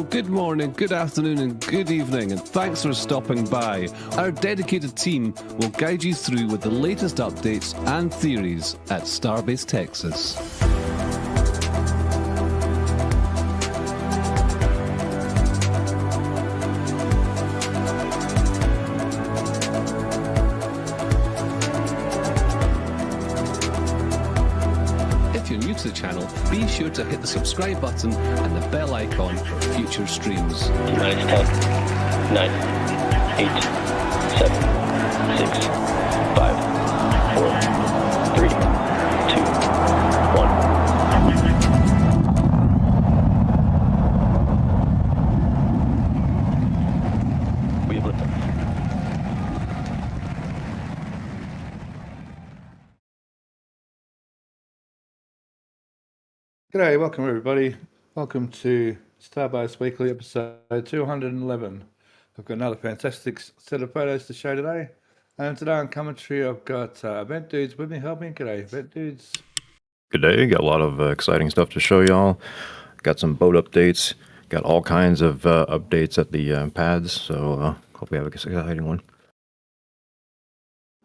Good morning, good afternoon, and good evening, and thanks for stopping by. Our dedicated team will guide you through with the latest updates and theories at Starbase, Texas. If you're new to the channel, be sure to hit the subscribe button and the bell icon for future streams. 9, 10, 9, 8, 7, 6, 5, 4, 3, 2, 1. We have liftoff. G'day, welcome everybody. Welcome to Starbase Weekly episode 211. I've got another fantastic set of photos to show today. And today on commentary, I've got Event Dudes with me helping. G'day, Event Dudes. Good day. Got a lot of exciting stuff to show y'all. Got some boat updates. Got all kinds of updates at the pads. So hope we have an exciting one.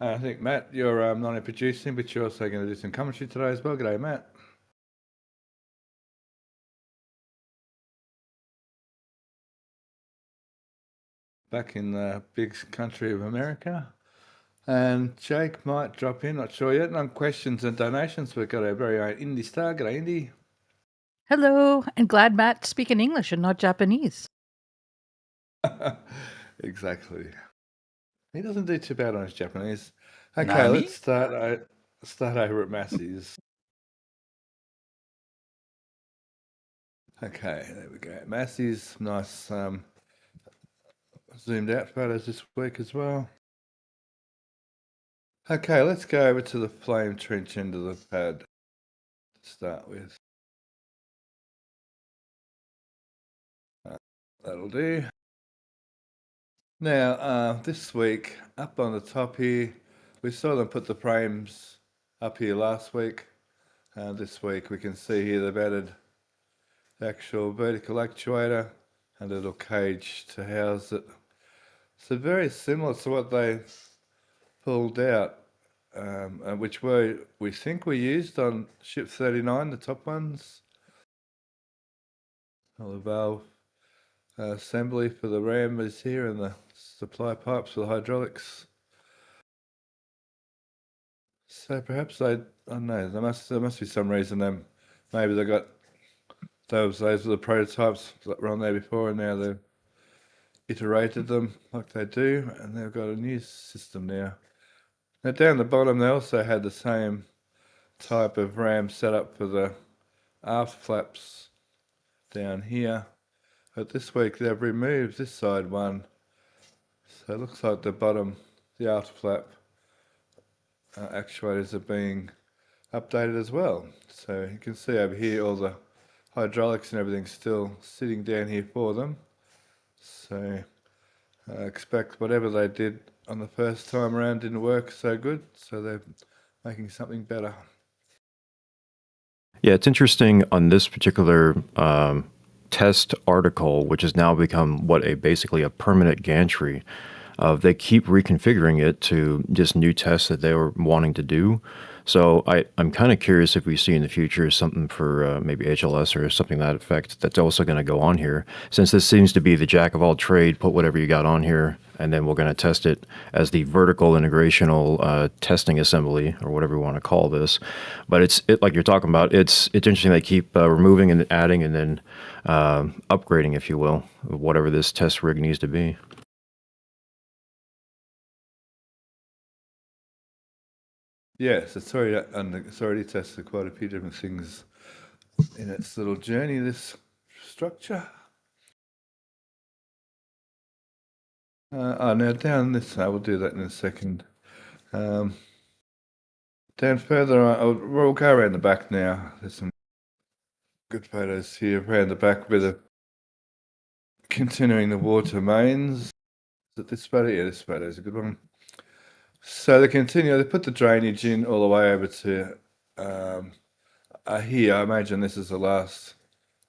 I think, Matt, you're not only producing, but you're also going to do some commentary today as well. G'day, Matt. Back in the big country of America. And Jake might drop in, not sure yet. On questions and donations, we've got our very own Indnstar. G'day, Indy. Hello, and glad Matt's speaking English and not Japanese. Exactly. He doesn't do too bad on his Japanese. Okay, Nami? let's start over at Massey's. Okay, there we go. Massey's, nice zoomed out photos this week as well. Okay, let's go over to the flame trench end of the pad to start with. That'll do. Now, this week, up on the top here, we saw them put the frames up here last week. This week we can see here they've added the actual vertical actuator and a little cage to house it. So very similar to what they pulled out, which we think were used on Ship 39, the top ones. All the valve assembly for the ram is here, and the supply pipes for the hydraulics. So perhaps I don't know. There must be some reason maybe they got those were the prototypes that were on there before, and now they've iterated them like they do, and they've got a new system now. Now down the bottom they also had the same type of ram set up for the aft flaps down here, but this week they've removed this side one, so it looks like the bottom, the aft flap actuators are being updated as well. So you can see over here all the hydraulics and everything still sitting down here for them. So I expect whatever they did on the first time around didn't work so good, so they're making something better. Yeah, it's interesting on this particular test article, which has now become basically a permanent gantry. They keep reconfiguring it to just new tests that they were wanting to do. So I'm kind of curious if we see in the future something for maybe HLS or something to that effect that's also going to go on here. Since this seems to be the jack of all trade, put whatever you got on here, and then we're going to test it as the vertical integrational testing assembly, or whatever we want to call this. But it's like you're talking about, it's interesting they keep removing and adding and then upgrading, if you will, whatever this test rig needs to be. Yes, it's already tested quite a few different things in its little journey, this structure. Now down this side, we'll do that in a second. Down further on, we'll go around the back now. There's some good photos here around the back with continuing the water mains. Is it this photo? Yeah, this photo is a good one. So they put the drainage in all the way over to here. I imagine this is the last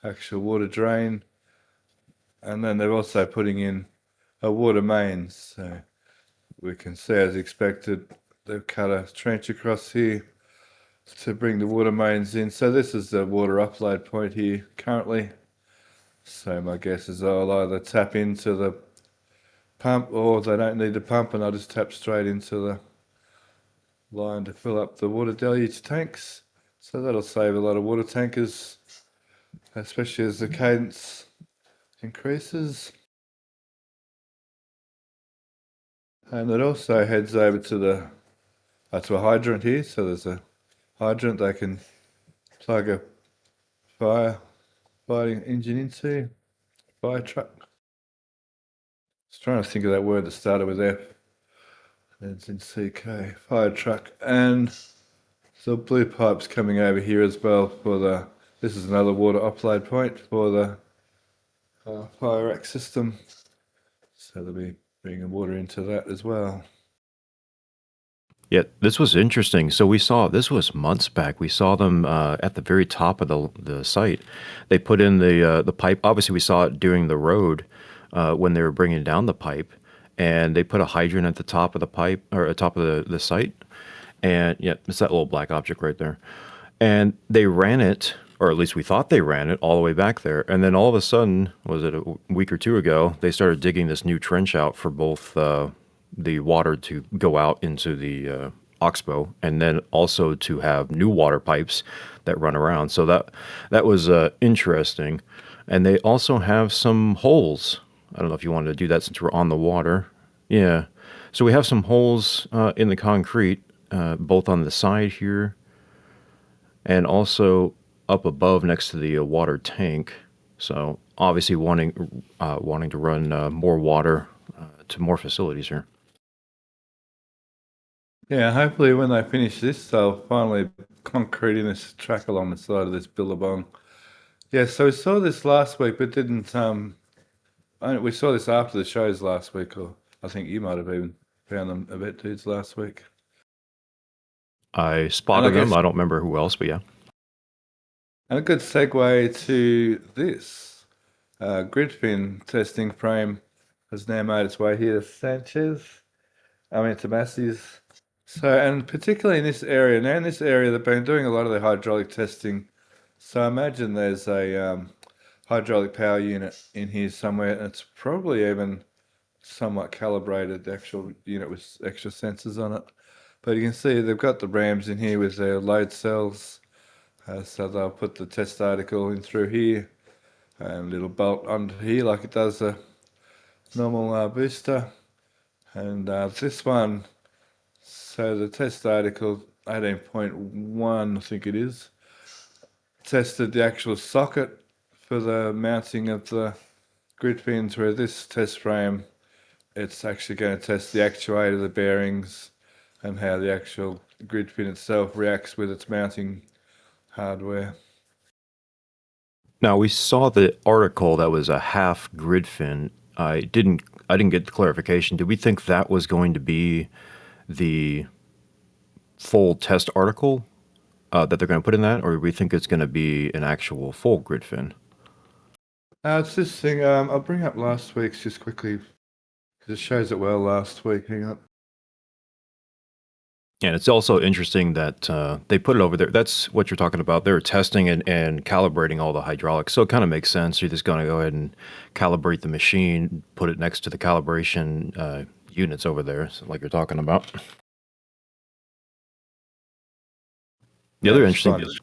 actual water drain. And then they're also putting in a water main. So we can see, as expected, they've cut a trench across here to bring the water mains in. So this is the water upload point here currently. So my guess is I'll either tap into the pump, or they don't need to pump and I'll just tap straight into the line to fill up the water deluge tanks. So that'll save a lot of water tankers, especially as the cadence increases. And it also heads over to a hydrant here. So there's a hydrant they can plug a fighting engine into, fire truck. I was trying to think of that word that started with F. It's in CK, fire truck. And the blue pipe's coming over here as well for this is another water upload point for the fire rack system. So they'll be bringing water into that as well. Yeah, this was interesting. So this was months back. We saw them at the very top of the site. They put in the pipe. Obviously, we saw it during the road when they were bringing down the pipe, and they put a hydrant at the top of the pipe, or at the top of the site. And yeah, it's that little black object right there. And they ran it, or at least we thought they ran it all the way back there. And then all of a sudden, was it a week or two ago, they started digging this new trench out for both the water to go out into the Oxbow, and then also to have new water pipes that run around. So that was interesting. And they also have some holes. I don't know if you wanted to do that since we're on the water. Yeah. So we have some holes in the concrete, both on the side here and also up above next to the water tank. So obviously wanting to run more water to more facilities here. Yeah, hopefully when they finish this, they'll finally concrete in this track along the side of this billabong. Yeah, so we saw this last week, but didn't. We saw this after the shows last week, or I think you might have even found them event dudes last week. I spotted them. I don't remember who else, but yeah. And a good segue to this grid fin testing frame has now made its way here to Massey's. So, and particularly in this area, now in this area, they've been doing a lot of the hydraulic testing. So I imagine there's a hydraulic power unit in here somewhere, and it's probably even somewhat calibrated, the actual unit with extra sensors on it. But you can see they've got the rams in here with their load cells. So they'll put the test article in through here, and it'll bolt onto here like it does a normal booster. And this one, so the test article 18.1, I think it is, tested the actual socket for the mounting of the grid pins, where this test frame, it's actually going to test the actuator, the bearings, and how the actual grid pin itself reacts with its mounting hardware. Now we saw the article that was a half grid fin. I didn't get the clarification. Did we think that was going to be the full test article that they're going to put in that, or do we think it's going to be an actual full grid fin? It's this thing. I'll bring up last week's just quickly because it shows it well last week. Hang on. And it's also interesting that they put it over there. That's what you're talking about. They're testing and calibrating all the hydraulics. So it kind of makes sense. You're just going to go ahead and calibrate the machine, put it next to the calibration units over there, so like you're talking about. The other interesting thing is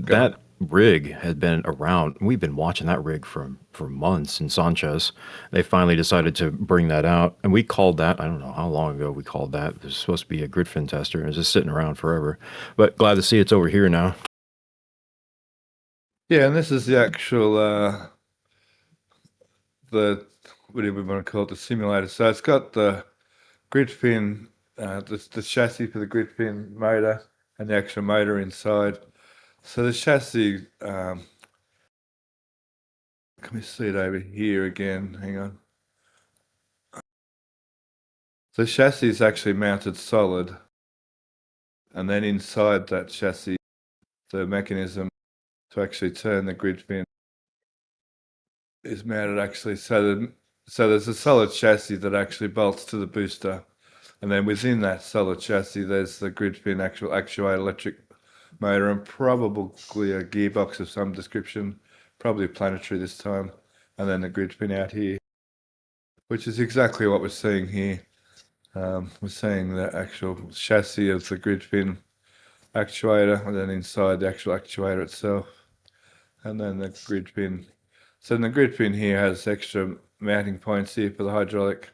that rig had been around. We've been watching that rig for months in Sanchez. They finally decided to bring that out, and we called that, I don't know how long ago we called that. There's supposed to be a grid fin tester, and it's just sitting around forever. But glad to see it's over here now. Yeah, and this is the actual the what do we want to call it, the simulator. So it's got the grid fin, the chassis for the grid fin motor, and the actual motor inside. So the chassis, can we see it over here again? Hang on. The chassis is actually mounted solid, and then inside that chassis, the mechanism to actually turn the grid fin is mounted actually. So there's a solid chassis that actually bolts to the booster, and then within that solid chassis, there's the grid fin actual actuator electric motor, and probably a gearbox of some description, probably planetary this time, and then the grid pin out here, which is exactly what we're seeing here. We're seeing the actual chassis of the grid pin actuator, and then inside the actual actuator itself, and then the grid pin. So the grid pin here has extra mounting points here for the hydraulic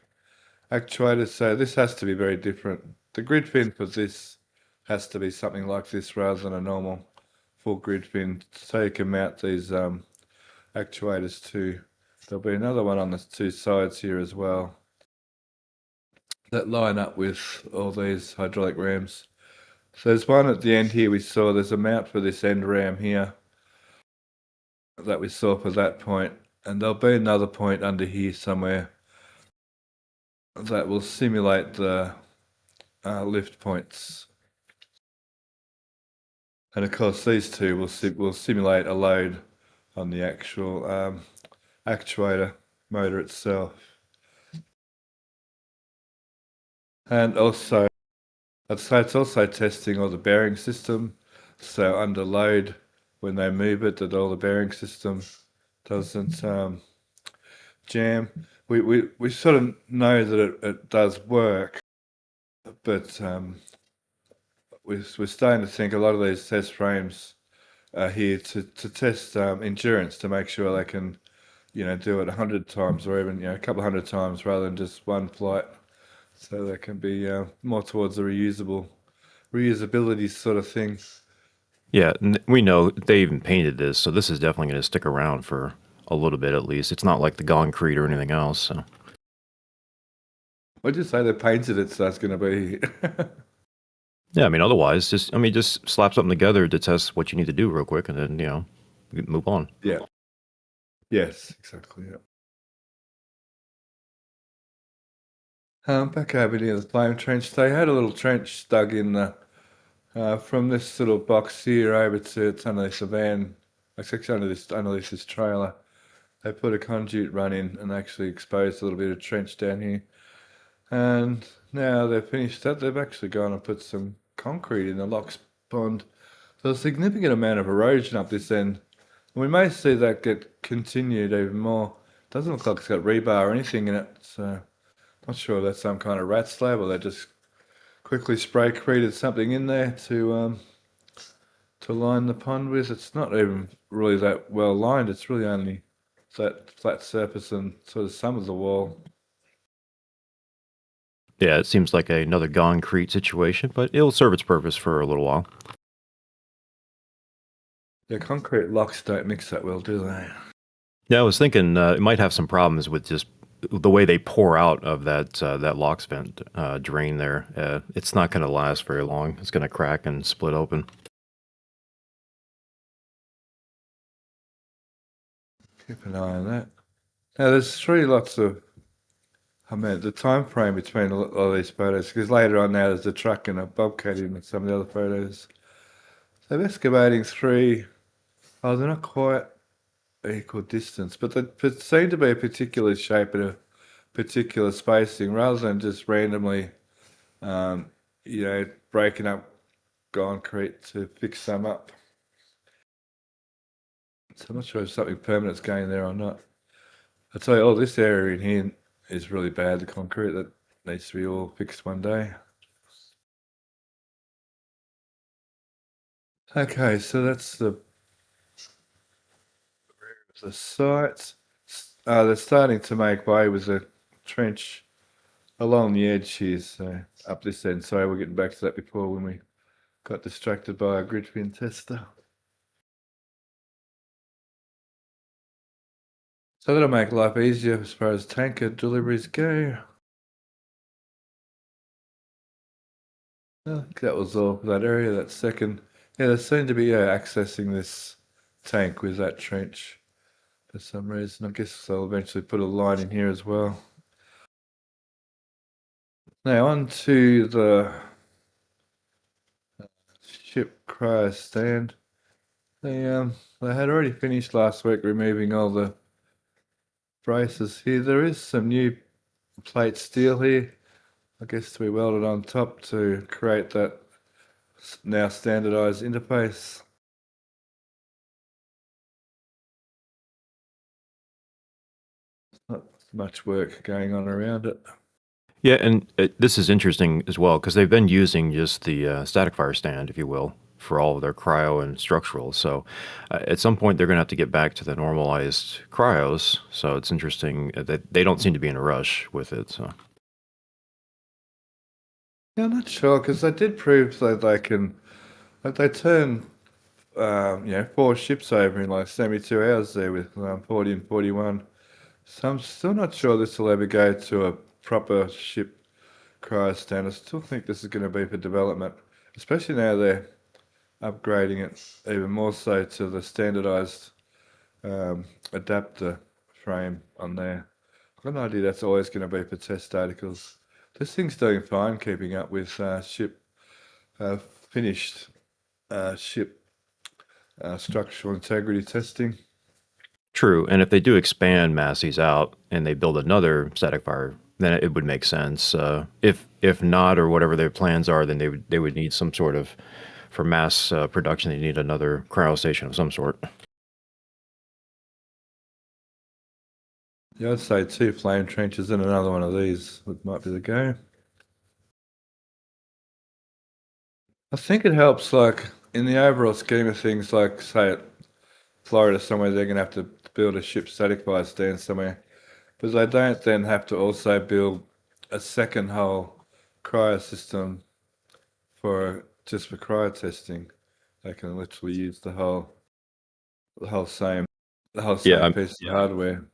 actuators, so this has to be very different. The grid pin for this has to be something like this rather than a normal full grid pin, so you can mount these actuators too. There'll be another one on the two sides here as well that line up with all these hydraulic rams. So there's one at the end here we saw, there's a mount for this end ram here that we saw for that point, and there'll be another point under here somewhere that will simulate the lift points. And of course, these two will simulate a load on the actual actuator motor itself. And also, it's also testing all the bearing system. So under load, when they move it, that all the bearing system doesn't jam. We sort of know that it does work, but we're starting to think a lot of these test frames are here to test endurance, to make sure they can, do it 100 times or even, a couple of 100 times rather than just one flight. So they can be more towards the reusability sort of thing. Yeah, we know they even painted this, so this is definitely going to stick around for a little bit at least. It's not like the concrete or anything else. So. What'd you say they painted it, so it's going to be? Yeah, otherwise, just slap something together to test what you need to do real quick, and then move on. Yeah. Yes, exactly. Yeah. Back over near the flame trench, they had a little trench dug in the from this little box here over to it's underneath the van. It's actually underneath this trailer. They put a conduit run in and actually exposed a little bit of trench down here. And now they've finished that, they've actually gone and put some concrete in the locks pond. So a significant amount of erosion up this end. And we may see that get continued even more. Doesn't look like it's got rebar or anything in it, so not sure if that's some kind of rat slab or they just quickly spray created something in there to to line the pond with. It's not even really that well lined. It's really only that flat surface and sort of some of the wall. Yeah, it seems like another concrete situation, but it'll serve its purpose for a little while. Yeah, concrete locks don't mix that well, do they? Yeah, I was thinking it might have some problems with just the way they pour out of that LOX vent drain there. It's not going to last very long. It's going to crack and split open. Keep an eye on that. Now, there's three lots of, the time frame between a lot of these photos, because later on now there's a truck and a bobcat in some of the other photos. So they're excavating three, they're not quite equal distance, but they seem to be a particular shape and a particular spacing rather than just randomly, breaking up concrete to fix some up. So I'm not sure if something permanent's going there or not. I tell you, this area in here is really bad, the concrete, that needs to be all fixed one day. Okay, so that's the site. They're starting to make way with a trench along the edge here, so up this end. Sorry, we're getting back to that before when we got distracted by a grid fin tester. So that'll make life easier as far as tanker deliveries go. I think that was all for that area, that second. Yeah, they seem to be accessing this tank with that trench for some reason. I guess they'll eventually put a line in here as well. Now on to the ship cryo stand. They had already finished last week removing all the braces here. There is some new plate steel here, I guess, to be welded on top to create that now standardized interface. Not much work going on around it. Yeah, and this is interesting as well because they've been using just the static fire stand, if you will, for all of their cryo and structural. So at some point they're going to have to get back to the normalized cryos. So it's interesting that they don't seem to be in a rush with it. So Yeah, I'm not sure because they did prove that they can, like they turn, 4 ships over in like 72 hours there with 40 and 41. So I'm still not sure this will ever go to a proper ship cryo stand. I still think this is going to be for development, especially now they're upgrading it even more so to the standardized adapter frame on there. I've got an idea that's always going to be for test articles. This thing's doing fine keeping up with finished ship structural integrity testing. true. And if they do expand Massey's out and they build another static fire, then it would make sense. If not, or whatever their plans are, then they would need some sort of, for mass production, they need another cryo station of some sort. Yeah, I'd say 2 flame trenches and another one of these might be the go. I think it helps, like, in the overall scheme of things, like, say, at Florida somewhere, they're going to have to build a ship static fire stand somewhere. But they don't then have to also build a second whole cryo system just for cryo testing. They can literally use the whole same piece of hardware.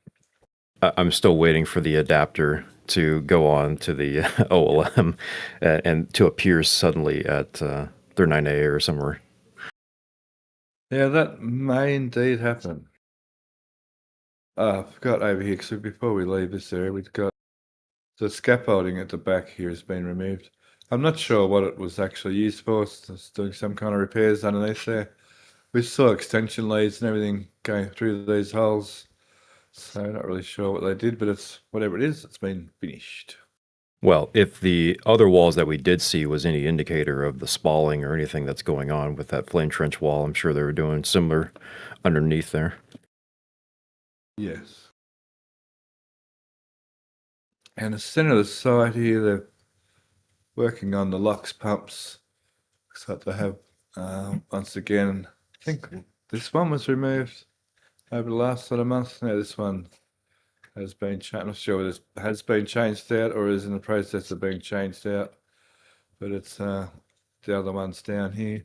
I'm still waiting for the adapter to go on to the OLM and to appear suddenly at 39A or somewhere. Yeah, that may indeed happen. I forgot over here, because before we leave this area, we've got the scaffolding at the back here has been removed. I'm not sure what it was actually used for. It's doing some kind of repairs underneath there. We saw extension leads and everything going through these holes. So not really sure what they did, but it's whatever it is, it's been finished. Well, if the other walls that we did see was any indicator of the spalling or anything that's going on with that flame trench wall, I'm sure they were doing similar underneath there. Yes. And the center of the site here, they're working on the LOX pumps. Looks like they have Once again, I think this one was removed over the last sort of month. Now this one has been changed. I'm not sure whether it has been changed out or is in the process of being changed out, but it's the other one's down here.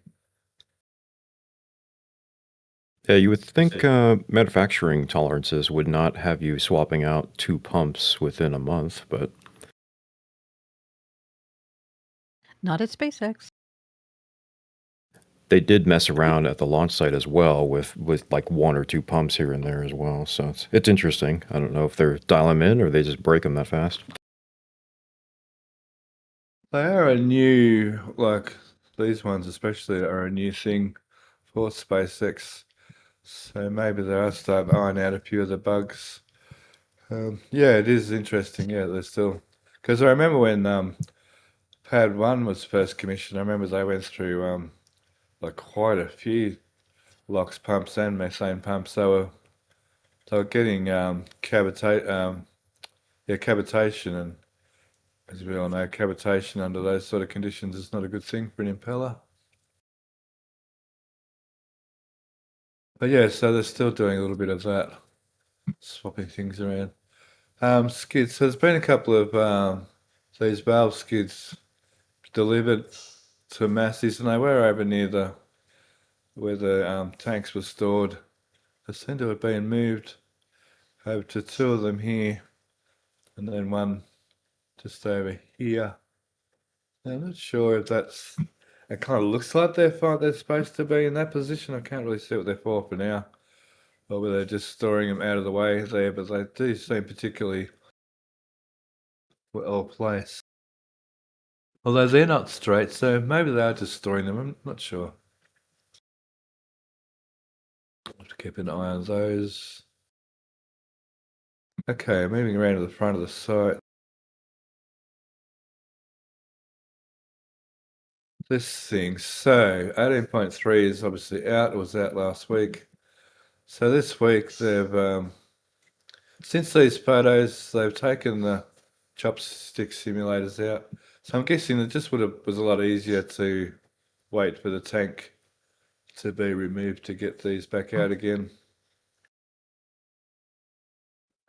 Yeah, you would think manufacturing tolerances would not have you swapping out 2 pumps within a month, but Not at SpaceX. they did mess around at the launch site as well with like 1 or 2 pumps here and there as well. So it's interesting. I don't know if they're dialing them in or they just break them that fast. They are a new, like these ones especially, are a new thing for SpaceX. So maybe they are starting to iron out a few of the bugs. Yeah, it is interesting. Yeah, they're still, because I remember when Pad 1 was first commissioned, I remember they went through like quite a few LOX pumps and methane pumps. They were getting cavitation, and as we all know, cavitation under those sort of conditions is not a good thing for an impeller. But yeah, so they're still doing a little bit of that, swapping things around. Skids. So there's been a couple of these valve skids delivered to Massey's, and they were over near where the tanks were stored. They seem to have been moved over to 2 of them here, and then one just over here. I'm not sure if that's. It kind of looks like they're supposed to be in that position. I can't really see what they're for now, or whether they're just storing them out of the way there. But they do seem particularly well placed. Although they're not straight, so maybe they are just storing them. I'm not sure. Have to keep an eye on those. Okay, moving around to the front of the site. This thing, so 18.3 is obviously out. It was out last week. So this week they've, since these photos, they've taken the chopstick simulators out. So I'm guessing it just was a lot easier to wait for the tank to be removed to get these back out again.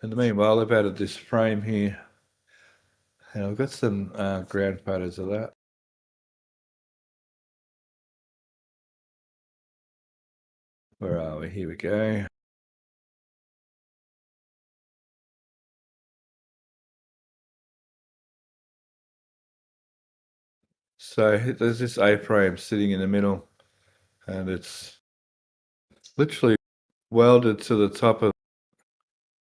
And meanwhile, they've added this frame here. And I've got some ground photos of that. Where are we? Here we go. So there's this A-frame sitting in the middle, and it's literally welded to the top of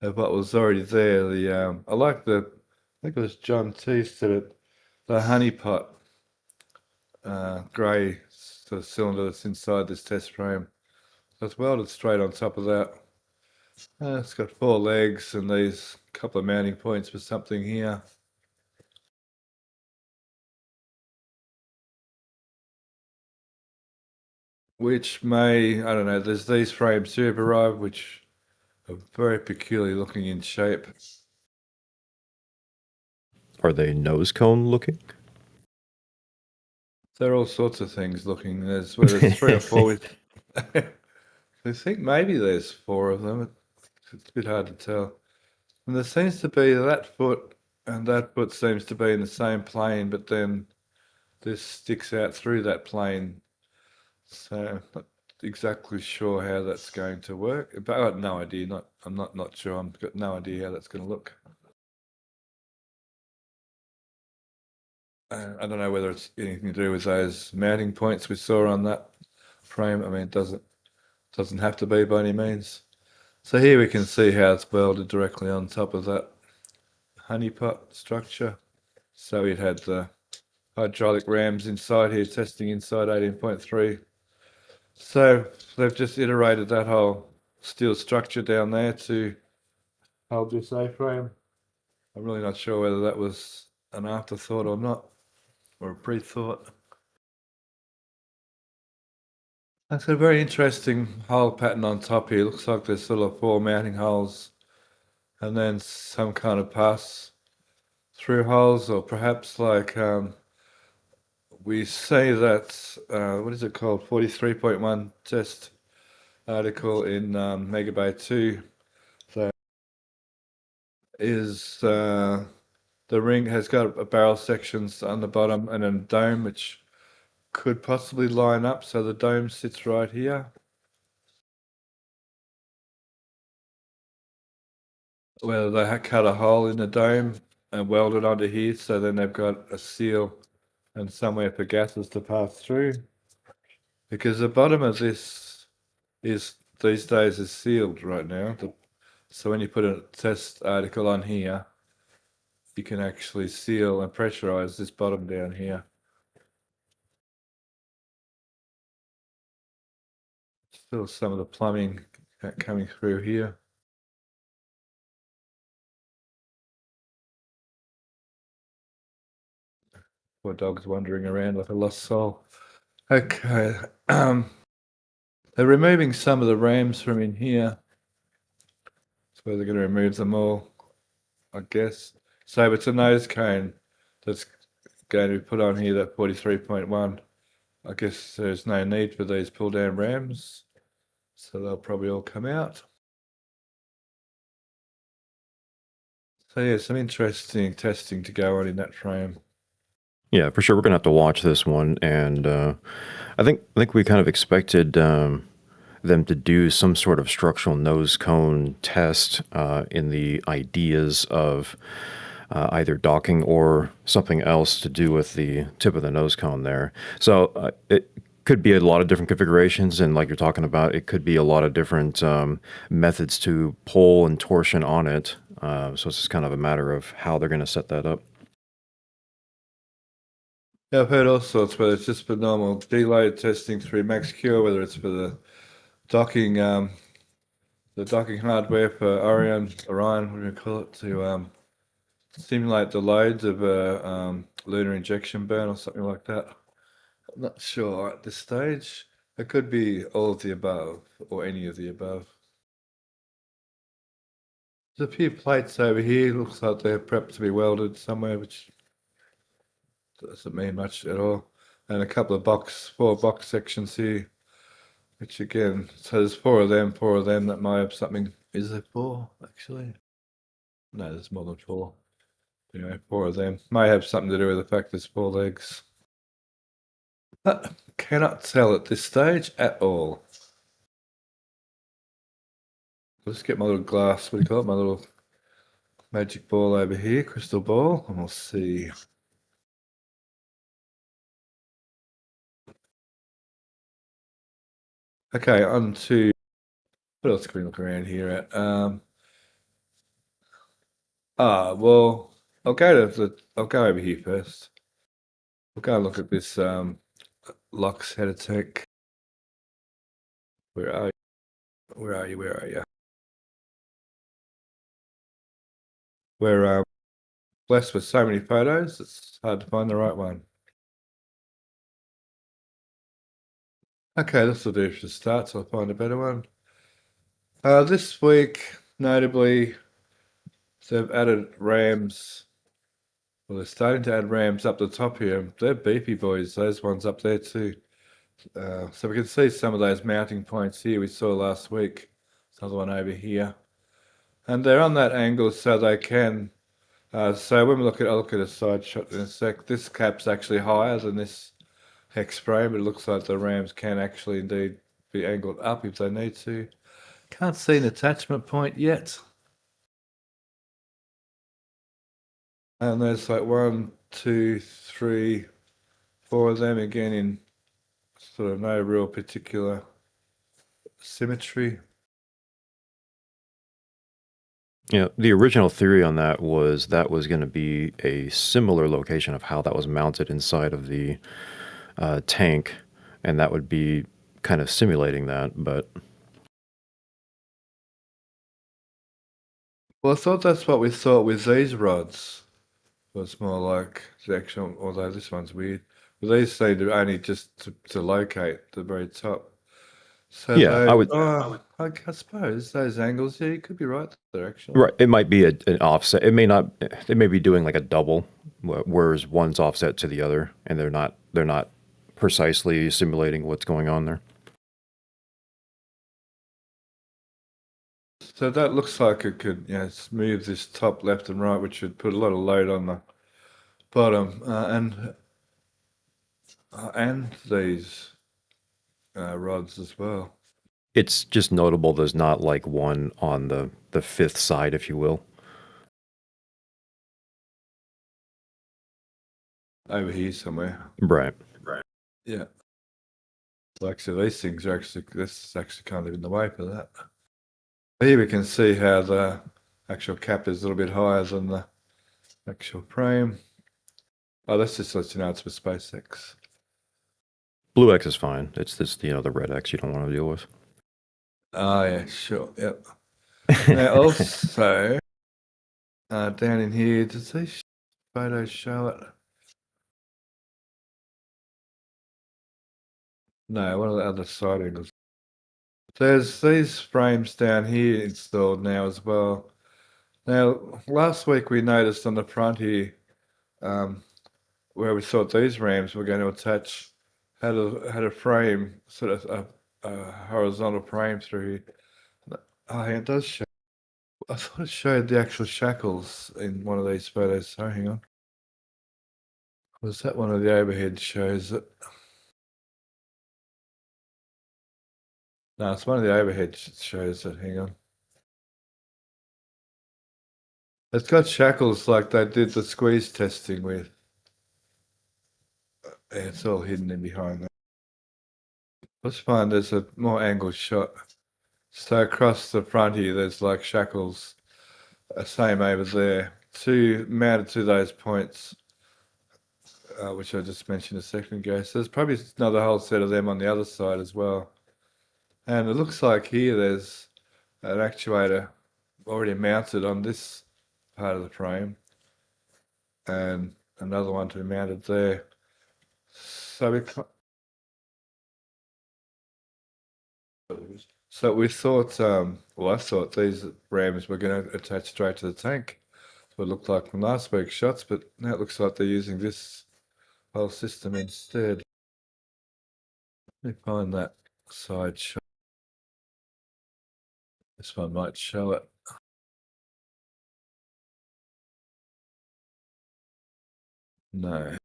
what was already there. I like I think it was John T said it, the honeypot grey sort of cylinder that's inside this test frame. So it's welded straight on top of that. It's got 4 legs and these couple of mounting points for something here. Which I don't know, there's these frames here have arrived, which are very peculiar looking in shape. Are they nose cone looking? There are all sorts of things looking. There's 3 or 4. I think maybe there's 4 of them. It's a bit hard to tell. And there seems to be that foot and that foot seems to be in the same plane, but then this sticks out through that plane. So not exactly sure how that's going to work. But I have no idea. I'm not sure. I've got no idea how that's going to look. I don't know whether it's anything to do with those mounting points we saw on that frame. I mean, it doesn't have to be by any means. So here we can see how it's welded directly on top of that honeypot structure. So it had the hydraulic rams inside here, testing inside 18.3. So they've just iterated that whole steel structure down there to hold this A-frame. I'm really not sure whether that was an afterthought or not, or a pre-thought. That's a very interesting hole pattern on top here. Looks like there's sort of 4 mounting holes and then some kind of pass through holes, or perhaps like we say that, what is it called? 43.1 test article in Megabay 2 that is the ring has got a barrel sections on the bottom and a dome which could possibly line up. So the dome sits right here. Whether they cut a hole in the dome and weld it onto here, so then they've got a seal and somewhere for gases to pass through. Because the bottom of this is these days is sealed right now. So when you put a test article on here, you can actually seal and pressurize this bottom down here. Still some of the plumbing coming through here. Poor dog's wandering around like a lost soul. Okay. They're removing some of the rams from in here. So they're going to remove them all, I guess. So it's a nose cone that's going to be put on here, that 43.1. I guess there's no need for these pull down rams. So they'll probably all come out. So yeah, some interesting testing to go on in that frame. Yeah, for sure. We're gonna have to watch this one, and I think we kind of expected them to do some sort of structural nose cone test in the ideas of either docking or something else to do with the tip of the nose cone there. So it could be a lot of different configurations, and like you're talking about, it could be a lot of different methods to pull and torsion on it. So it's just kind of a matter of how they're going to set that up. Yeah, I've heard all sorts, whether it's just for normal deload testing through MaxCure, whether it's for the docking hardware for Orion, what do you call it, to simulate the loads of a lunar injection burn or something like that. I'm not sure at this stage. It could be all of the above or any of the above. There's a few plates over here. Looks like they're prepped to be welded somewhere, which doesn't mean much at all. And a couple of four box sections here, which again, so there's four of them. That might have something. Is there four actually? No, there's more than four. Anyway, four of them may have something to do with the fact there's four legs. Cannot tell at this stage at all. Let's get my little glass, what do you call it? My little magic ball over here, crystal ball, and we'll see. Okay, on to what else can we look around here at? Well, I'll go over here first. We'll go and look at this LOX header tank. Where are you? Where are you? Where are you? We're blessed with so many photos, it's hard to find the right one. Okay, this will do for the start, so I'll find a better one. This week, notably, they've added rams. Well, they're starting to add rams up the top here. They're beefy boys, those ones up there too. So we can see some of those mounting points here we saw last week. There's another one over here. And they're on that angle so they can, so when I'll look at a side shot in a sec. This cap's actually higher than this hex frame, but it looks like the rams can actually indeed be angled up if they need to. Can't see an attachment point yet. And there's like 1, 2, 3, 4 of them again in sort of no real particular symmetry. Yeah, the original theory on that was going to be a similar location of how that was mounted inside of the tank, and that would be kind of simulating that, but... Well, I thought that's what we thought with these rods. Was more like the actual, although this one's weird. But these seem to only just to locate the very top. So Yeah, I would. I suppose those angles, yeah, you could be right there actually. Right. It might be an offset. It may not. They may be doing like a double, whereas one's offset to the other, and they're not precisely simulating what's going on there. So that looks like it could, move this top left and right, which would put a lot of load on the bottom, and these rods as well. It's just notable there's not like one on the fifth side, if you will. Over here somewhere. Right. Yeah. So actually, these things are actually, this is actually kind of in the way for that. Here we can see how the actual cap is a little bit higher than the actual frame. Oh, that's just lets you know it's with SpaceX. Blue X is fine. It's this, the red X you don't want to deal with. Oh, yeah, sure. Yep. Now, also, down in here, does these photos show it? No, one of the other side angles. There's these frames down here installed now as well. Now, last week we noticed on the front here, where we thought these rams were going to attach, had a frame, sort of a horizontal frame through here. Oh, yeah, it does show. I thought it showed the actual shackles in one of these photos. So hang on. Was that one of the overhead shows it? No, it's one of the overhead shows it. Hang on. It's got shackles like they did the squeeze testing with. Yeah, it's all hidden in behind that. Let's find there's a more angled shot. So across the front here, there's like shackles, same over there, mounted to those points, which I just mentioned a second ago. So there's probably another whole set of them on the other side as well. And it looks like here there's an actuator already mounted on this part of the frame, and another one to be mounted there. So we thought, I thought these rams were going to attach straight to the tank. That's what it looked like from last week's shots, but now it looks like they're using this whole system instead. Let me find that side shot. This one might show it. No.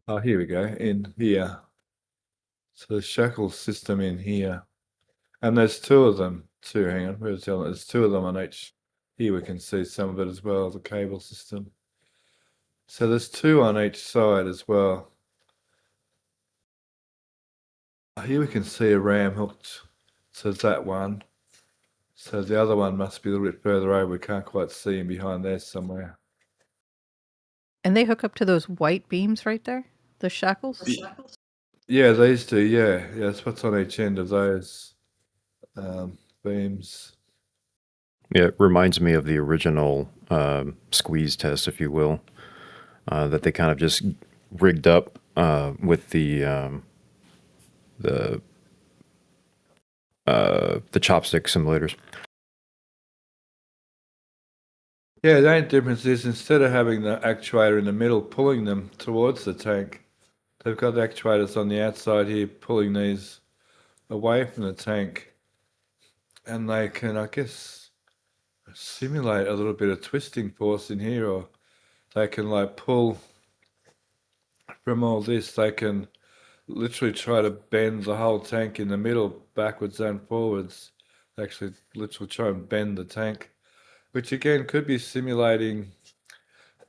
Oh, here we go, in here. So the shackle system in here. And there's two of them too. Hang on, where's the other? There's two of them on each. Here we can see some of it as well, the cable system. So there's two on each side as well. Here we can see a ram hooked to that one. So the other one must be a little bit further over. We can't quite see him behind there somewhere. And they hook up to those white beams right there? The shackles? Yeah, these two, yeah. Yeah, that's what's on each end of those beams. Yeah, it reminds me of the original squeeze test, if you will, that they kind of just rigged up with the chopstick simulators. Yeah, the only difference is instead of having the actuator in the middle pulling them towards the tank, they've got the actuators on the outside here pulling these away from the tank. And they can, I guess, simulate a little bit of twisting force in here, or they can like pull from all this, they can literally try to bend the whole tank in the middle backwards and forwards. Actually, literally try and bend the tank, which again could be simulating,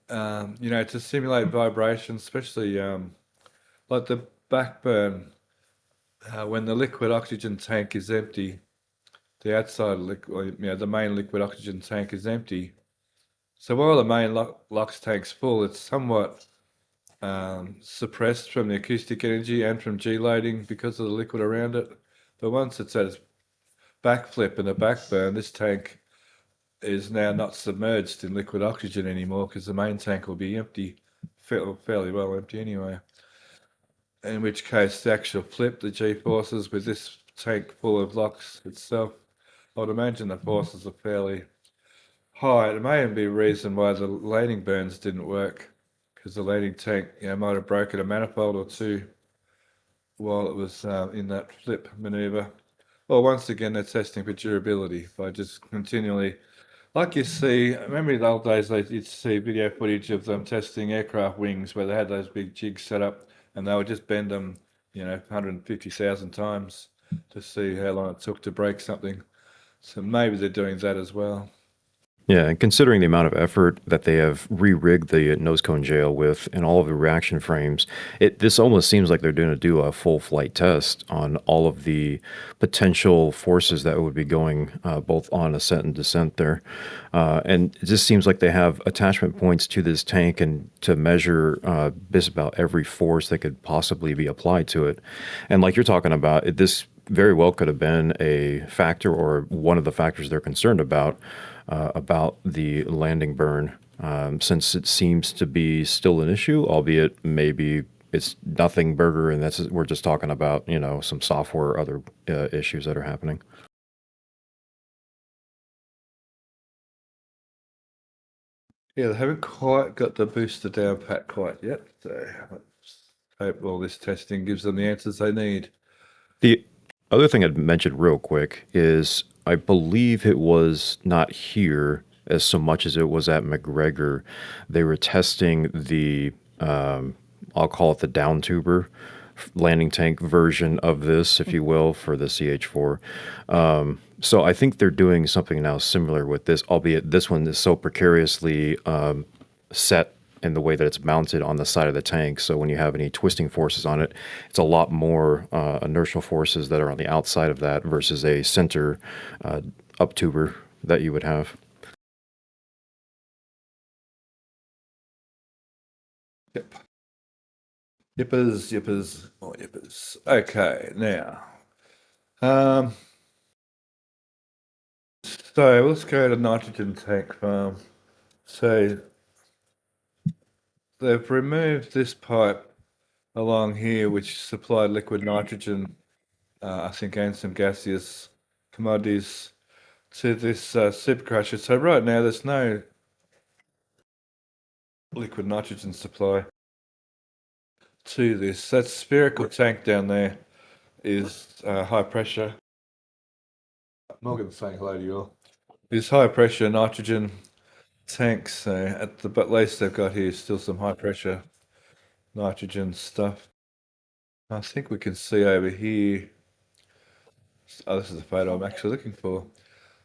to simulate vibration, especially like the backburn, when the liquid oxygen tank is empty, the outside liquid, the main liquid oxygen tank is empty. So while the main LOX tank's full, it's somewhat suppressed from the acoustic energy and from G-loading because of the liquid around it. But once it's at its backflip and the backburn, this tank is now not submerged in liquid oxygen anymore because the main tank will be empty fairly well empty anyway. In which case, the actual flip, the G-forces with this tank full of locks itself, I would imagine the forces are fairly high. It may even be a reason why the landing burns didn't work, because the landing tank, might have broken a manifold or two while it was in that flip maneuver. Well, once again, they're testing for durability by just continually, like you see, remember in the old days, you'd see video footage of them testing aircraft wings where they had those big jigs set up and they would just bend them, 150,000 times to see how long it took to break something. So maybe they're doing that as well. Yeah, and considering the amount of effort that they have re-rigged the nose cone jail with and all of the reaction frames, this almost seems like they're going to do a full flight test on all of the potential forces that would be going both on ascent and descent there. And it just seems like they have attachment points to this tank and to measure just about every force that could possibly be applied to it. And like you're talking about, this very well could have been a factor or one of the factors they're concerned about the landing burn, since it seems to be still an issue, albeit maybe it's nothing burger, and we're just talking about some software or other issues that are happening. Yeah, they haven't quite got the booster down pat quite yet. So let's hope all this testing gives them the answers they need. The other thing I'd mention real quick is I believe it was not here as so much as it was at McGregor. They were testing the, I'll call it the down tuber landing tank version of this, if you will, for the CH-4. So I think they're doing something now similar with this, albeit this one is so precariously set in the way that it's mounted on the side of the tank. So when you have any twisting forces on it, it's a lot more inertial forces that are on the outside of that versus a center up tuber that you would have. Yep. Yippers, more yippers. Okay, now. So let's go to nitrogen tank farm. So they've removed this pipe along here, which supplied liquid nitrogen, I think, and some gaseous commodities to this supercrusher. So right now there's no liquid nitrogen supply to this. That spherical tank down there is high pressure. Morgan's saying hello to you all. Is high pressure nitrogen tanks. So at the least they've got here still some high pressure nitrogen stuff. I think we can see over here. Oh, this is the photo I'm actually looking for.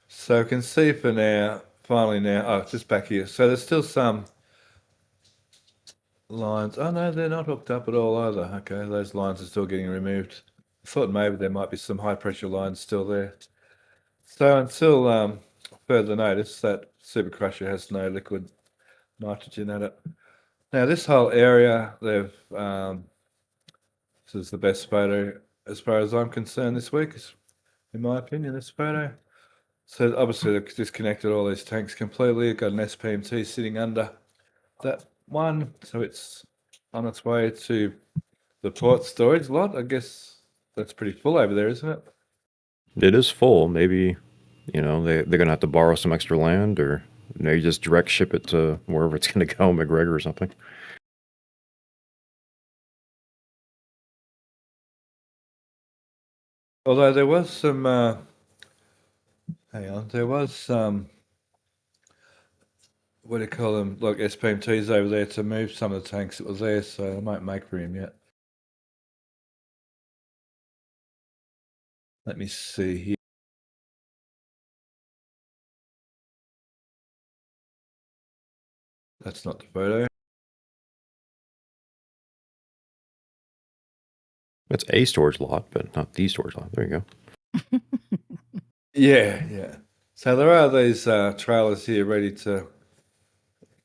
So we can see for now, finally now, oh, just back here. So there's still some lines. Oh no, they're not hooked up at all either. Okay, those lines are still getting removed. I thought maybe there might be some high pressure lines still there. So until further notice, that supercrusher has no liquid nitrogen in it. Now this whole area, they've this is the best photo as far as I'm concerned this week, in my opinion, this photo. So obviously they've disconnected all these tanks completely. Got an SPMT sitting under that one, so it's on its way to the port storage lot. I guess that's pretty full over there, isn't it? It is full. Maybe, they're going to have to borrow some extra land, or maybe just direct ship it to wherever it's going to go, McGregor or something. Although there was some, hang on, there was some, what do you call them, like SPMTs over there to move some of the tanks that was there, so I might make room yet. Let me see here. That's not the photo. It's a storage lot, but not the storage lot. There you go. Yeah. So there are these trailers here ready to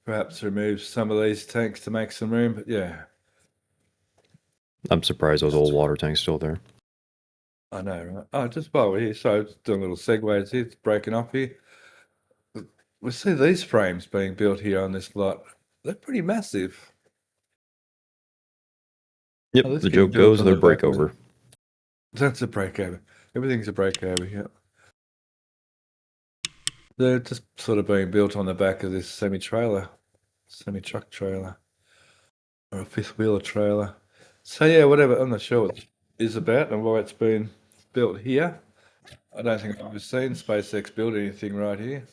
perhaps remove some of these tanks to make some room, but yeah. I'm surprised those old water tanks still there. I know, right? Oh, just while we're here, so just doing little segues here, it's breaking off here. We see these frames being built here on this lot. They're pretty massive. Yep, Oh, this the getting joke built goes on they're the back of breakover. That's a breakover. Everything's a breakover here. They're just sort of being built on the back of this semi-truck trailer, or a fifth wheeler trailer. So yeah, whatever. I'm not sure what it is about and why it's been built here. I don't think I've ever seen SpaceX build anything right here.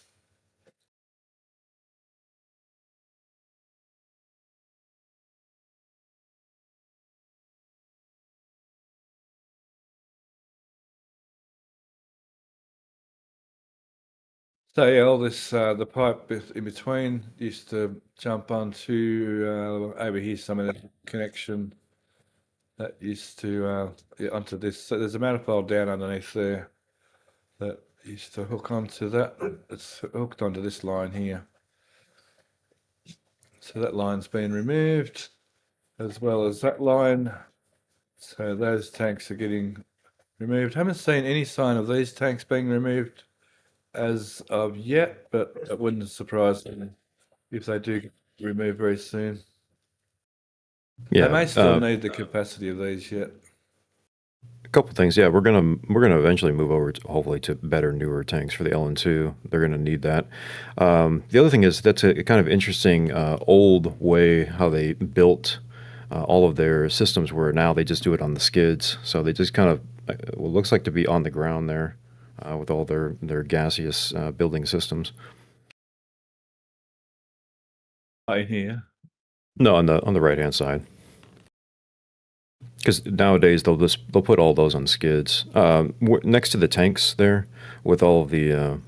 So yeah, all this the pipe in between used to jump onto over here. Some of the connection that used to yeah, onto this. So there's a manifold down underneath there that used to hook onto that. It's hooked onto this line here. So that line's been removed, as well as that line. So those tanks are getting removed. Haven't seen any sign of these tanks being removed as of yet, but it wouldn't surprise me if they do get removed very soon. They may still need the capacity of these yet. A couple things. Yeah, we're gonna eventually move over to hopefully to better, newer tanks for the LN2. They're gonna need that. The other thing is that's a kind of interesting old way how they built all of their systems. Where now they just do it on the skids, so they just kind of what looks like to be on the ground there with all their gaseous building systems. Right here. No, on the right hand side. Because nowadays they'll put all those on skids next to the tanks there with all of the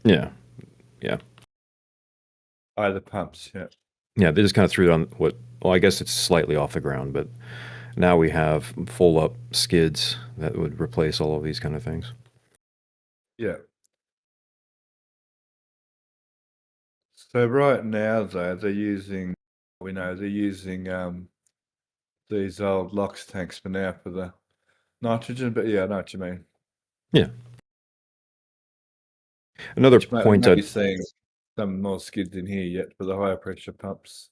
yeah. The pumps, yeah. Yeah, they just kind of threw it on what, well, I guess it's slightly off the ground, but now we have full up skids that would replace all of these kind of things. Yeah. So right now though, they're using these old LOX tanks for now for the nitrogen, but yeah, I know what you mean. Yeah. Another Which we point may be that, seeing some more skids in here yet for the higher pressure pumps.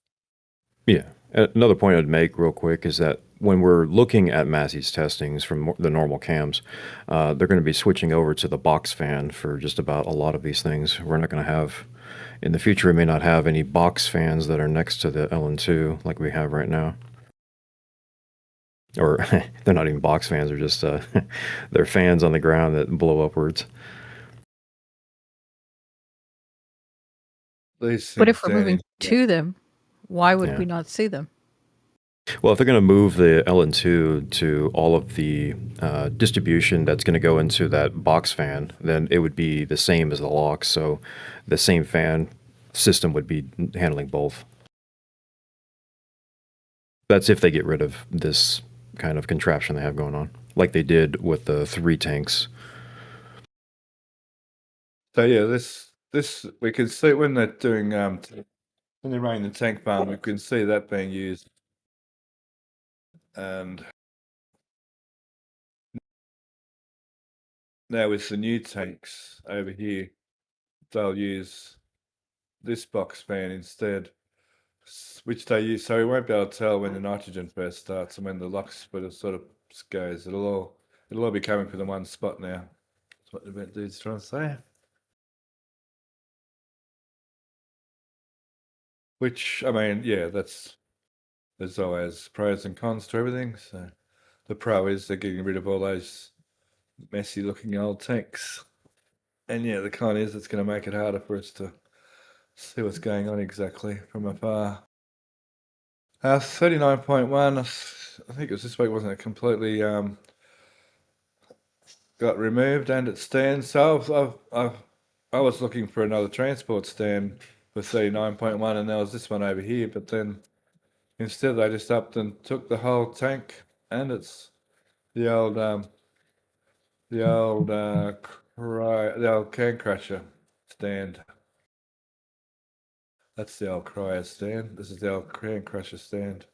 yeah, another point I'd make real quick is that when we're looking at Massey's testings from the normal cams, they're going to be switching over to the box fan for just about a lot of these things. We're not going to have, in the future, we may not have any box fans that are next to the LN2 like we have right now. Or they're not even box fans, they're just they're fans on the ground that blow upwards. These But things if we're moving to them, why would Yeah. we not see them? Well, if they're going to move the LN2 to all of the distribution that's going to go into that box fan, then it would be the same as the LOX. So the same fan system would be handling both. That's if they get rid of this kind of contraption they have going on, like they did with the 3 tanks. So yeah, this we can see when they're doing when they're running the tank farm, we can see that being used. And now with the new tanks over here, they'll use this box fan instead, which they use. So we won't be able to tell when the nitrogen first starts and when the LOX splitter sort of goes. It'll all be coming from the one spot now. That's what the dude's trying to say. Which, I mean, yeah, there's always pros and cons to everything. So the pro is they're getting rid of all those messy looking old tanks. And yeah, the con is it's going to make it harder for us to see what's going on exactly from afar. 39.1, I think it was this week, wasn't it? Completely got removed and it stands. So I was looking for another transport stand for 39.1 and there was this one over here, but then instead they just upped and took the whole tank and it's the old can crusher stand. That's the old cryo stand. This is the old can crusher stand.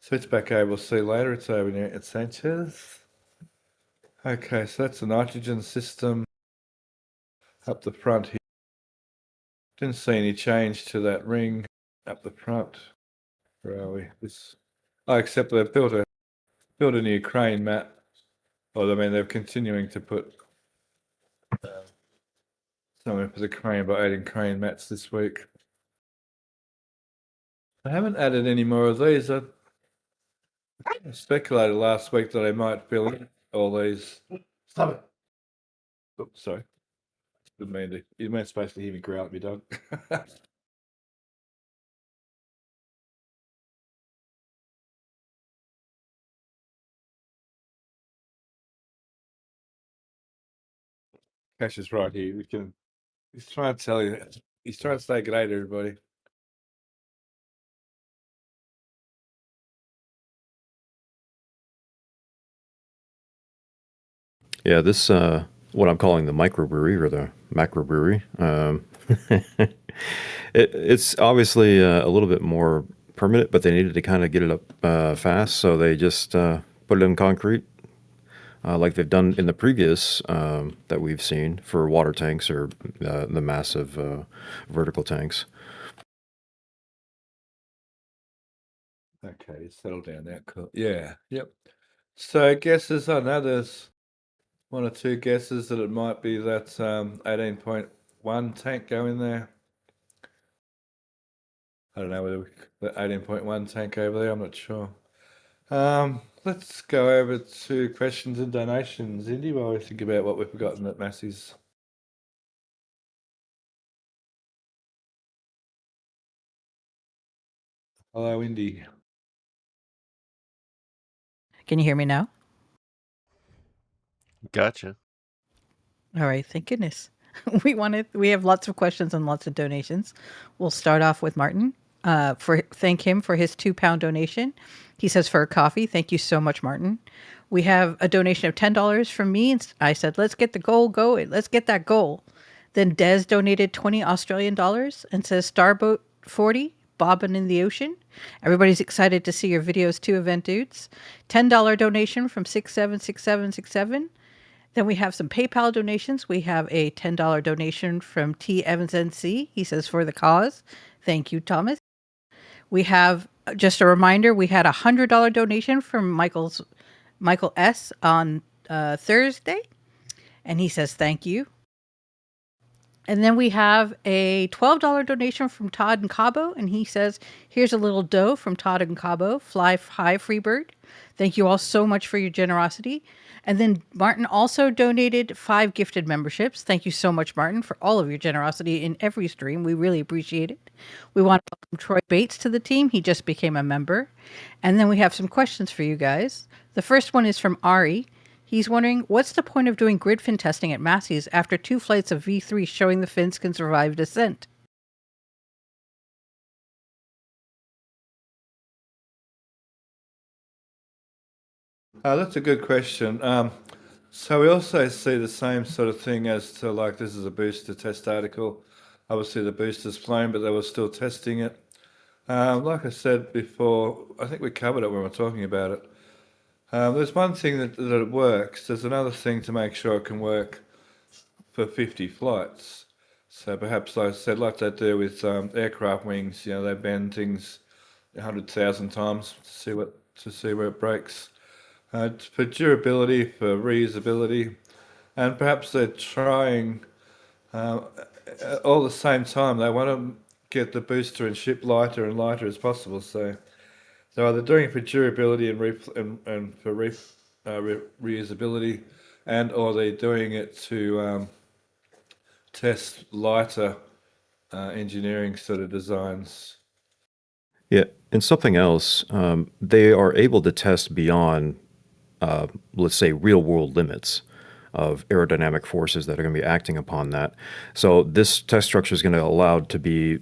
Switchback A we'll see later. It's over near at Sanchez. Okay, so that's the nitrogen system up the front here. Didn't see any change to that ring up the front. Where are we? Except they've built a new crane, Matt. Well, I mean, they're continuing to put something for the crane by adding crane mats this week. I haven't added any more of these. I speculated last week that I might fill in all these. Stop it. Oops, sorry. Didn't mean to. You weren't supposed to hear me growl at me, dog. Cash is right here. He's trying to tell you. He's trying to stay great, everybody. Yeah, this what I'm calling the microbrewery or the macrobrewery. It's obviously a little bit more permanent, but they needed to kind of get it up fast, so they just put it in concrete, like they've done in the previous that we've seen for water tanks or the massive vertical tanks. Okay, settle down now. Cool. Yeah. Yep. So guesses. I know there's one or two guesses that it might be that 18.1 tank going there. I don't know whether the 18.1 tank over there. I'm not sure. Let's go over to questions and donations, Indy, while we think about what we've forgotten at Massey's. Hello, Indy. Can you hear me now? Gotcha. All right, thank goodness. We have lots of questions and lots of donations. We'll start off with Martin. Thank him for his £2 donation. He says for a coffee. Thank you so much, Martin. We have a donation of $10 from me. And I said, let's get the goal going. Let's get that goal. Then Des donated 20 Australian dollars and says Starboat 40, bobbing in the ocean. Everybody's excited to see your videos too, event dudes. $10 donation from 676767. Then we have some PayPal donations. We have a $10 donation from T. Evans NC. He says, for the cause. Thank you, Thomas. We have, just a reminder, we had a $100 donation from Michael S. on Thursday. And he says, thank you. And then we have a $12 donation from Todd and Cabo. And he says, here's a little dough from Todd and Cabo. Fly high, Freebird. Thank you all so much for your generosity. And then Martin also donated 5 gifted memberships. Thank you so much, Martin, for all of your generosity in every stream. We really appreciate it. We want to welcome Troy Bates to the team. He just became a member. And then we have some questions for you guys. The first one is from Ari. He's wondering, what's the point of doing grid fin testing at Massey's after 2 flights of V3 showing the fins can survive descent? That's a good question. So we also see the same sort of thing as to like this is a booster test article. Obviously the booster's flown, but they were still testing it. Like I said before, I think we covered it when we were talking about it. There's one thing that it works. There's another thing to make sure it can work for 50 flights. So perhaps, like I said, like they do with aircraft wings, you know, they bend things 100,000 times to see where it breaks. For durability, for reusability, and perhaps they're trying all the same time. They want to get the booster and ship lighter and lighter as possible. So they're either doing it for durability and for reusability, and or they're doing it to test lighter engineering sort of designs. Yeah, and something else, they are able to test beyond, let's say, real world limits of aerodynamic forces that are going to be acting upon that. So this test structure is going to allow to be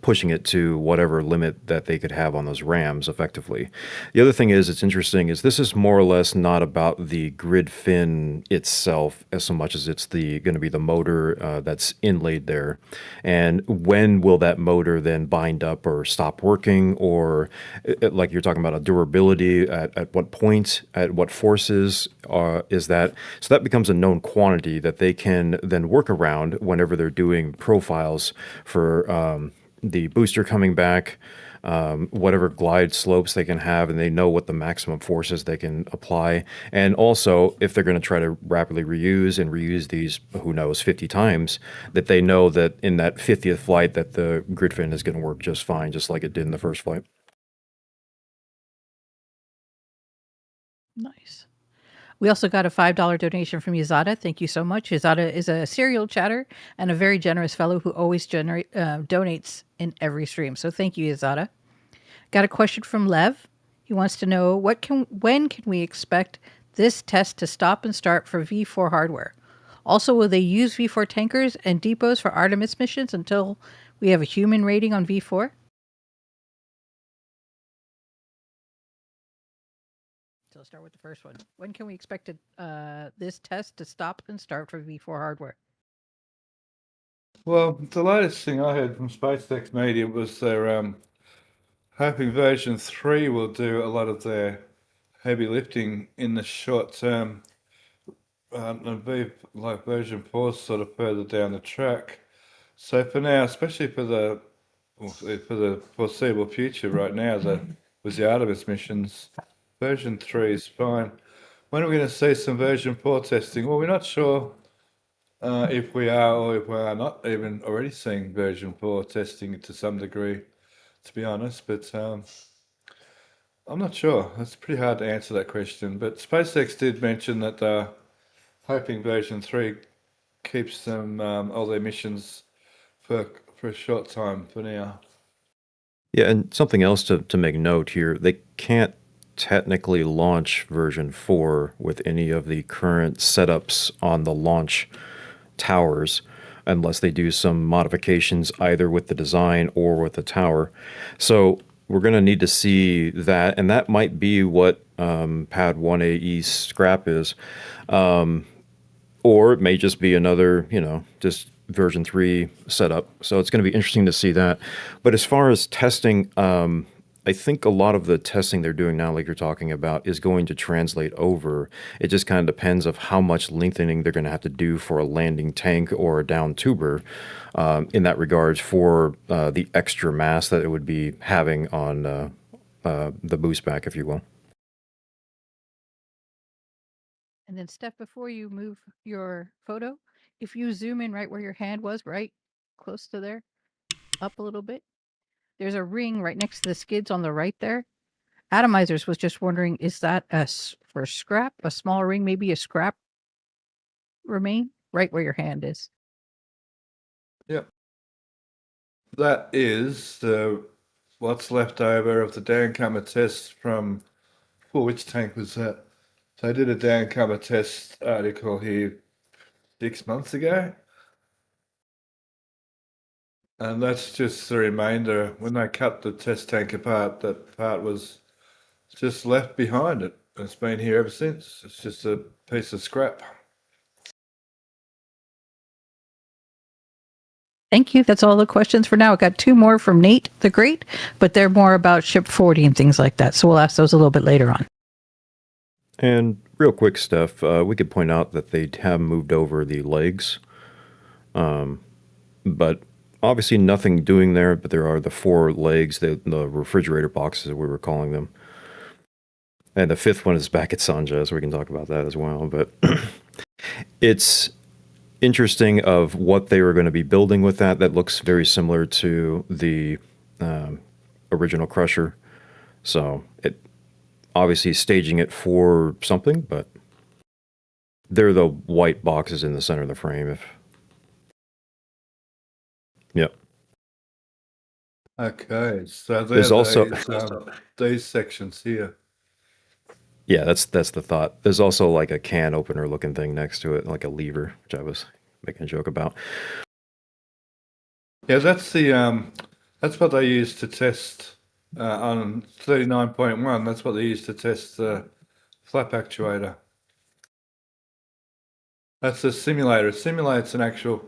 pushing it to whatever limit that they could have on those rams effectively. The other thing is, it's interesting, is this is more or less not about the grid fin itself as so much as it's going to be the motor that's inlaid there. And when will that motor then bind up or stop working, or like you're talking about a durability, at what point, at what forces is that? So that becomes a known quantity that they can then work around whenever they're doing profiles for the booster coming back, whatever glide slopes they can have, and they know what the maximum forces they can apply. And also, if they're going to try to rapidly reuse these, who knows, 50 times, that they know that in that 50th flight that the grid fin is going to work just fine, just like it did in the first flight. Nice. We also got a $5 donation from Yazada. Thank you so much. Yazada is a serial chatter and a very generous fellow who always donates in every stream. So thank you, Yazada. Got a question from Lev. He wants to know when can we expect this test to stop and start for V4 hardware? Also, will they use V4 tankers and depots for Artemis missions until we have a human rating on V4? So let's start with the first one. When can we expect this test to stop and start for V4 hardware? Well, the latest thing I heard from SpaceX Media was they're hoping version 3 will do a lot of their heavy lifting in the short term, and be like version 4 sort of further down the track. So for now, especially for the foreseeable future right now, with the Artemis missions, version 3 is fine. When are we going to see some version 4 testing? Well, we're not sure if we are or if we are not even already seeing version 4 testing to some degree, to be honest. But I'm not sure. It's pretty hard to answer that question. But SpaceX did mention that they're hoping version 3 keeps them all their missions for a short time for now. Yeah, and something else to make note here, they can't technically launch version 4 with any of the current setups on the launch towers unless they do some modifications either with the design or with the tower. So we're going to need to see that, and that might be what Pad 1AE scrap is. Or it may just be another, just version 3 setup. So it's going to be interesting to see that. But as far as testing, I think a lot of the testing they're doing now, like you're talking about, is going to translate over. It just kind of depends of how much lengthening they're going to have to do for a landing tank or a down tuber in that regard for the extra mass that it would be having on the boost back, if you will. And then, Steph, before you move your photo, if you zoom in right where your hand was, right close to there, up a little bit, there's a ring right next to the skids on the right there. Atomizers was just wondering, is that for scrap, a small ring, maybe a scrap remain right where your hand is? Yep. That is what's left over of the downcomer test from, which tank was that? So I did a downcomer test article here 6 months ago. And that's just the remainder. When they cut the test tank apart, that part was just left behind it. It's been here ever since. It's just a piece of scrap. Thank you. That's all the questions for now. I got 2 more from Nate the Great, but they're more about ship 40 and things like that. So we'll ask those a little bit later on. And real quick stuff, we could point out that they have moved over the legs, but obviously nothing doing there, but there are the 4 legs, the refrigerator boxes, we were calling them. And the 5th one is back at Sanja, so we can talk about that as well. But it's interesting of what they were going to be building with that. That looks very similar to the original Crusher. So it obviously staging it for something, but they're the white boxes in the center of the frame. Yep. Okay, so There's also these sections here. Yeah, that's the thought. There's also like a can opener looking thing next to it, like a lever, which I was making a joke about. Yeah, that's what they use to test on 39.1. That's what they use to test the flap actuator. That's a simulator. It simulates an actual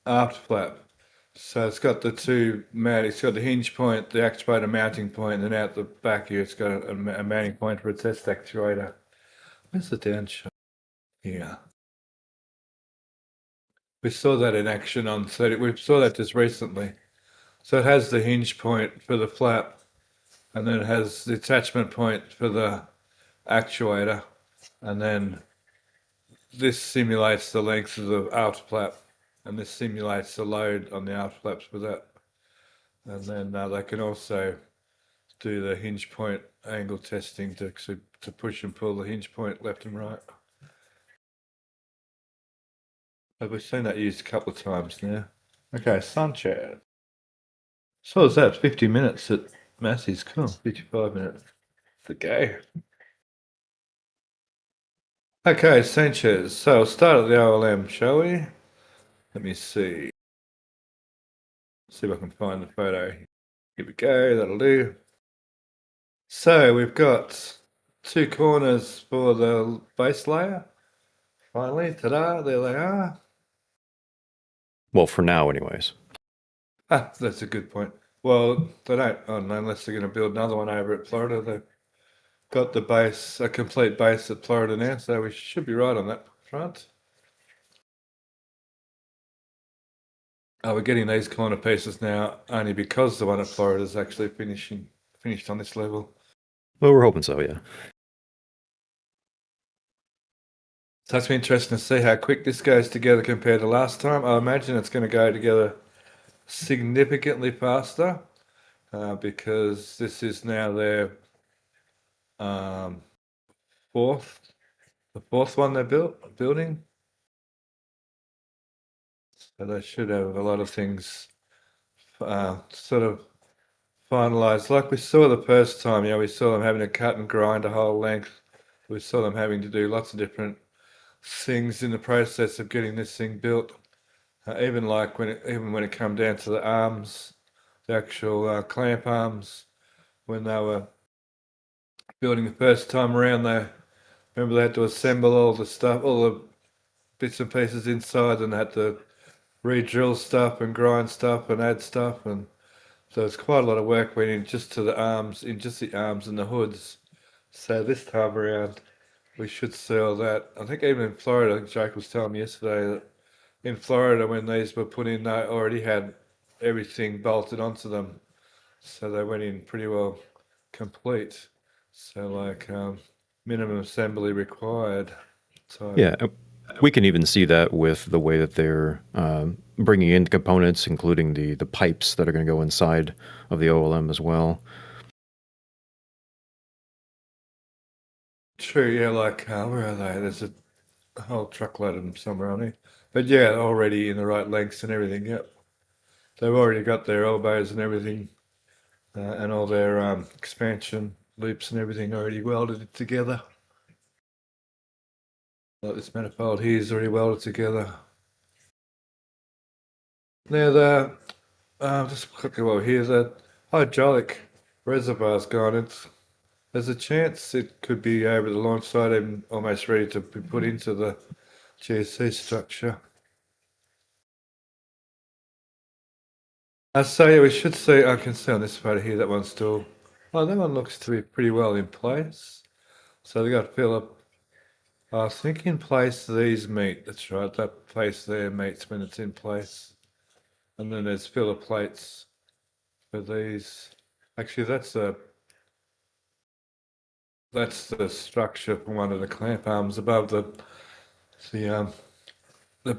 aft flap. So it's got the it's got the hinge point, the actuator mounting point, and then out the back here it's got a mounting point for a test actuator. Where's the down shot? Here. We saw that in action on 30. We saw that just recently. So it has the hinge point for the flap, and then it has the attachment point for the actuator, and then this simulates the length of the outer flap, and this simulates the load on the outer flaps with that. And then they can also do the hinge point angle testing to push and pull the hinge point left and right. But we've seen that used a couple of times now. Okay, Sanchez. So is that 50 minutes at Massey's? Cool, 55 minutes to go. Okay, Sanchez. So we'll start at the OLM, shall we? Let me see. See if I can find the photo. Here we go, that'll do. So we've got 2 corners for the base layer. Finally, ta-da, there they are. Well, for now, anyways. Ah, that's a good point. Well, they don't, unless they're going to build another one over at Florida. They've got the base, a complete base at Florida now, so we should be right on that front. Oh, we're getting these corner pieces now only because the one at Florida is actually finished on this level. Well, we're hoping so, yeah. So it's interesting to see how quick this goes together compared to last time. I imagine it's going to go together significantly faster because this is now their the fourth one they're building. So they should have a lot of things sort of finalised. Like we saw the first time, we saw them having to cut and grind a whole length. We saw them having to do lots of different things in the process of getting this thing built. Even when it come down to the arms, the actual clamp arms, when they were building the first time around, they had to assemble all the stuff, all the bits and pieces inside, and they had to re-drill stuff and grind stuff and add stuff, and so it's quite a lot of work went in just to the arms, and the hoods. So this time around, we should see all that. I think even in Florida, Jake was telling me yesterday that in Florida, when these were put in, they already had everything bolted onto them, so they went in pretty well complete. So like minimum assembly required. So Yeah, we can even see that with the way that they're bringing in components, including the pipes that are going to go inside of the OLM as well. True, yeah, like where are they? There's a whole truckload of them somewhere on here. But yeah, already in the right lengths and everything, yep. They've already got their elbows and everything, and all their expansion loops and everything already welded together. Like this manifold here is already welded together. Now just quickly while here, the hydraulic reservoir's gone. There's a chance it could be over the launch site and almost ready to be put into the GSC structure. So yeah, we should see, I can see on this photo here, that one's still, that one looks to be pretty well in place. So they got to fill up, I think in place these meet, that's right, that place there meets when it's in place. And then there's filler plates for these. Actually, that's the structure for one of the clamp arms above the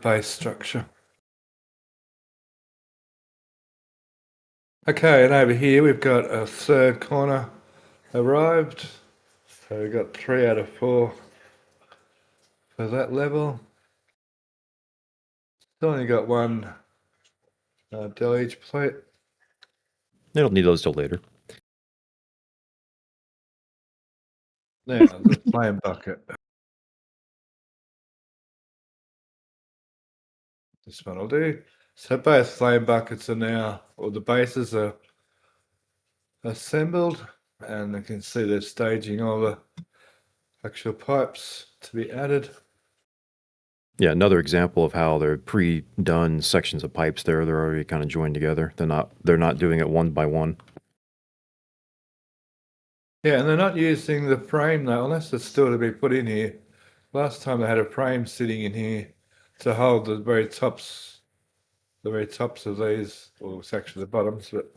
base structure. Okay, and over here we've got a third corner arrived. So we've got 3 out of 4 for that level. Still only got one deluge plate. They don't need those till later. Now, the flame bucket. This one will do. So both flame buckets are now, or the bases are assembled, and you can see they're staging all the actual pipes to be added. Yeah, another example of how they're pre-done sections of pipes there. They're already kind of joined together. They're not doing it one by one. Yeah, and they're not using the frame though, unless it's still to be put in here. Last time they had a frame sitting in here to hold the very tops the very tops of these, or it's actually the bottoms, but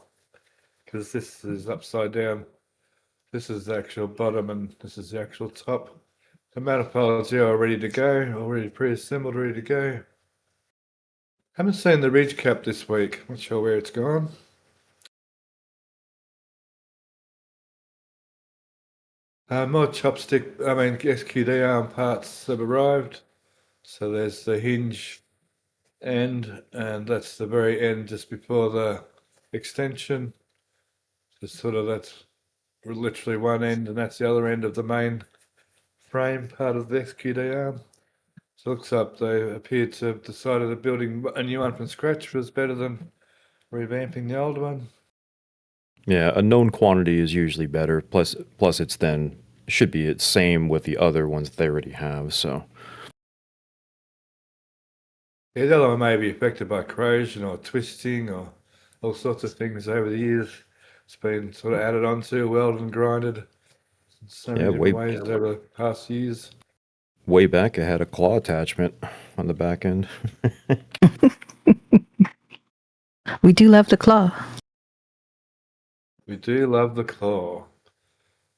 because this is upside down, this is the actual bottom and this is the actual top. The manifolds here are ready to go, already pre-assembled, ready to go. Haven't seen the ridge cap this week, not sure where it's gone. More SQD arm parts have arrived. So there's the hinge end, and that's the very end just before the extension. Just sort of that's literally one end, and that's the other end of the main frame part of the SQD arm. So it looks like they appear to have decided that building a new one from scratch was better than revamping the old one. Yeah, a known quantity is usually better. Plus it's then should be the same with the other ones they already have. So Yeah, the other one may be affected by corrosion or twisting or all sorts of things over the years. It's been sort of added onto, welded and grinded in so many yeah, different ways over the past years. way back it had a claw attachment on the back end. We do love the claw. We do love the claw.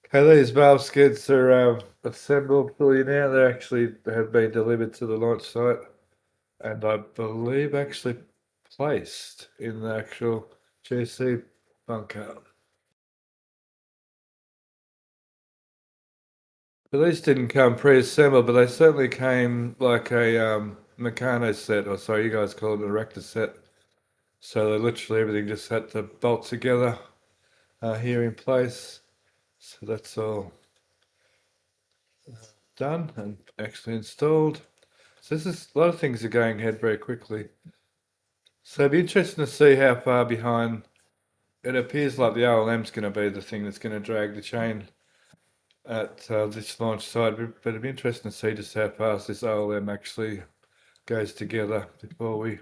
Okay, these valve skids are assembled fully now. They actually have been delivered to the launch site and I believe actually placed in the actual GC bunker. But these didn't come pre-assembled, but they certainly came like a Meccano set, or sorry, you guys call it an erector set. So they literally everything just had to bolt together here in place. So that's all done and actually installed. So this is a lot of things are going ahead very quickly. So it'd be interesting to see how far behind. It appears like the OLM's going to be the thing that's going to drag the chain at this launch site, but it'd be interesting to see just how fast this OLM actually goes together before we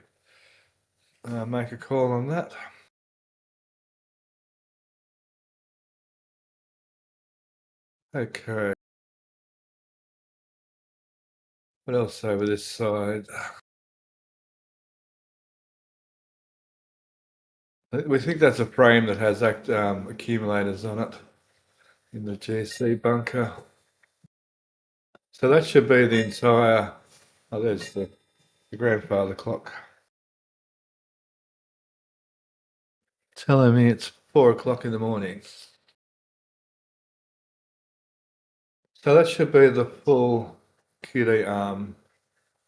make a call on that. Okay. What else over this side? We think that's a frame that has accumulators on it in the GC bunker. So that should be the entire. Oh, there's the grandfather clock. Telling me it's 4 o'clock in the morning. So that should be the full QD arm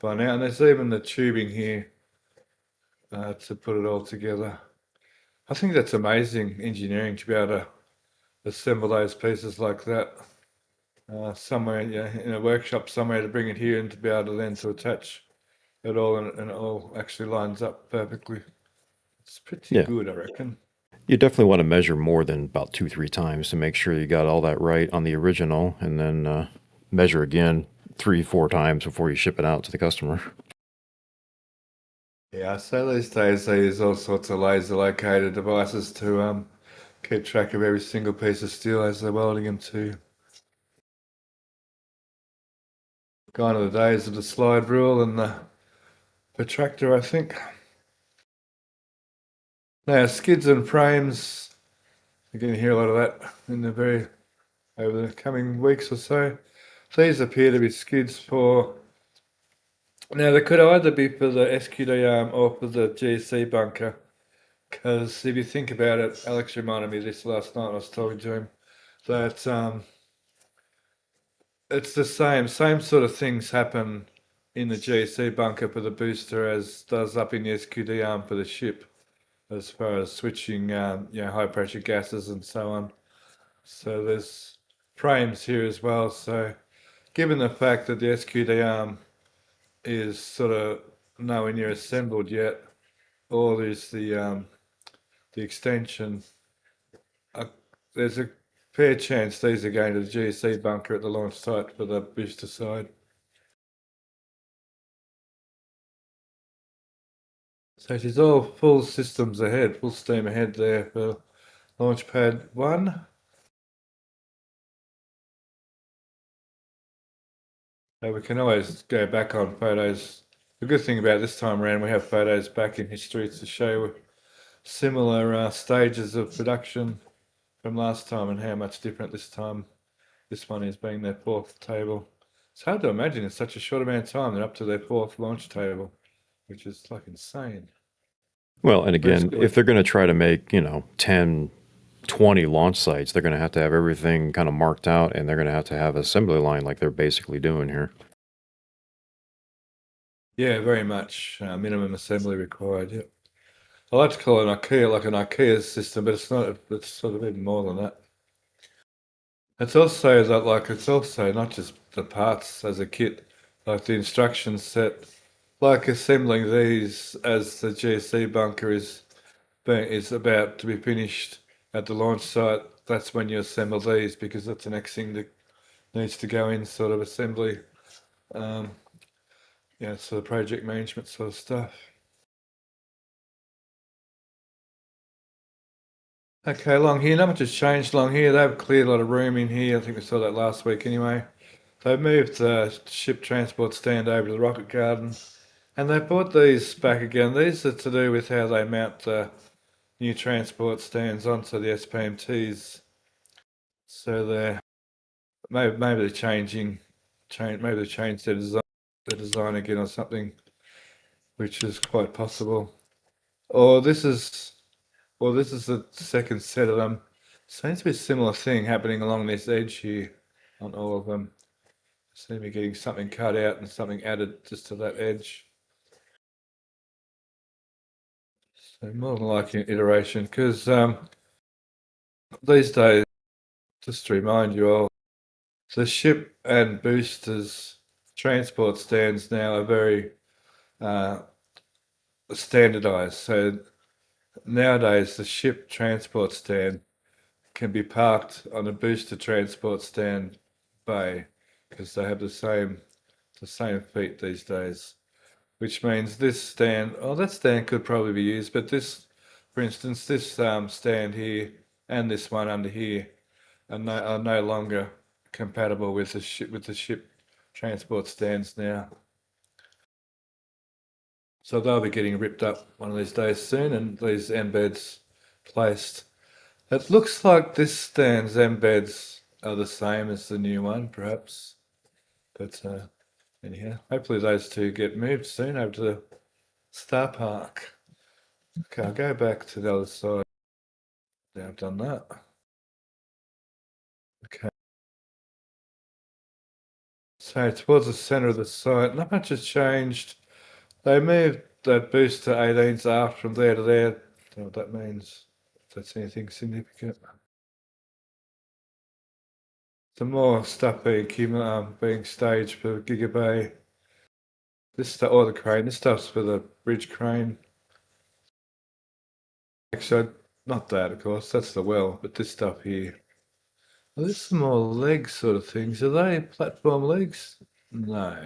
by now, and there's even the tubing here to put it all together. I think that's amazing engineering to be able to assemble those pieces like that somewhere in a workshop somewhere to bring it here and to be able to then to attach it all and it all actually lines up perfectly. It's pretty good, I reckon. You definitely want to measure more than about 2-3 times to make sure you got all that right on the original, and then measure again 3-4 times before you ship it out to the customer. Yeah, so these days they use all sorts of laser locator devices to keep track of every single piece of steel as they're welding them to. Gone are the days of the slide rule and the protractor, I think. Now, skids and frames, you're going to hear a lot of that over the coming weeks or so. These appear to be skids for. Now, they could either be for the SQD arm or for the GC bunker. Because if you think about it, Alex reminded me of this last night. I was talking to him that it's the same sort of things happen in the GC bunker for the booster as does up in the SQD arm for the ship, as far as switching, high pressure gases and so on. So there's frames here as well. So given the fact that the SQD arm is sort of nowhere near assembled yet, or there's the extension, there's a fair chance these are going to the GC bunker at the launch site for the booster side. So she's all full systems ahead, full steam ahead there for launch pad 1. So we can always go back on photos The good thing about this time around, we have photos back in history to show similar stages of production from last time and how much different this time this one is, being their fourth table. It's hard to imagine in such a short amount of time they're up to their fourth launch table, which is like insane. Well, and again, Basically. if they're going to try to make, 10, 20 launch sites, they're going to have everything kind of marked out, and they're going to have assembly line like they're basically doing here. Yeah, very much minimum assembly required. Yep. I like to call it an IKEA, like an IKEA system, but it's not. It's sort of even more than that. It's also that, like, it's also not just the parts as a kit, like the instruction set, like assembling these as the GSC bunker is about to be finished at the launch site. That's when you assemble these, because that's the next thing that needs to go in, sort of assembly. Yeah, sort of project management sort of stuff. Okay, along here, not much has changed along here. They've cleared a lot of room in here. I think we saw that last week anyway. They've moved the ship transport stand over to the rocket garden, and they brought these back again. These are to do with how they mount the new transport stands onto the SPMTs. So they're maybe they're maybe they changed their design again or something, which is quite possible. Or this is the second set of them. Seems to be a similar thing happening along this edge here on all of them. Seem to be getting something cut out and something added just to that edge. So more than likely an iteration, because these days, just to remind you all, the ship and boosters transport stands now are very standardized. So nowadays, the ship transport stand can be parked on a booster transport stand bay, because they have the same feet these days. Which means this stand, that stand could probably be used, but this, for instance, this stand here and this one under here are no longer compatible with the ship transport stands now. So they'll be getting ripped up one of these days soon, and these embeds placed. It looks like this stand's embeds are the same as the new one, perhaps. But anyhow, hopefully those two get moved soon over to the Star Park. Okay, I'll go back to the other side. Yeah, I've done that. Okay. So towards the centre of the site, not much has changed. They moved that booster 18s aft from there to there. I don't know what that means. If that's anything significant. Some more stuff being staged for Gigabay. This stuff, or the crane. This stuff's for the bridge crane. Actually, not that, of course. That's the well, but this stuff here. Well, there's some more leg sort of things. Are they platform legs? No.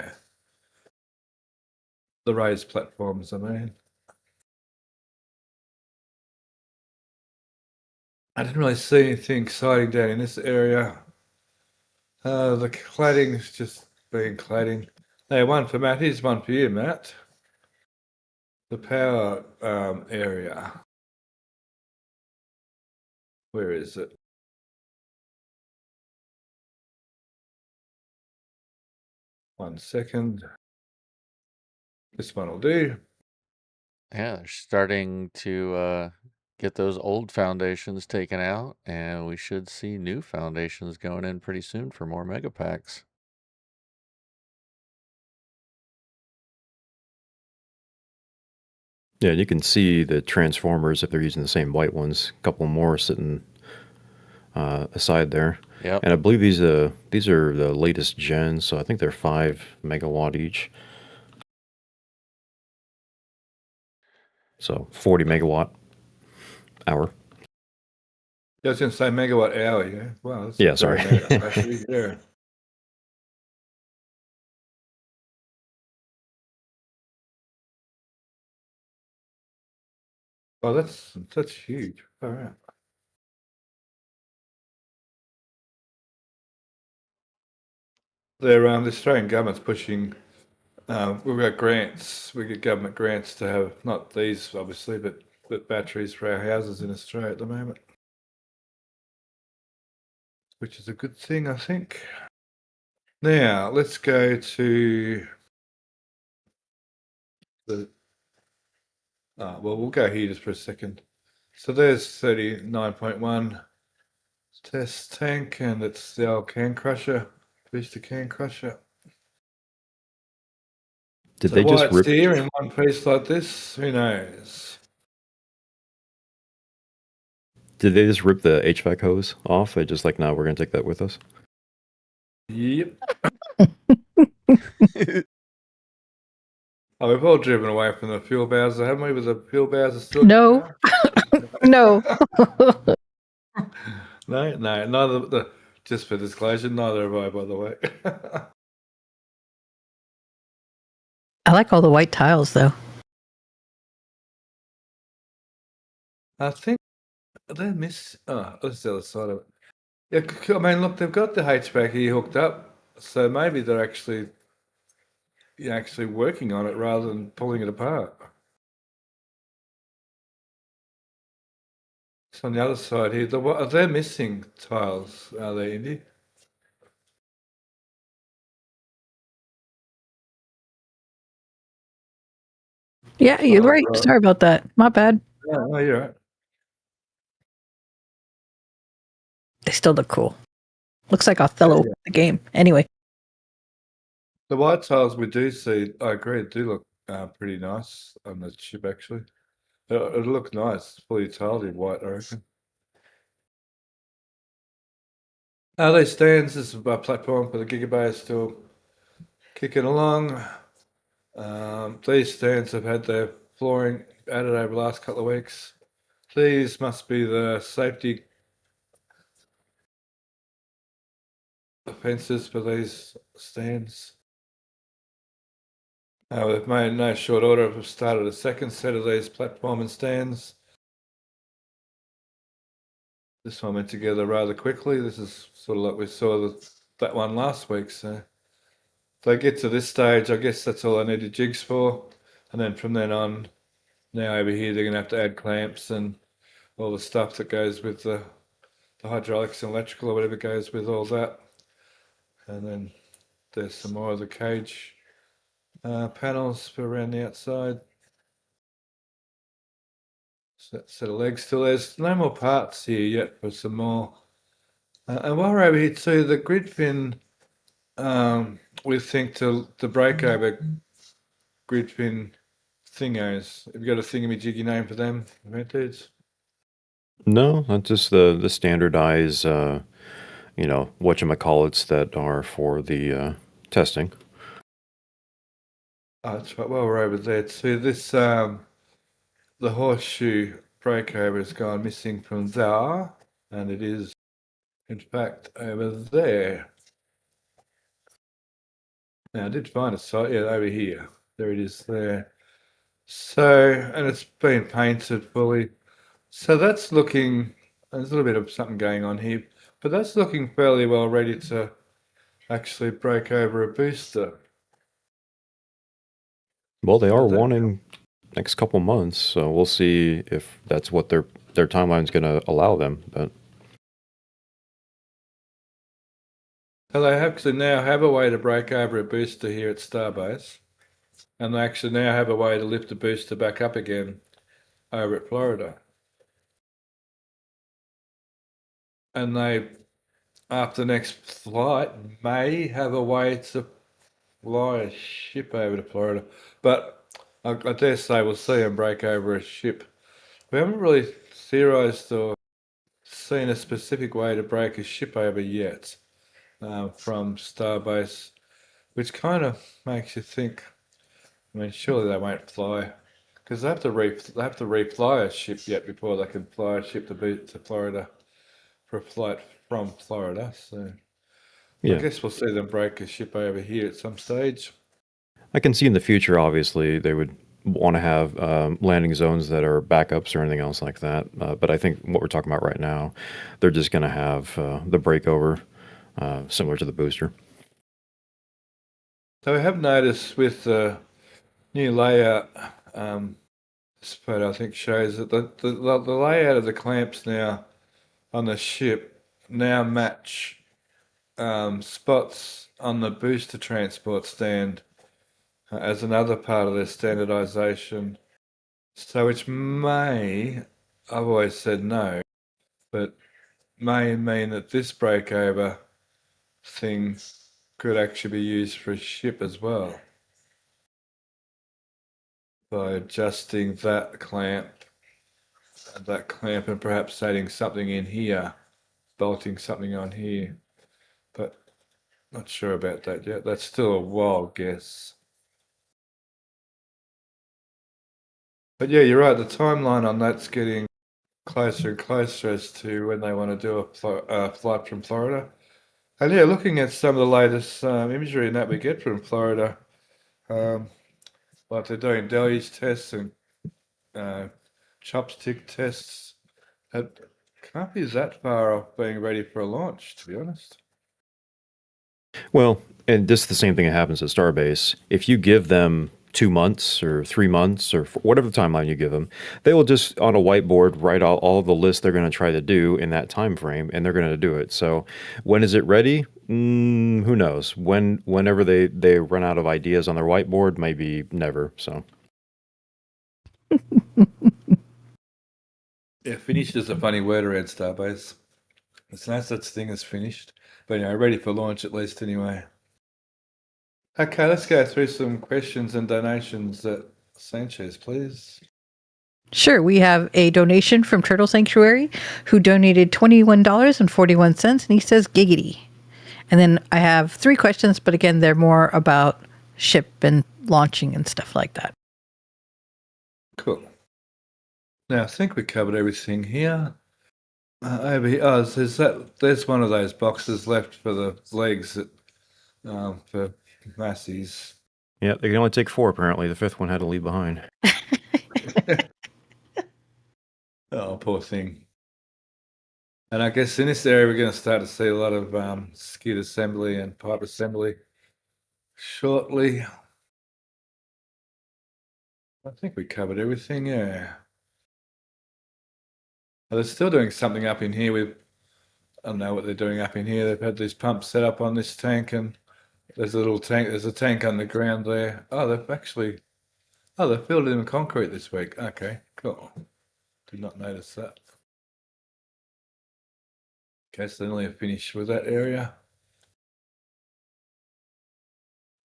The raised platforms, I mean. I didn't really see anything exciting down in this area. The cladding's just being cladding. Hey, one for Matt. Here's one for you, Matt. The power area. Where is it? One second. This one will do. Yeah, they're starting to get those old foundations taken out, and we should see new foundations going in pretty soon for more megapacks. Yeah, you can see the transformers if they're using the same white ones. A couple more sitting aside there. Yep. And I believe these are the latest gens, so I think they're 5 megawatt each. So 40 megawatt hour. Yeah, I was going to say megawatt hour. Yeah. Wow. That's Yeah, sorry. Capacity, yeah. Oh, that's huge. All right. The Australian government's pushing We've got grants. We get government grants to have, not these obviously, but batteries for our houses in Australia at the moment, which is a good thing, I think. Now, let's go to the, well, we'll go here just for a second. So there's 39.1 test tank, and it's the old can crusher, booster can crusher. Did So they why just it's rip? here in one piece like this, who knows? Did they just rip the HVAC hose off? They just like, no, we're gonna take that with us. Yep. Oh, we've all driven away from the fuel bowser, haven't we? With the fuel bowser still. No. No. No, neither. Just for disclosure, neither have I, by the way. I like all the white tiles, though. I think they miss. Oh, that's the other side of it. Yeah, I mean, look, they've got the HVAC here hooked up, so maybe they're actually working on it rather than pulling it apart. It's on the other side here. They're missing tiles, are they, Indy? Yeah, you're right. Right. Sorry about that. My bad. No, you're right. They still look cool. Looks like Othello in the game. Anyway. The white tiles we do see, I agree, do look pretty nice on the ship, actually. It'll look nice, fully tiled in white, I reckon. These stands, this is a platform for the Gigabay still kicking along. These stands have had their flooring added over the last couple of weeks. These must be the safety fences for these stands. We've made no short order. We've started a second set of these platform and stands. This one went together rather quickly. This is sort of like we saw that one last week. So if they get to this stage, I guess that's all I needed jigs for. And then from then on, now over here, they're going to have to add clamps and all the stuff that goes with the hydraulics and electrical or whatever goes with all that. And then there's some more of the cage panels for around the outside. Set of legs still. There's no more parts here yet for some more. And while we're over here too, the grid fin, we think to break over grid fin thingos. Have you got a thingamajiggy name for them, dudes? No, not just the standardized, whatchamacallits that are for the testing. Oh, that's right. While we're over there too, this the horseshoe breakover has gone missing from there, and it is in fact over there. Now I did find a site, yeah, over here. There it is there. So, and it's been painted fully. So that's looking, there's a little bit of something going on here, but that's looking fairly well ready to actually break over a booster. Well, they are How's that wanting next couple months, so we'll see if that's what their timeline's going to allow them. But So they actually now have a way to break over a booster here at Starbase, and they actually now have a way to lift the booster back up again over at Florida. And they, after next flight, may have a way to fly a ship over to Florida. But I dare say we'll see them break over a ship. We haven't really theorised or seen a specific way to break a ship over yet from Starbase, which kind of makes you think, I mean, surely they won't fly, because they have to refly a ship yet before they can fly a ship to Florida for a flight from Florida. So I yeah, guess we'll see them break a ship over here at some stage. I can see in the future, obviously, they would want to have landing zones that are backups or anything else like that. But I think what we're talking about right now, they're just going to have the breakover similar to the booster. So we have noticed with the new layout, this photo I think shows that the layout of the clamps now on the ship now match spots on the booster transport stand as another part of their standardization. So which may, I've always said no, but may mean that this breakover thing could actually be used for a ship as well. By adjusting that clamp and perhaps adding something in here, bolting something on here. But not sure about that yet. That's still a wild guess. But yeah, you're right. The timeline on that's getting closer and closer as to when they want to do a flight from Florida. And yeah, looking at some of the latest imagery and that we get from Florida, like they're doing deluge tests and chopstick tests. It can't be that far off being ready for a launch, to be honest. Well, and this is the same thing that happens at Starbase. If you give them 2 months or 3 months or whatever timeline you give them, they will just on a whiteboard write all of the lists they're going to try to do in that time frame, and they're going to do it. So, when is it ready? Who knows? Whenever they run out of ideas on their whiteboard, maybe never. So. Yeah, finished is a funny word around Starbase. There's no such thing as finished, but ready for launch at least anyway. Okay, let's go through some questions and donations at Sanchez, please. Sure. We have a donation from Turtle Sanctuary who donated $21.41, and he says giggity. And then I have 3 questions, but again, they're more about ship and launching and stuff like that. Cool. Now, I think we covered everything here. Over here, there's one of those boxes left for the legs for Massey's. Yeah, they can only take 4 apparently. The 5th one had to leave behind. Oh, poor thing. And I guess in this area we're going to start to see a lot of skid assembly and pipe assembly shortly. I think we covered everything, yeah. Well, they're still doing something up in here with, I don't know what they're doing up in here. They've had these pumps set up on this tank, and there's a little tank, there's a tank on the ground there. Oh, they've filled it in concrete this week. Okay, cool. Did not notice that. Okay, so they nearly finished with that area.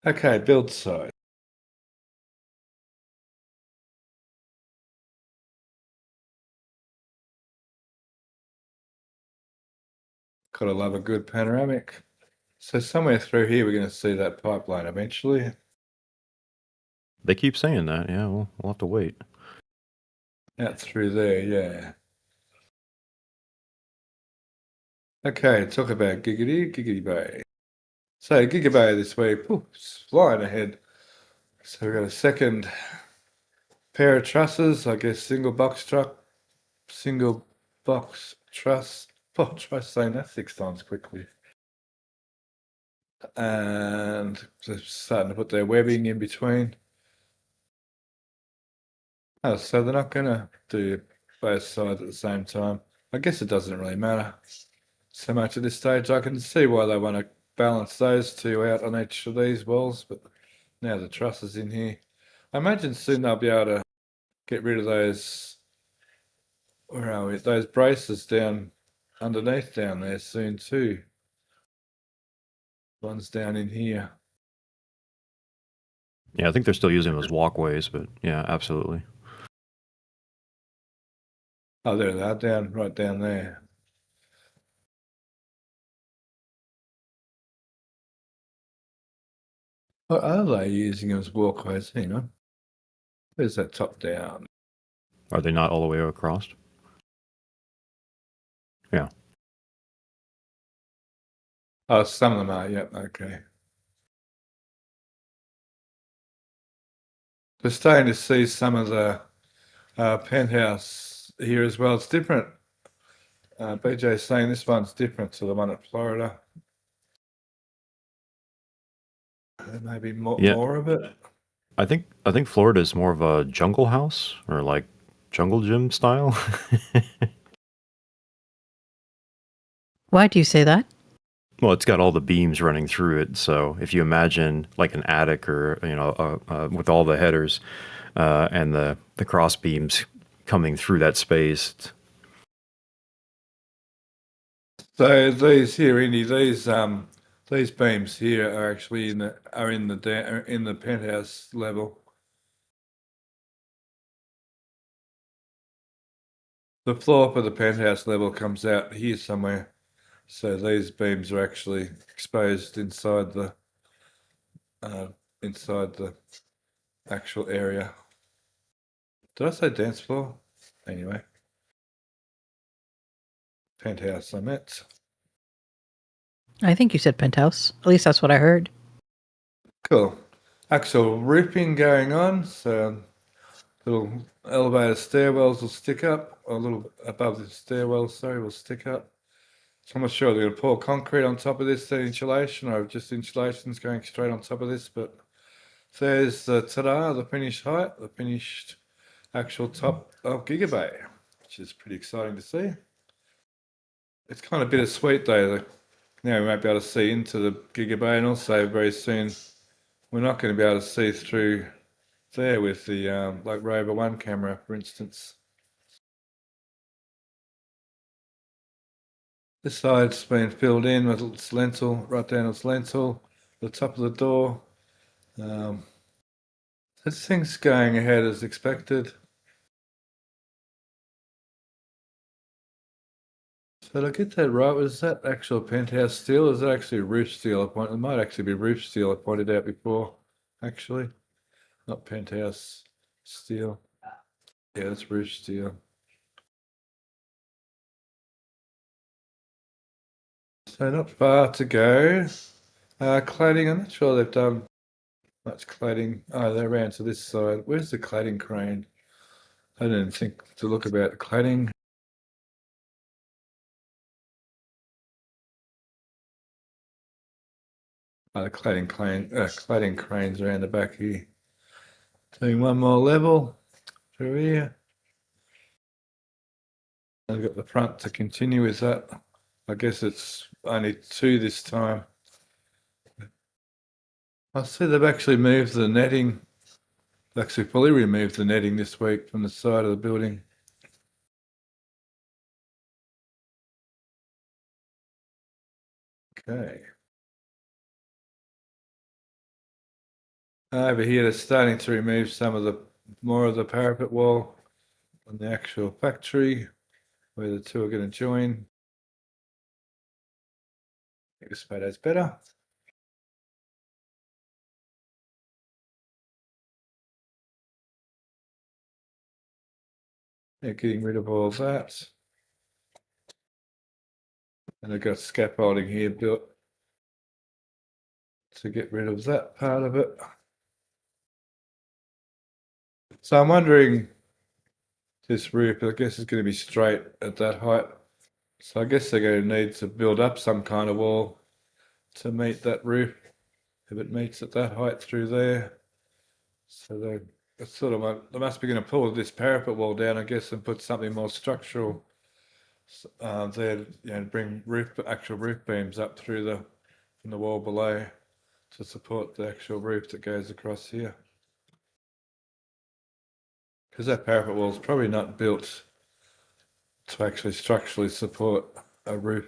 Okay, build site. Gotta love a good panoramic. So somewhere through here, we're going to see that pipeline eventually. They keep saying that. Yeah, we'll have to wait. Out through there, yeah. Okay, talk about Giggity Bay. So Giga Bay this week, it's flying ahead. So we've got a second pair of trusses, I guess single box truss. Oh, try saying that 6 times quickly. And they're starting to put their webbing in between. Oh, so they're not going to do both sides at the same time. I guess it doesn't really matter so much at this stage. I can see why they want to balance those two out on each of these walls, but now the truss is in here. I imagine soon they'll be able to get rid of those, where are we, those braces down underneath down there soon too. One's down in here. Yeah, I think they're still using those walkways, but yeah, absolutely. Oh, there they are, right down there. What are they using as walkways? Hang on. Where's that top down? Are they not all the way across? Yeah. Oh, some of them are, yep, okay. We're starting to see some of the penthouse here as well. It's different. BJ's saying this one's different to the one at Florida. Maybe Yeah. more of it. I think Florida is more of a jungle house or like jungle gym style. Why do you say that? Well, it's got all the beams running through it. So if you imagine like an attic or with all the headers and the cross beams coming through that space. So these here, Indy, these beams here are actually in the penthouse level. The floor for the penthouse level comes out here somewhere. So these beams are actually exposed inside the actual area. Did I say dance floor? Anyway, penthouse I meant. I think you said penthouse. At least that's what I heard. Cool. Actual roofing going on. So little elevator stairwells will stick up, or a little above the stairwell, sorry, will stick up. So I'm not sure they're going to pour concrete on top of this, the insulation, or just insulation's going straight on top of this, but there's the ta-da, the finished height, the finished actual top of Gigabay, which is pretty exciting to see. It's kind of bittersweet though. Now we won't be able to see into the Gigabay, and also very soon we're not going to be able to see through there with the like Rover 1 camera, for instance. This side's been filled in with its lintel, right down its lintel, the top of the door. This thing's going ahead as expected. So did I get that right? Was that actual penthouse steel? Or is that actually roof steel? It might actually be roof steel. I pointed out before, actually, not penthouse steel. Yeah, it's roof steel. So not far to go. Cladding, I'm not sure they've done much cladding. Oh, they're around to this side. Where's the cladding crane? I didn't think to look about the cladding. The cladding cranes around the back here. Doing one more level through here. I've got the front to continue with that. I guess it's only 2 this time. I see they've actually moved the netting. They've actually fully removed the netting this week from the side of the building. Okay. Over here, they're starting to remove more of the parapet wall on the actual factory where the two are going to join. I think this photo's better. They're getting rid of all of that. And they've got scaffolding here built to get rid of that part of it. So I'm wondering, this roof, I guess, is going to be straight at that height. So I guess they're going to need to build up some kind of wall to meet that roof if it meets at that height through there. So they must be going to pull this parapet wall down, I guess, and put something more structural there, bring actual roof beams up through from the wall below to support the actual roof that goes across here. Because that parapet wall is probably not built to actually structurally support a roof.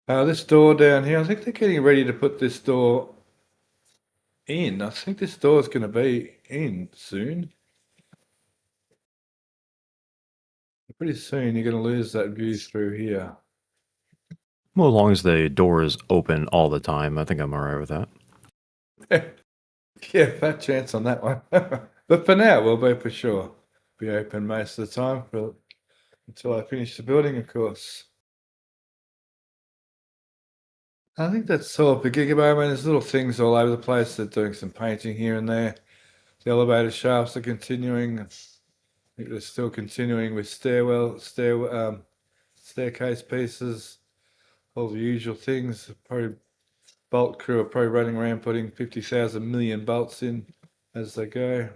This door down here, I think they're getting ready to put this door in. I think this door is going to be in soon. Pretty soon you're going to lose that view through here. Well, as long as the door is open all the time, I think I'm all right with that. Yeah, fat chance on that one. But for now, we'll be for sure. Be open most of the time until I finish the building, of course. I think that's all for Gigabay. I mean, there's little things all over the place. They're doing some painting here and there. The elevator shafts are continuing. I think they're still continuing with stairwell staircase pieces, all the usual things. Probably bolt crew are probably running around putting 50,000 million bolts in as they go.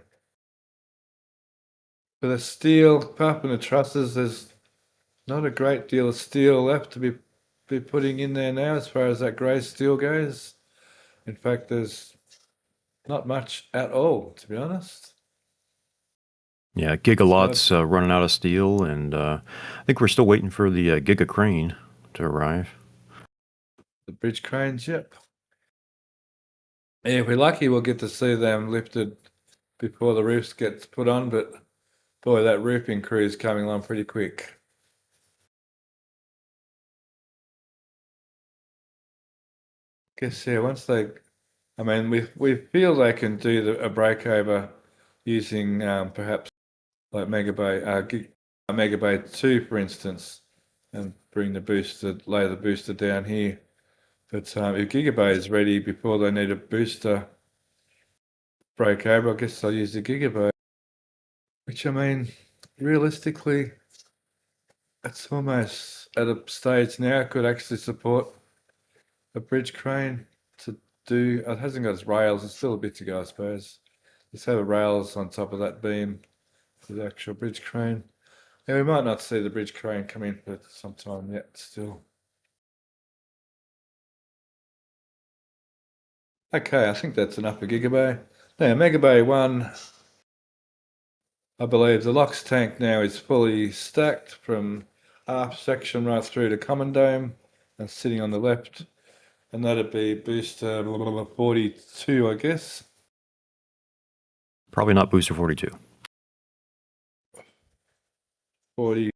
For the steel, apart from the trusses, there's not a great deal of steel left to be putting in there now as far as that grey steel goes. In fact, there's not much at all, to be honest. Yeah, Gigalot's running out of steel, and I think we're still waiting for the Giga crane to arrive. The bridge cranes, yep. Yeah, if we're lucky, we'll get to see them lifted before the roofs gets put on, but boy, that roofing crew is coming along pretty quick. Guess, yeah, once they, I mean, we feel they can do a breakover using perhaps like Mega Bay 2, for instance, and bring the booster, lay the booster down here. But if Gigabay is ready before they need a booster breakover, I guess they'll use the Gigabay. Which, I mean, realistically, it's almost at a stage now it could actually support a bridge crane to do. It hasn't got its rails, it's still a bit to go, I suppose. Just have the rails on top of that beam for the actual bridge crane. Yeah, we might not see the bridge crane come in for some time yet still. Okay, I think that's enough for Gigabay. Now, Megabay 1, I believe the LOX tank now is fully stacked from aft section right through to common dome and sitting on the left. And that'd be booster 42, I guess. Probably not booster 42. 40.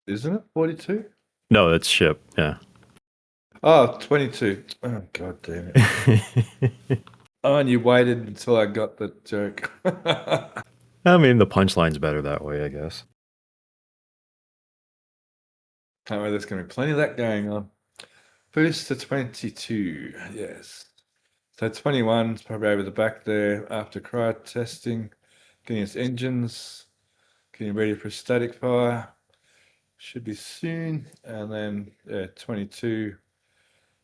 Isn't it 42? No, that's ship, yeah. Oh, 22. Oh, god damn it. Oh, and you waited until I got the joke. I mean, the punchline's better that way, I guess. Can't wait, there's going to be plenty of that going on. Booster 22, yes. So 21's probably over the back there after cryo testing, getting its engines, getting ready for static fire. Should be soon. And then 22.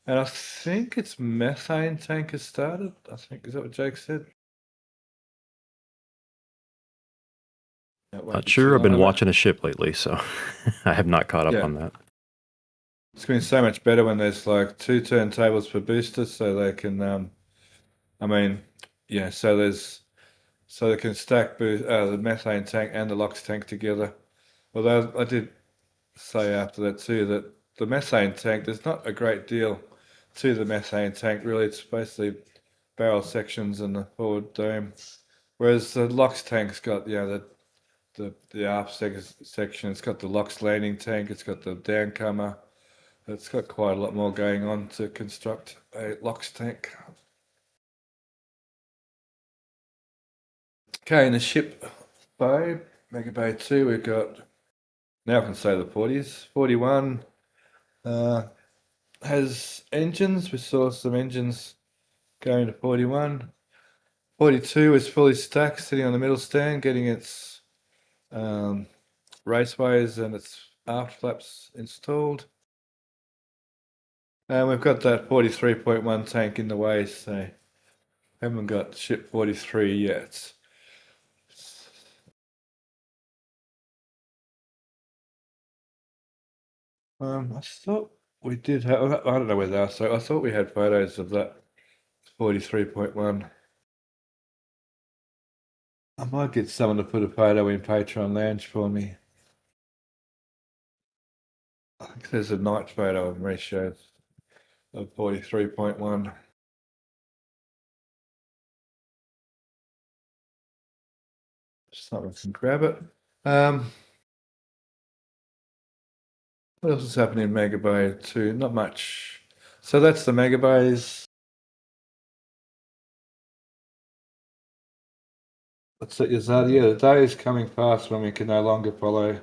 And I think its methane tank has started. I think, is that what Jake said? Not sure. I've been watching a ship lately, so I have not caught up on that. It's going to be so much better when there's like 2 turntables per booster, so they can, I mean, yeah, so they can stack the methane tank and the LOX tank together. Although I did say after that too that the methane tank, there's not a great deal to the methane tank really. It's basically barrel sections and the forward dome, whereas the LOX tank's got the aft section. It's got the LOX landing tank. It's got the downcomer. It's got quite a lot more going on to construct a LOX tank. Okay, in the ship bay, Mega Bay 2, we've got, now I can say the 40s. 41 has engines. We saw some engines going to 41. 42 is fully stacked, sitting on the middle stand, getting its raceways and its aft flaps installed. And we've got that 43.1 tank in the way, so haven't got ship 43 yet. I thought we did have, I don't know where they are, so I thought we had photos of that 43.1. I might get someone to put a photo in Patreon Lounge for me. I think there's a night photo of ratio of 43.1. Someone can grab it. What else is happening in Mega Bay 2? Not much. So that's the Mega Bays. That's it, yeah, the day is coming fast when we can no longer follow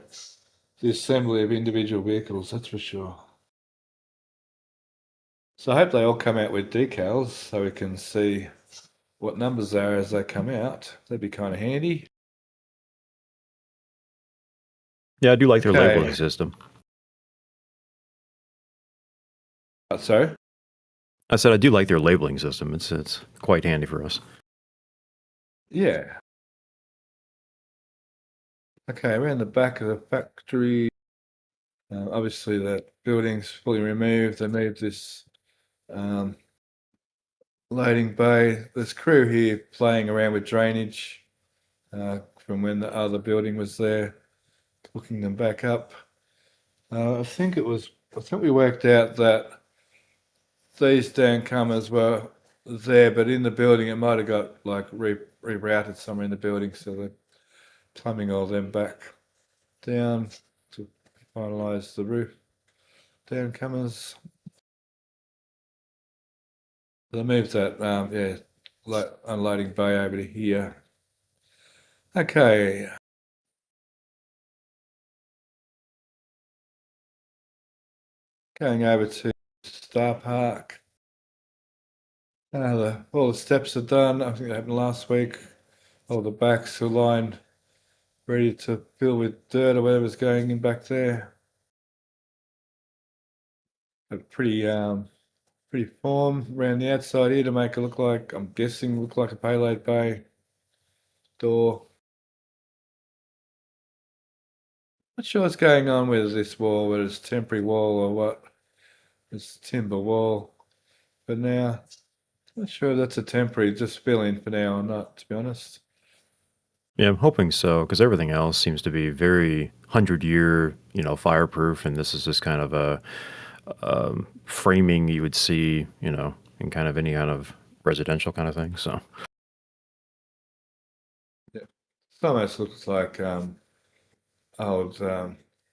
the assembly of individual vehicles, that's for sure. So I hope they all come out with decals so we can see what numbers they are as they come out. That'd be kind of handy. Yeah, I do like their Okay. labeling system. Sorry? I said I do like their labeling system. It's quite handy for us. Yeah. Okay, around the back of the factory, obviously the building's fully removed. They moved this loading bay. There's crew here playing around with drainage from when the other building was there, hooking them back up. I think we worked out that these downcomers were there, but in the building it might have got like rerouted somewhere in the building, so they're plumbing all them back down to finalise the roof downcomers. They moved that unloading bay over to here. Okay. Going over to Star Park. All the steps are done. I think it happened last week. All the backs are lined, ready to fill with dirt or whatever's going in back there. A pretty form around the outside here to make it look like, I'm guessing, look like a payload bay door. Not sure what's going on with this wall, whether it's temporary wall or what. It's timber wall. But now, not sure if that's a temporary, just fill in for now or not, to be honest. Yeah, I'm hoping so, because everything else seems to be very 100-year, fireproof, and this is just kind of a framing you would see, in kind of any kind of residential kind of thing. So Yeah, it almost looks like old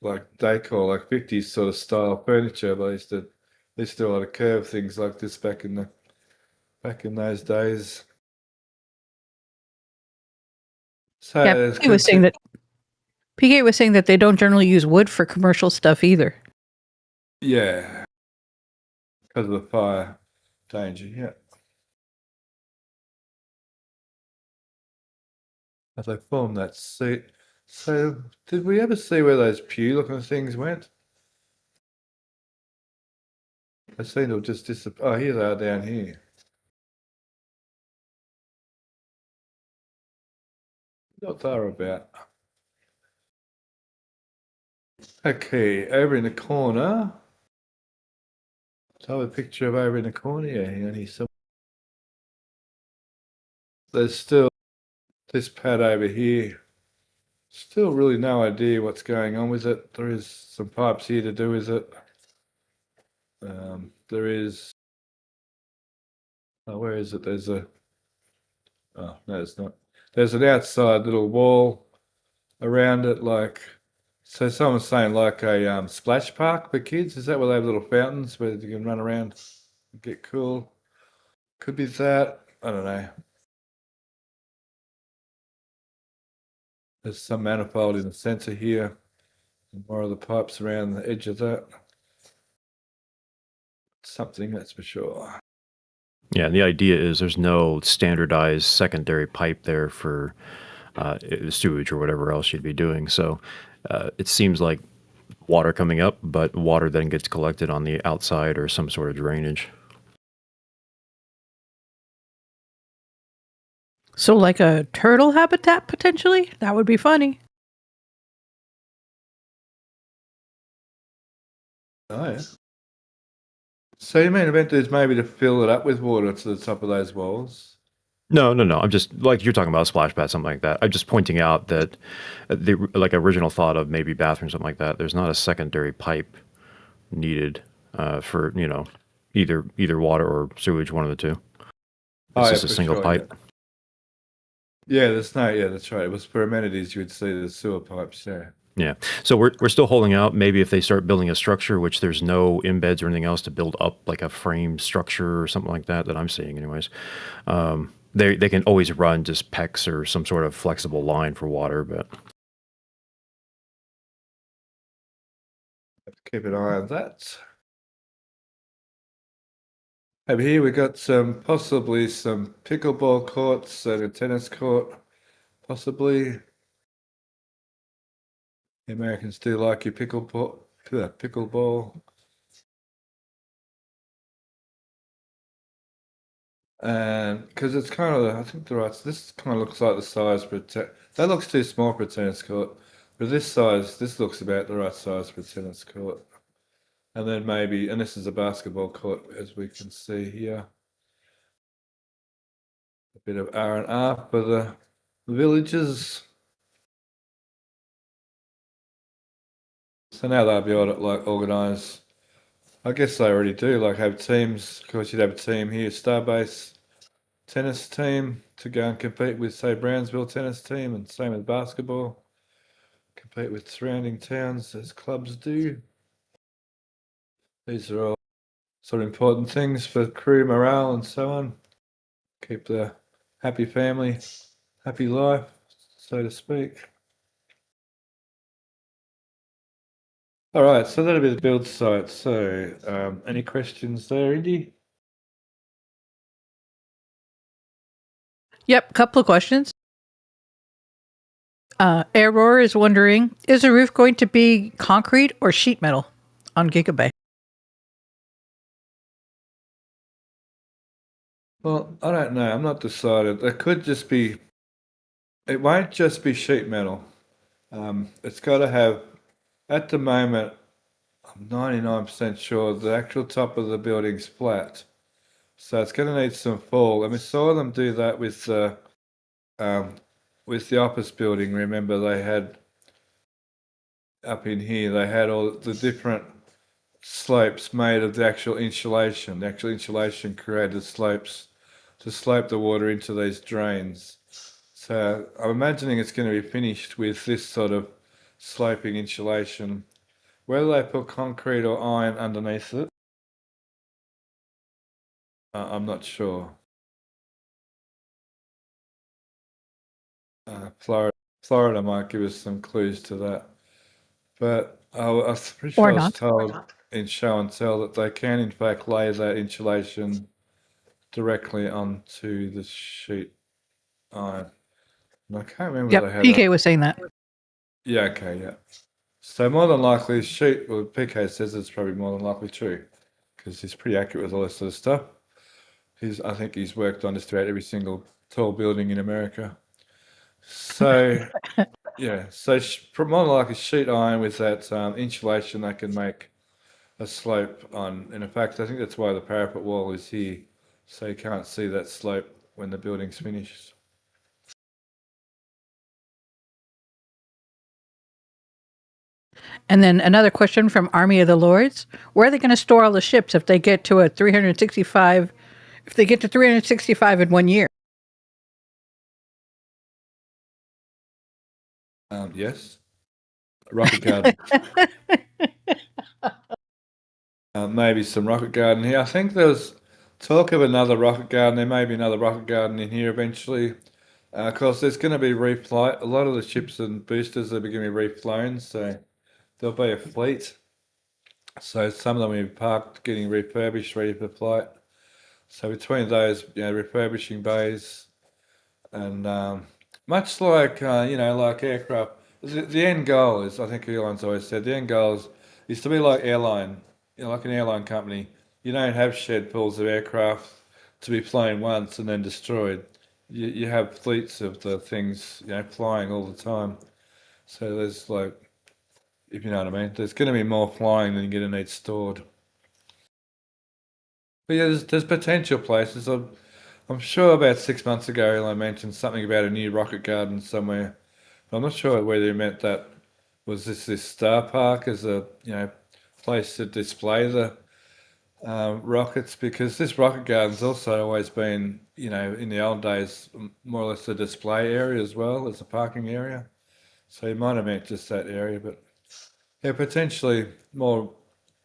like decor, like 50s sort of style furniture. They used to do a lot of curved things like this back in those days. So Yeah, there's PK was saying that they don't generally use wood for commercial stuff either. yeah, because of the fire danger. Yeah. As they formed that seat. So did we ever see where those pew looking things went? They seem to have just disappeared. Oh, here they are down here. What they're about. Okay, over in the corner. So I have a picture of over in the corner. Yeah, only some. There's still this pad over here. Still really no idea what's going on with it. There is some pipes here to do with it. There is. Oh, where is it? There's a. Oh, no, it's not. There's an outside little wall around it, like. So someone's saying like a splash park for kids. Is that where they have little fountains where you can run around and get cool? Could be that. I don't know. There's some manifold in the center here. And more of the pipes around the edge of that. Something, that's for sure. yeah, and the idea is there's no standardized secondary pipe there for sewage or whatever else you'd be doing. So it seems like water coming up, but water then gets collected on the outside or some sort of drainage. So, like a turtle habitat potentially? That would be funny. Oh, yeah. So you mean event is maybe to fill it up with water to the top of those walls? No. I'm just like you're talking about a splash pad, something like that. I'm just pointing out that the like original thought of maybe bathroom, something like that. There's not a secondary pipe needed for either water or sewage, one of the two. It's just a for single sure, pipe. Yeah, that's right. It was for amenities. You would see the sewer pipes. Yeah. Yeah. So we're still holding out. Maybe if they start building a structure, which there's no embeds or anything else to build up, like a frame structure or something like that I'm seeing, anyways. They can always run just PEX or some sort of flexible line for water, but Have to keep an eye on that. Over here we got possibly some pickleball courts and a tennis court, possibly. The Americans do like your pickleball. And because it's kind of, I think this kind of looks like the size for that looks too small for a tennis court. But this looks about the right size for a tennis court. And then maybe, and this is a basketball court, as we can see here. A bit of R&R for the villages. So now they'll be able to like organise. I guess they already do, like have teams. Of course, you'd have a team here, Starbase tennis team to go and compete with, say, Brownsville tennis team, and same with basketball. Compete with surrounding towns as clubs do. These are all sort of important things for crew morale and so on. Keep the happy family, happy life, so to speak. All right, so that'll be the build site. So, any questions there, Indy? Yep, couple of questions. Aurora is wondering, is the roof going to be concrete or sheet metal on Gigabay? Well, I don't know. I'm not decided. It could just be. It won't just be sheet metal. It's got to have. At the moment, I'm 99% sure the actual top of the building's flat, so it's going to need some fall. And we saw them do that with the office building. Remember, they had up in here. They had all the different slopes made of the actual insulation. The actual insulation created slopes to slope the water into these drains. So I'm imagining it's going to be finished with this sort of sloping insulation. Whether they put concrete or iron underneath it, I'm not sure. Florida might give us some clues to that. But I was pretty sure Or I was not. told in show and tell that they can in fact lay that insulation directly onto the sheet iron. And I can't remember Yep, if they had PK was saying that. Yeah, okay, yeah. So more than likely, well, PK says it's probably more than likely true because he's pretty accurate with all this sort of stuff. I think he's worked on just about every single tall building in America. So, yeah, so more than likely sheet iron with that insulation that can make a slope on. And in fact, I think that's why the parapet wall is here, so you can't see that slope when the building's finished. And then another question from Army of the Lords: where are they going to store all the ships if they get to 365? If they get to 365 in 1 year? Yes, rocket garden. Maybe some rocket garden here. I think there's talk of another rocket garden. There may be another rocket garden in here eventually. Of course, there's going to be reflight. A lot of the ships and boosters are going to be reflown, so there'll be a fleet. So some of them will be parked, getting refurbished, ready for flight. So between those, refurbishing bays, and much like like aircraft, the end goal is, I think airlines always said, the end goal is to be like airline, like an airline company. You don't have shed pools of aircraft to be flown once and then destroyed. You have fleets of the things, flying all the time. So there's like, if you know what I mean, there's going to be more flying than you're going to need stored. But yeah, there's potential places. I'm sure about 6 months ago I mentioned something about a new rocket garden somewhere. I'm not sure whether you meant that was this Star Park as a place to display the rockets, because this rocket garden's also always been in the old days more or less a display area as well as a parking area. So you might have meant just that area, but yeah, potentially more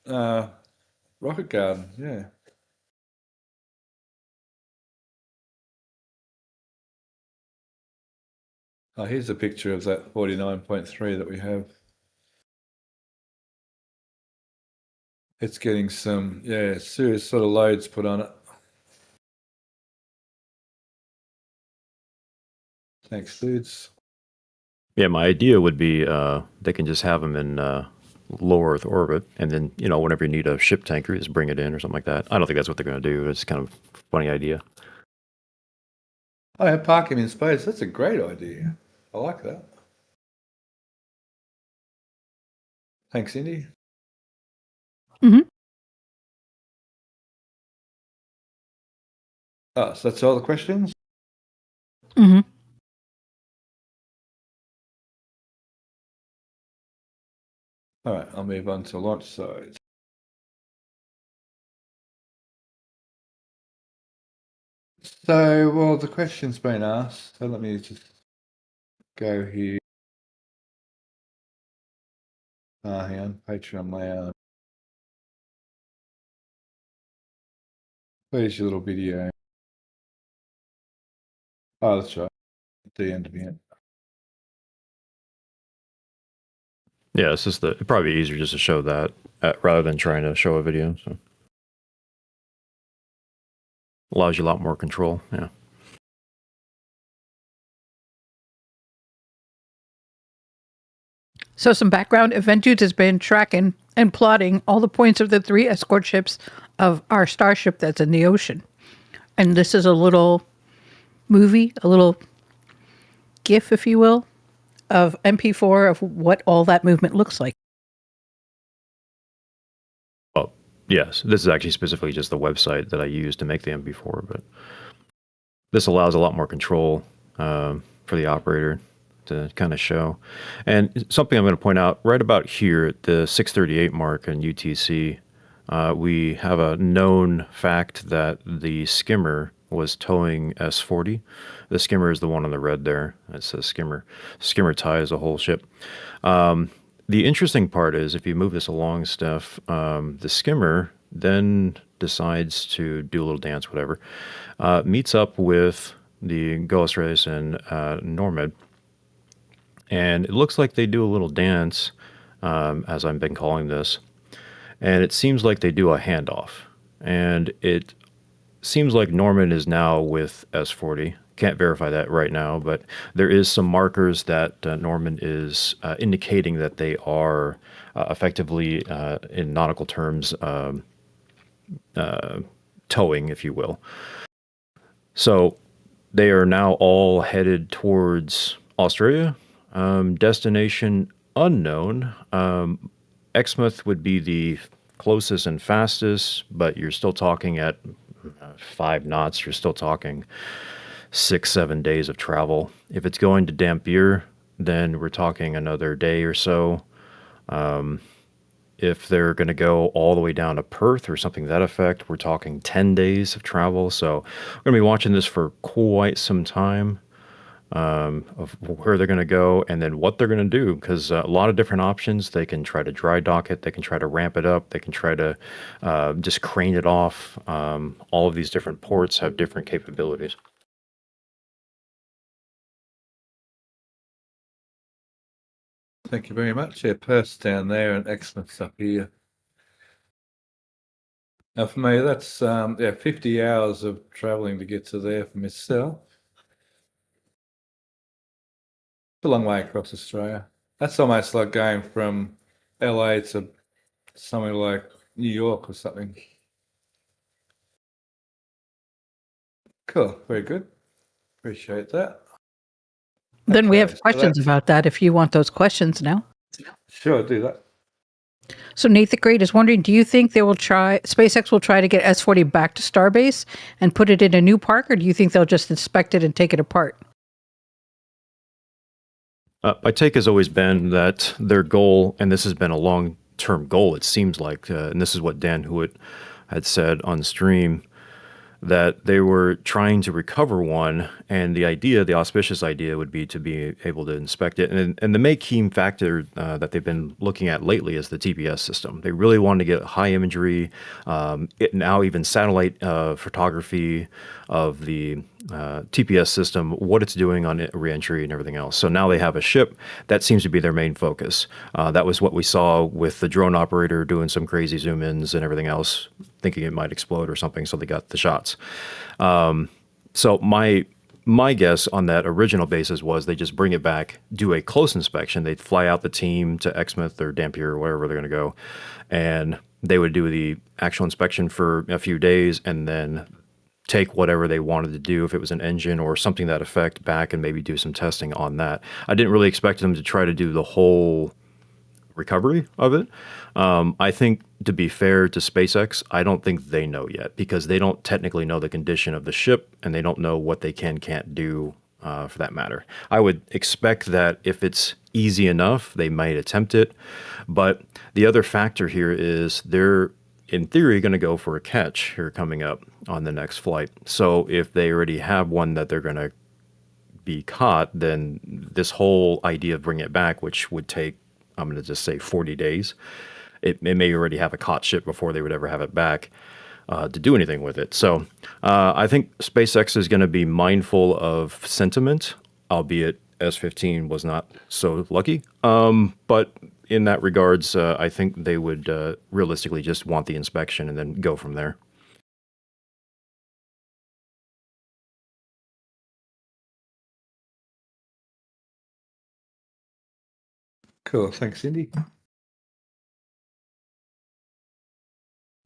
rocket garden. Yeah. Oh, here's a picture of that 49.3 that we have. It's getting some, serious sort of loads put on it. Thanks, dudes. Yeah, my idea would be they can just have them in low Earth orbit, and then, whenever you need a ship tanker, just bring it in or something like that. I don't think that's what they're going to do. It's kind of a funny idea. Oh, yeah, park him in space. That's a great idea. I like that. Thanks, Indy. Mm-hmm. Oh, so that's all the questions? Mm-hmm. All right, I'll move on to launch side. So, well, the question's been asked. So let me just go here. Hang on, Patreon layout. Where's your little video? Oh, that's right. The end of it. Yeah, it's just it'd probably be easier just to show that rather than trying to show a video. So allows you a lot more control. Yeah. So some background. Event Dudes has been tracking and plotting all the points of the 3 escort ships of our starship that's in the ocean. And this is a little movie, a little GIF, if you will, of MP4 of what all that movement looks like. Oh, yes. This is actually specifically just the website that I used to make the MP4, but this allows a lot more control for the operator to kind of show. And something I'm going to point out right about here at the 638 mark in UTC, we have a known fact that the skimmer was towing S40. The skimmer is the one on the red there. It says skimmer. Skimmer ties the whole ship. The interesting part is if you move this along, Steph, the skimmer then decides to do a little dance, whatever, meets up with the Ghost Race and Normed. And it looks like they do a little dance, as I've been calling this. And it seems like they do a handoff. And it seems like Norman is now with S40. Can't verify that right now, but there is some markers that Norman is indicating that they are effectively, in nautical terms, towing, if you will. So they are now all headed towards Australia. Destination unknown. Exmouth would be the closest and fastest, but you're still talking at 5 knots. You're still talking 6-7 days of travel. If it's going to Dampier, then we're talking another day or so. If they're going to go all the way down to Perth or something to that effect, we're talking 10 days of travel. So we're going to be watching this for quite some time. Of where they're going to go and then what they're going to do, because a lot of different options. They can try to dry dock it, they can try to ramp it up, they can try to just crane it off. All of these different ports have different capabilities. Thank you very much. Yeah, Perth's down there and Exmouth's up here. Now for me, that's 50 hours of travelling to get to there for myself. It's a long way across Australia. That's almost like going from LA to somewhere like New York or something. Cool, very good. Appreciate that. Then we Okay, have questions about that if you want those questions now. Sure, do that. So Nathan Great is wondering, do you think SpaceX will try to get S40 back to Starbase and put it in a new park, or do you think they'll just inspect it and take it apart? My take has always been that their goal, and this has been a long-term goal, it seems like, and this is what Dan Hewitt had said on stream, that they were trying to recover one, and the auspicious idea would be to be able to inspect it. And the main key factor that they've been looking at lately is the TPS system. They really wanted to get high imagery, now even satellite photography of the TPS system, what it's doing on reentry and everything else. So now they have a ship. That seems to be their main focus. That was what we saw with the drone operator doing some crazy zoom-ins and everything else, thinking it might explode or something, so they got the shots. So my my guess on that original basis was they just bring it back, do a close inspection. They'd fly out the team to Exmouth or Dampier or wherever they're going to go, and they would do the actual inspection for a few days and then take whatever they wanted to do, if it was an engine or something to that effect, back and maybe do some testing on that. I didn't really expect them to try to do the whole recovery of it. I think, to be fair to SpaceX, I don't think they know yet, because they don't technically know the condition of the ship and they don't know what they can't do, for that matter. I would expect that if it's easy enough, they might attempt it. But the other factor here is they're, in theory, going to go for a catch here coming up on the next flight. So if they already have one that they're going to be caught, then this whole idea of bringing it back, which would take, I'm going to just say 40 days, it may already have a caught ship before they would ever have it back to do anything with it. So I think SpaceX is going to be mindful of sentiment, albeit S-15 was not so lucky. But in that regards, I think they would realistically just want the inspection and then go from there. Cool. Thanks, Indy.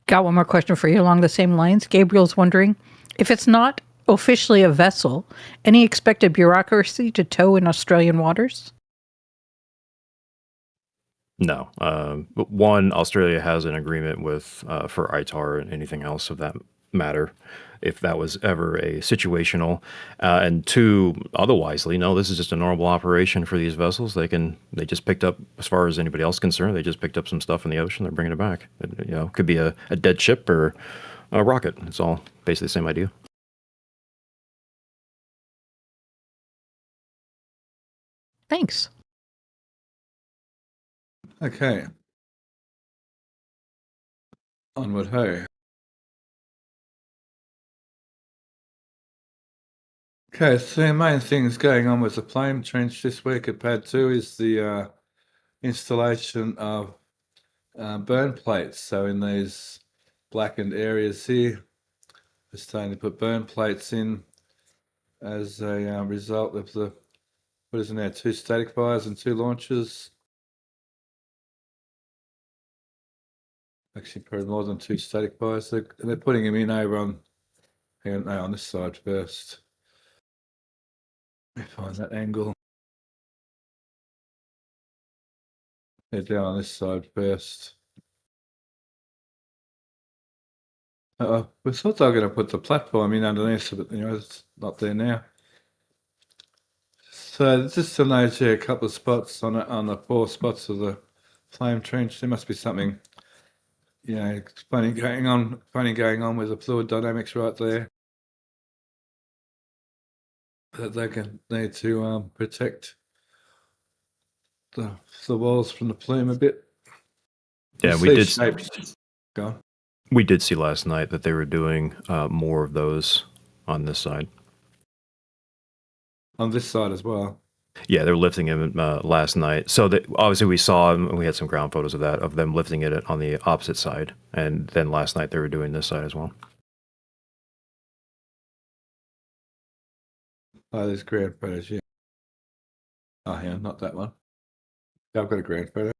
Got one more question for you along the same lines. Gabriel's wondering, if it's not officially a vessel, any expected bureaucracy to tow in Australian waters? No. One, Australia has an agreement with for ITAR and anything else of that matter, if that was ever a situational. And two, otherwisely, no, this is just a normal operation for these vessels. They just picked up, as far as anybody else is concerned, they just picked up some stuff in the ocean. They're bringing it back. It could be a dead ship or a rocket. It's all basically the same idea. Thanks. Okay. Onward ho. Okay, so the main things going on with the flame trench this week at Pad 2 is the installation of burn plates. So in these blackened areas here, we're starting to put burn plates in as a result of the, what is it now, 2 static fires and 2 launches. Actually, probably more than 2 static fires. They're putting them in over on, hang on this side first. Let me find that angle. They're down on this side first. We thought they were going to put the platform in underneath, but it's not there now. So just to note here, a couple of spots on the 4 spots of the flame trench. There must be something, funny going on with the fluid dynamics right there. That they can need to protect the walls from the plume a bit. Yeah, we did. Go on. We did see last night that they were doing more of those on this side. On this side as well. Yeah, they're lifting him last night. So that obviously we saw him, and we had some ground photos of that, of them lifting it on the opposite side. And then last night they were doing this side as well. Oh, there's ground photos, yeah. Oh, yeah, not that one. Yeah, I've got a ground photo.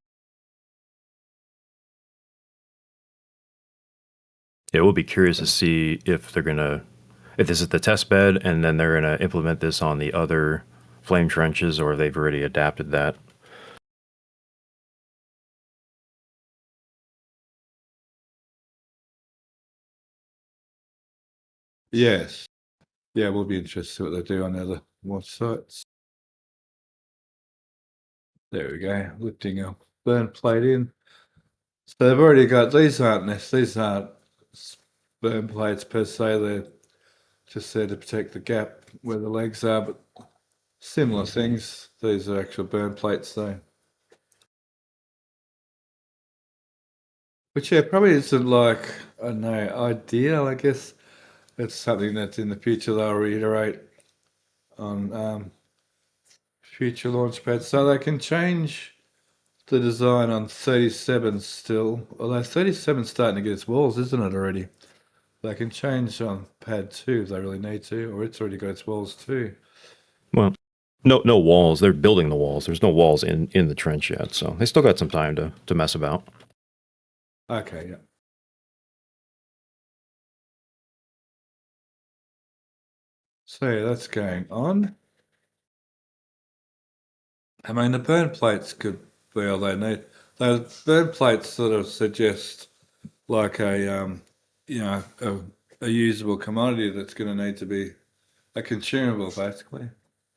Yeah, we'll be curious to see if if this is the test bed and then they're going to implement this on the other flame trenches, or they've already adapted that. Yes. Yeah, we'll be interested to see what they do on the other watch sites. There we go, lifting a burn plate in. So they've already got, these aren't burn plates per se, they're just there to protect the gap where the legs are, but similar things. These are actual burn plates though. Which, yeah, probably isn't like, I don't know, ideal. I guess it's something that in the future they'll reiterate on future launch pads. So they can change the design on 37 still, although 37's starting to get its walls, isn't it, already? They can change on pad 2 if they really need to, or it's already got its walls too. Well, no walls. They're building the walls. There's no walls in the trench yet, so they still got some time to mess about. Okay, yeah. So yeah, that's going on. I mean, the burn plates could be all they need. The burn plates sort of suggest like a usable commodity that's going to need to be a consumable, basically,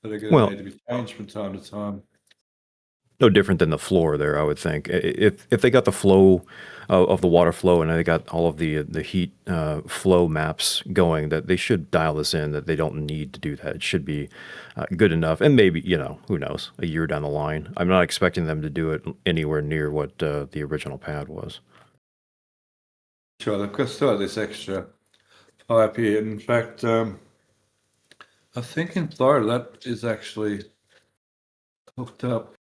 that are going to Well, need to be changed from time to time. no different than the floor there, I would think. If they got the flow of the water flow and they got all of the heat flow maps going, that they should dial this in. That they don't need to do that. It should be good enough. And maybe who knows, a year down the line. I'm not expecting them to do it anywhere near what the original pad was. Sure, they've got still this extra pipe here. In fact, I think in Florida that is actually hooked up.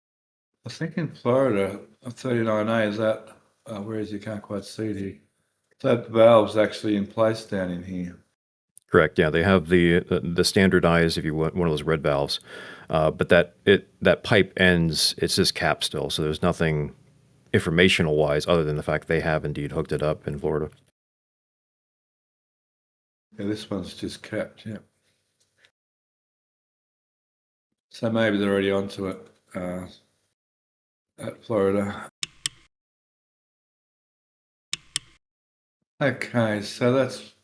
I think in Florida, a 39A is that, whereas you can't quite see it here. That valve's actually in place down in here. Correct. Yeah, they have the standardized, if you want, one of those red valves, but that pipe ends. It's just cap still, so there's nothing informational wise other than the fact they have indeed hooked it up in Florida. Yeah, this one's just capped, yeah. So maybe they're already onto it at Florida. Okay, so that's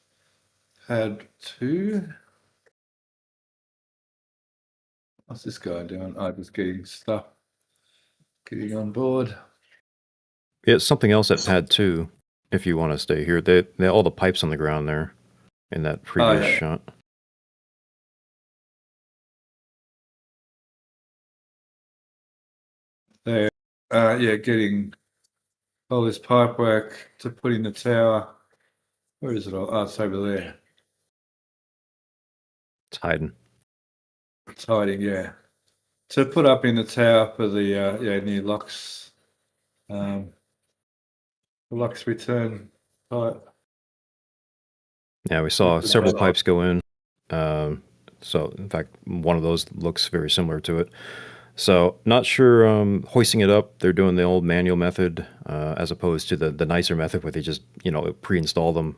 pad 2. What's this guy doing? Oh, just getting stuff, getting on board. It's something else at pad 2. If you want to stay here, they all the pipes on the ground there in that previous yeah. shot. They're getting all this pipe work to put in the tower. Where is it all? Oh, it's over there. It's hiding. It's hiding, yeah. To put up in the tower for the near locks, the locks return pipe. Yeah, we saw several pipes go in. So, in fact, one of those looks very similar to it. So, not sure hoisting it up. They're doing the old manual method as opposed to the nicer method where they just, pre-install them.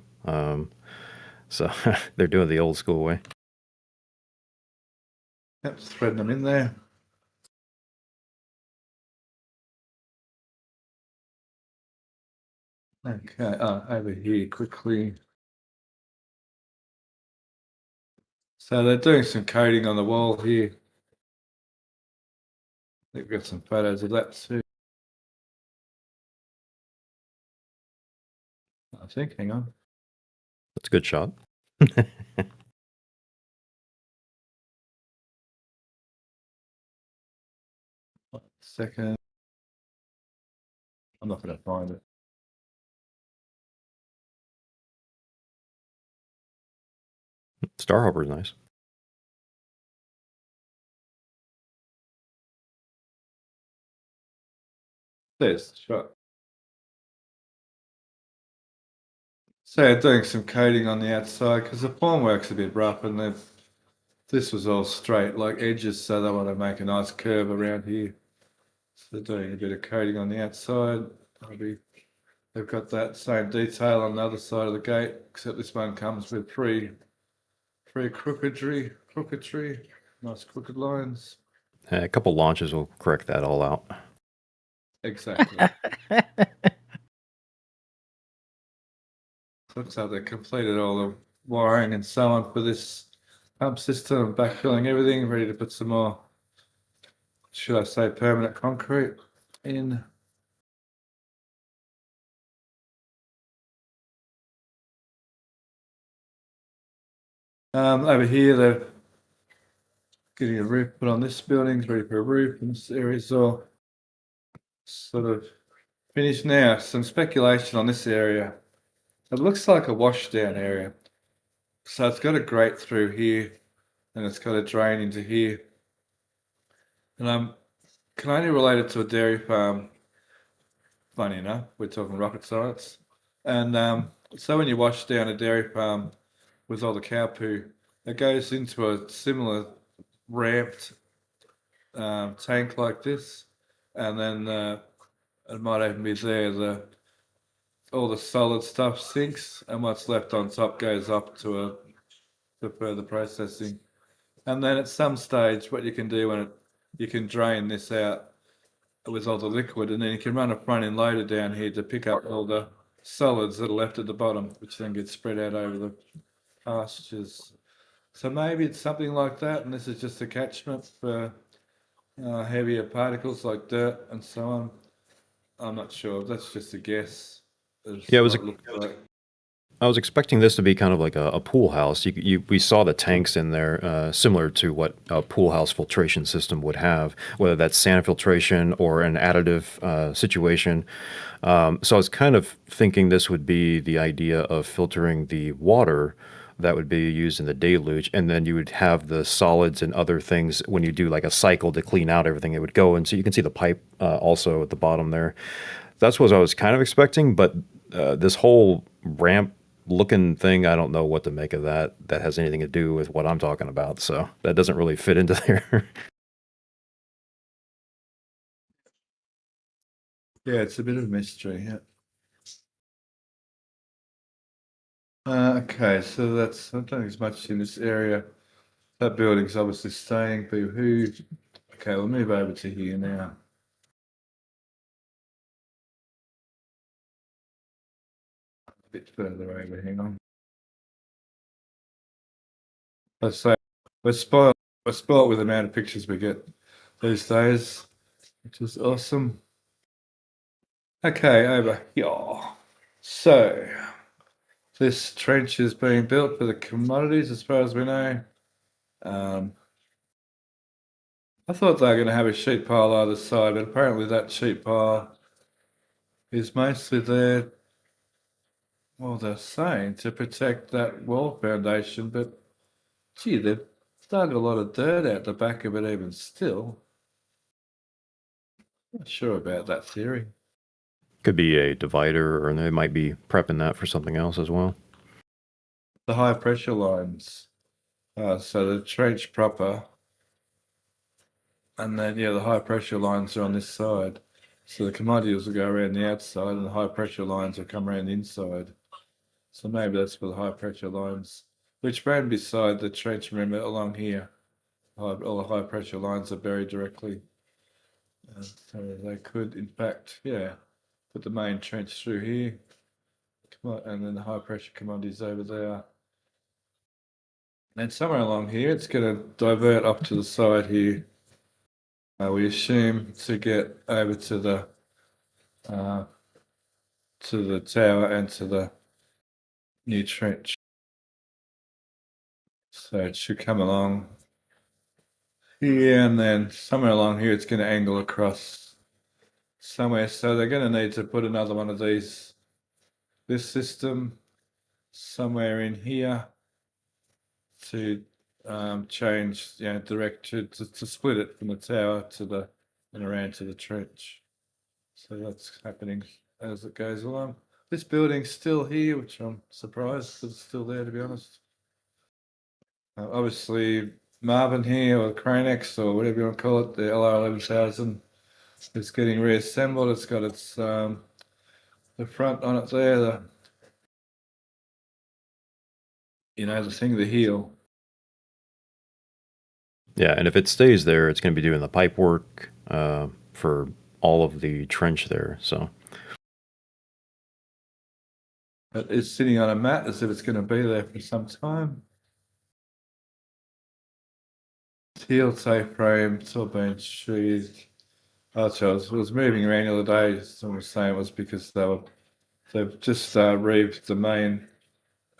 So, they're doing the old school way. Yep, threading them in there. Okay, over here quickly. So they're doing some coating on the wall here. They've got some photos of that too. I think, hang on. That's a good shot. 1 second. I'm not going to find it. Starhopper's nice. There's the shot. So they're doing some coating on the outside because the formwork's a bit rough and this was all straight like edges, so they want to make a nice curve around here. So they're doing a bit of coating on the outside. They've got that same detail on the other side of the gate, except this one comes with three crooked tree, nice crooked lines. A couple launches will correct that all out. Exactly. Looks like they completed all the wiring and so on for this pump system, backfilling everything, ready to put some more, should I say, permanent concrete in. Over here, they're getting a roof put on this building, ready for a roof, and this area's all sort of finished now. Some speculation on this area. It looks like a washdown area. So it's got a grate through here, and it's got a drain into here. And can only relate it to a dairy farm. Funny enough, we're talking rocket science. And So when you wash down a dairy farm with all the cow poo, it goes into a similar ramped tank like this, and then it might even be there. All the solid stuff sinks, and what's left on top goes up to further processing. And then at some stage, what you can do you can drain this out with all the liquid, and then you can run a front end loader down here to pick up all the solids that are left at the bottom, which then get spread out over the pastures. So maybe it's something like that, and this is just a catchment for heavier particles like dirt and so on. I'm not sure. That's just a guess. Yeah, it was. What it looks like. I was expecting this to be kind of like a pool house. We saw the tanks in there, similar to what a pool house filtration system would have, whether that's sand filtration or an additive situation. So I was kind of thinking this would be the idea of filtering the water that would be used in the deluge, and then you would have the solids and other things when you do like a cycle to clean out everything. It would go, and so you can see the pipe also at the bottom there. That's what I was kind of expecting, but this whole ramp looking thing, I don't know what to make of that. That has anything to do with what I'm talking about, so that doesn't really fit into there. Yeah, it's a bit of a mystery. Yeah. Okay, so I don't think there's much in this area. That building's obviously staying. Boo-hoo. Okay, we'll move over to here now. A bit further over, hang on. Let's say we're spoiled with the amount of pictures we get these days, which is awesome. Okay, over here. So this trench is being built for the commodities, as far as we know. I thought they were going to have a sheet pile either side, but apparently that sheet pile is mostly there, well, they're saying to protect that wall foundation, but gee, they've dug a lot of dirt out the back of it even still. Not sure about that theory. Could be a divider, or they might be prepping that for something else as well. The high pressure lines. So the trench proper, and then the high pressure lines are on this side. So the commodities will go around the outside, and the high pressure lines will come around the inside. So maybe that's for the high pressure lines, which ran beside the trench. Remember, along here, all the high pressure lines are buried directly. So they could, in fact, put the main trench through here, and then the high pressure commodities over there. And somewhere along here, it's going to divert up to the side here. We assume to get over to the tower and to the new trench. So it should come along here, and then somewhere along here, it's going to angle across somewhere. So they're going to need to put another one of these, this system, somewhere in here to change, direct to split it from the tower and around to the trench. So that's happening as it goes along. This building's still here, which I'm surprised that it's still there, to be honest. Obviously, Marvin here, or Cranex, or whatever you want to call it, the LR11000 is getting reassembled. It's got its the front on it there, the thing, the heel. Yeah, and if it stays there, it's going to be doing the pipe work for all of the trench there. So It's sitting on a mat as if it's going to be there for some time. Heel safe frame, it's all been sheathed. So it was moving around the other day. Someone was saying it was because they've just reeved the main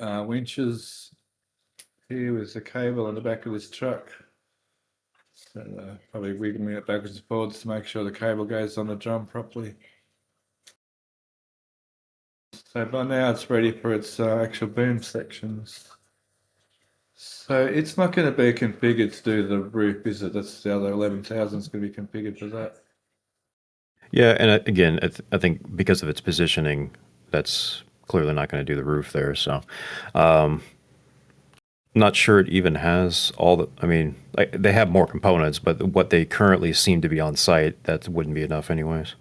winches here with the cable in the back of this truck. So probably wiggling it backwards and forwards to make sure the cable goes on the drum properly. So by now it's ready for its actual boom sections. So it's not going to be configured to do the roof, is it? That's the other 11,000 is going to be configured for that. yeah, and again, I think because of its positioning, that's clearly not going to do the roof there. So, not sure it even has all the. I mean, they have more components, but what they currently seem to be on site, that wouldn't be enough, anyways.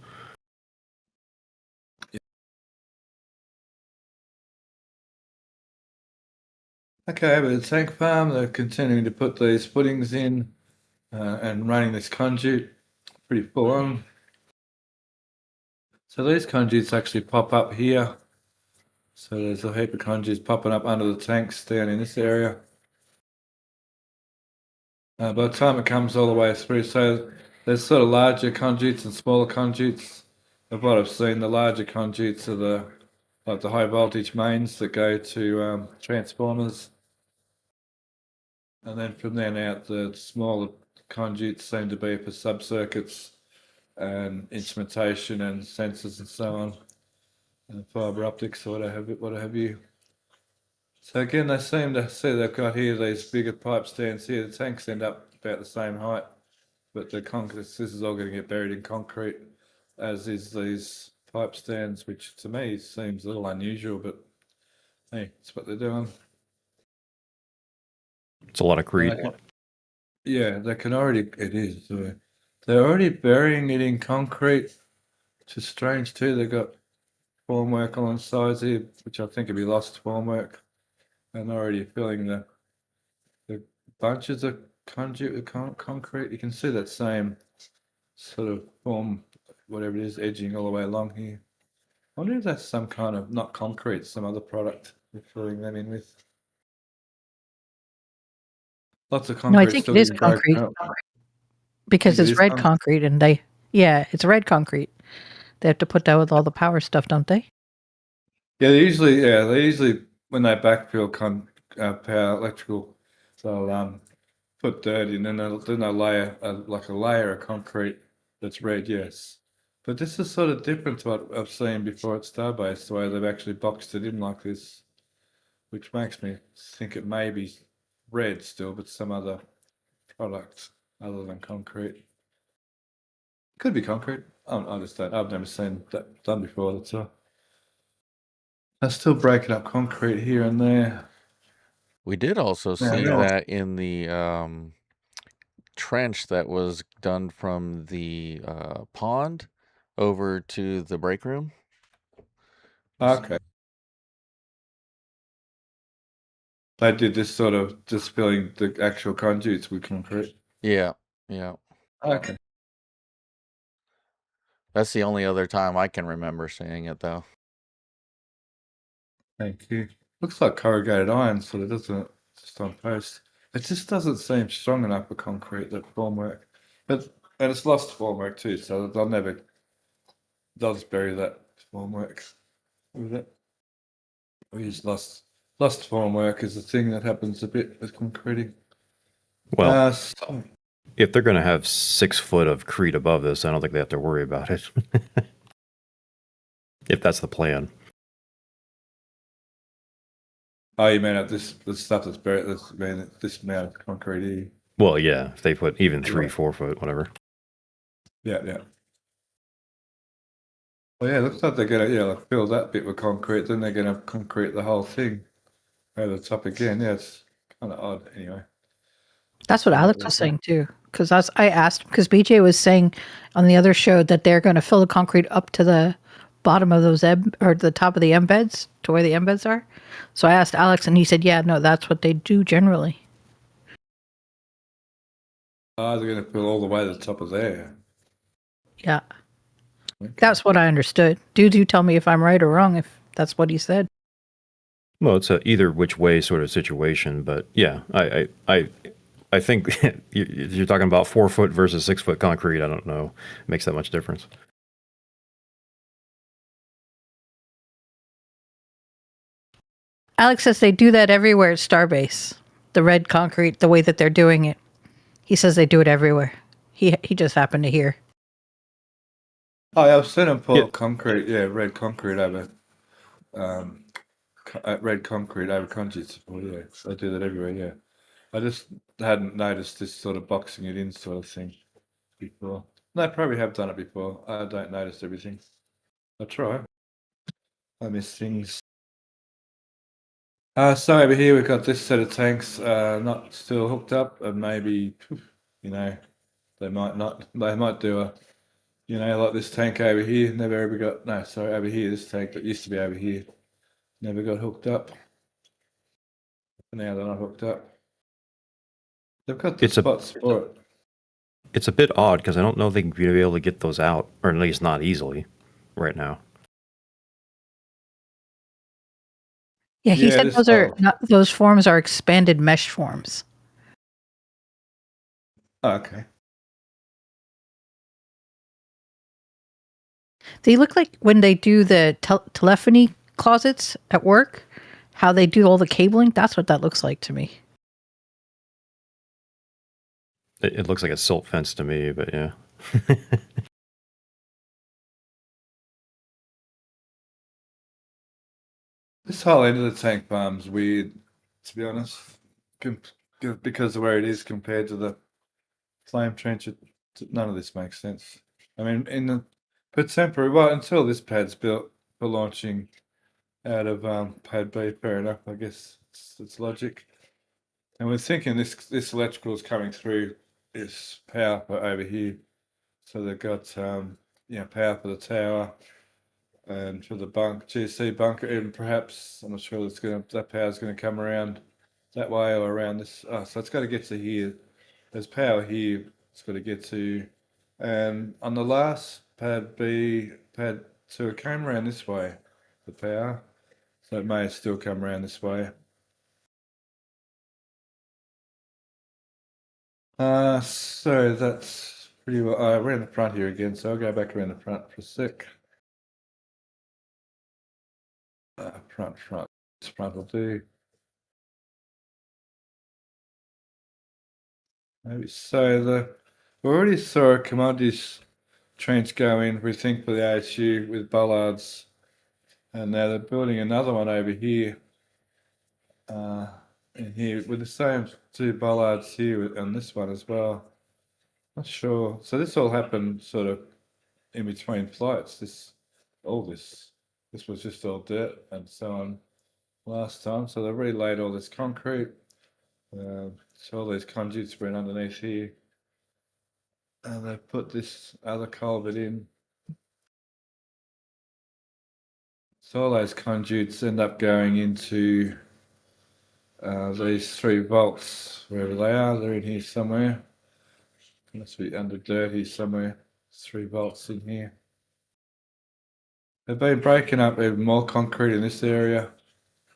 Okay, but the tank farm, they're continuing to put these footings in and running this conduit pretty full on. So these conduits actually pop up here. So there's a heap of conduits popping up under the tanks down in this area. By the time it comes all the way through, so there's sort of larger conduits and smaller conduits. Of what I've seen, the larger conduits are like the high voltage mains that go to transformers. And then from then out, the smaller conduits seem to be for sub-circuits and instrumentation and sensors and so on, and fibre optics or what have you. So again, they seem to see they've got here these bigger pipe stands here. The tanks end up about the same height, but this is all going to get buried in concrete, as is these pipe stands, which to me seems a little unusual, but hey, it's what they're doing. It's a lot of Crete. Yeah, they can already. It is. They're already burying it in concrete, which is strange too. They've got formwork on the sides here, which I think would be lost formwork, and already filling the bunches of conduit with concrete. You can see that same sort of form, whatever it is, edging all the way along here. I wonder if that's some kind of, not concrete, some other product they're filling them in with. Lots of concrete. No, I think it is concrete because it's red concrete, and it's red concrete. They have to put that with all the power stuff, don't they? Yeah, they usually when they backfill power electrical, they'll put dirt in, and they'll layer like a layer of concrete that's red. Yes, but this is sort of different to what I've seen before at Starbase, the way they've actually boxed it in like this, which makes me think it may be red still, but some other product other than concrete. Could be concrete. I just don't. I've never seen that done before. That's all. They're still breaking up concrete here and there. We did also see that in the trench that was done from the pond over to the break room. Okay. They did this sort of just filling the actual conduits with concrete. Yeah. Okay. That's the only other time I can remember seeing it, though. Thank you. Looks like corrugated iron, sort of, doesn't it? Just on post. It just doesn't seem strong enough for concrete, that formwork. And it's lost formwork too, so they'll just bury that formwork with it. We just lost formwork is the thing that happens a bit with concreting. Well, if they're going to have 6 foot of Crete above this, I don't think they have to worry about it. If that's the plan. Oh, you mean the stuff that's buried? This amount of concrete here. Well, yeah, if they put even 3, 4 foot, whatever. Yeah. Well, yeah, it looks like they're gonna fill that bit with concrete. Then they're gonna concrete the whole thing over the top again. Yeah, it's kind of odd. Anyway, that's what Alex was saying too. Because I asked, because BJ was saying on the other show that they're going to fill the concrete up to the bottom of those or the top of the embeds to where the embeds are. So I asked Alex, and he said, "Yeah, no, that's what they do generally." they're going to fill all the way to the top of there. Yeah, okay. That's what I understood. Do tell me if I'm right or wrong, if that's what he said. Well, it's a either which way sort of situation, but yeah, I think you're talking about 4 foot versus 6 foot concrete. I don't know. It makes that much difference. Alex says they do that everywhere at Starbase. The red concrete, the way that they're doing it. He says they do it everywhere. He just happened to hear. Oh, yeah, I've seen them pour concrete. Yeah, red concrete over conduits. Well, yeah, they do that everywhere. Yeah, I just hadn't noticed this sort of boxing it in sort of thing before. No, I probably have done it before. I don't notice everything. I try. I miss things. So over here we've got this set of tanks not still hooked up, and maybe, you know, they might not. They might do a, like this tank over here. Never ever got. No, sorry, over here. This tank that used to be over here never got hooked up. Now they're not hooked up. They've got the spots for it. It's a bit odd because I don't know if they can be able to get those out, or at least not easily, right now. Yeah, he Yeah, said this those are whole- not, those forms are expanded mesh forms. Oh, okay. They look like when they do the telephony closets at work, how they do all the cabling. That's what that looks like to me. It looks like a silt fence to me, but yeah. This whole end of the tank farm's weird, to be honest, because of where it is compared to the flame trench. None of this makes sense. I mean, for temporary, well, until this pad's built for launching out of pad B, fair enough. I guess it's logic. And we're thinking this electrical is coming through this power for over here, so they've got power for the tower and for the GC bunker, and perhaps I'm not sure that power's gonna come around that way or around this. Oh, so it's got to get to here. There's power here. It's got to get to, and on the last pad B, pad 2, it came around this way, the power. So it may still come around this way. So that's pretty well. We're in the front here again, so I'll go back around the front for a sec. Front. This front will do. Maybe so. We already saw a commodities trench go in, we think, for the ASU with bollards, and now they're building another one over here. In here with the same 2 bollards here and this one as well. Not sure. So this all happened sort of in between flights. This was just all dirt and so on last time. So they relaid all this concrete. So all these conduits went underneath here, and they put this other culvert in. So all those conduits end up going into these 3 vaults, wherever they are. They're in here somewhere. Must be under dirt here somewhere. 3 vaults in here. They've been breaking up even more concrete in this area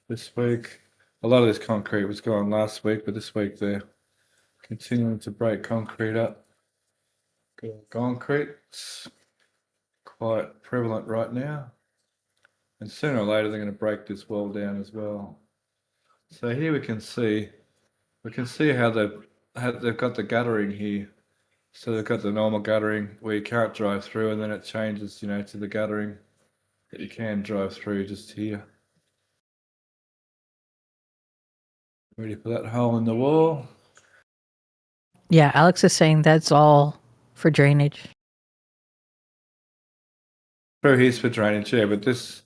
this week. A lot of this concrete was gone last week, but this week they're continuing to break concrete up. Concrete's quite prevalent right now, and sooner or later they're going to break this wall down as well. So here we can see how they've got the guttering here. So they've got the normal guttering where you can't drive through, and then it changes, to the guttering that you can drive through just here. Ready for that hole in the wall. Yeah, Alex is saying that's all for drainage. Through here's for drainage, yeah, but this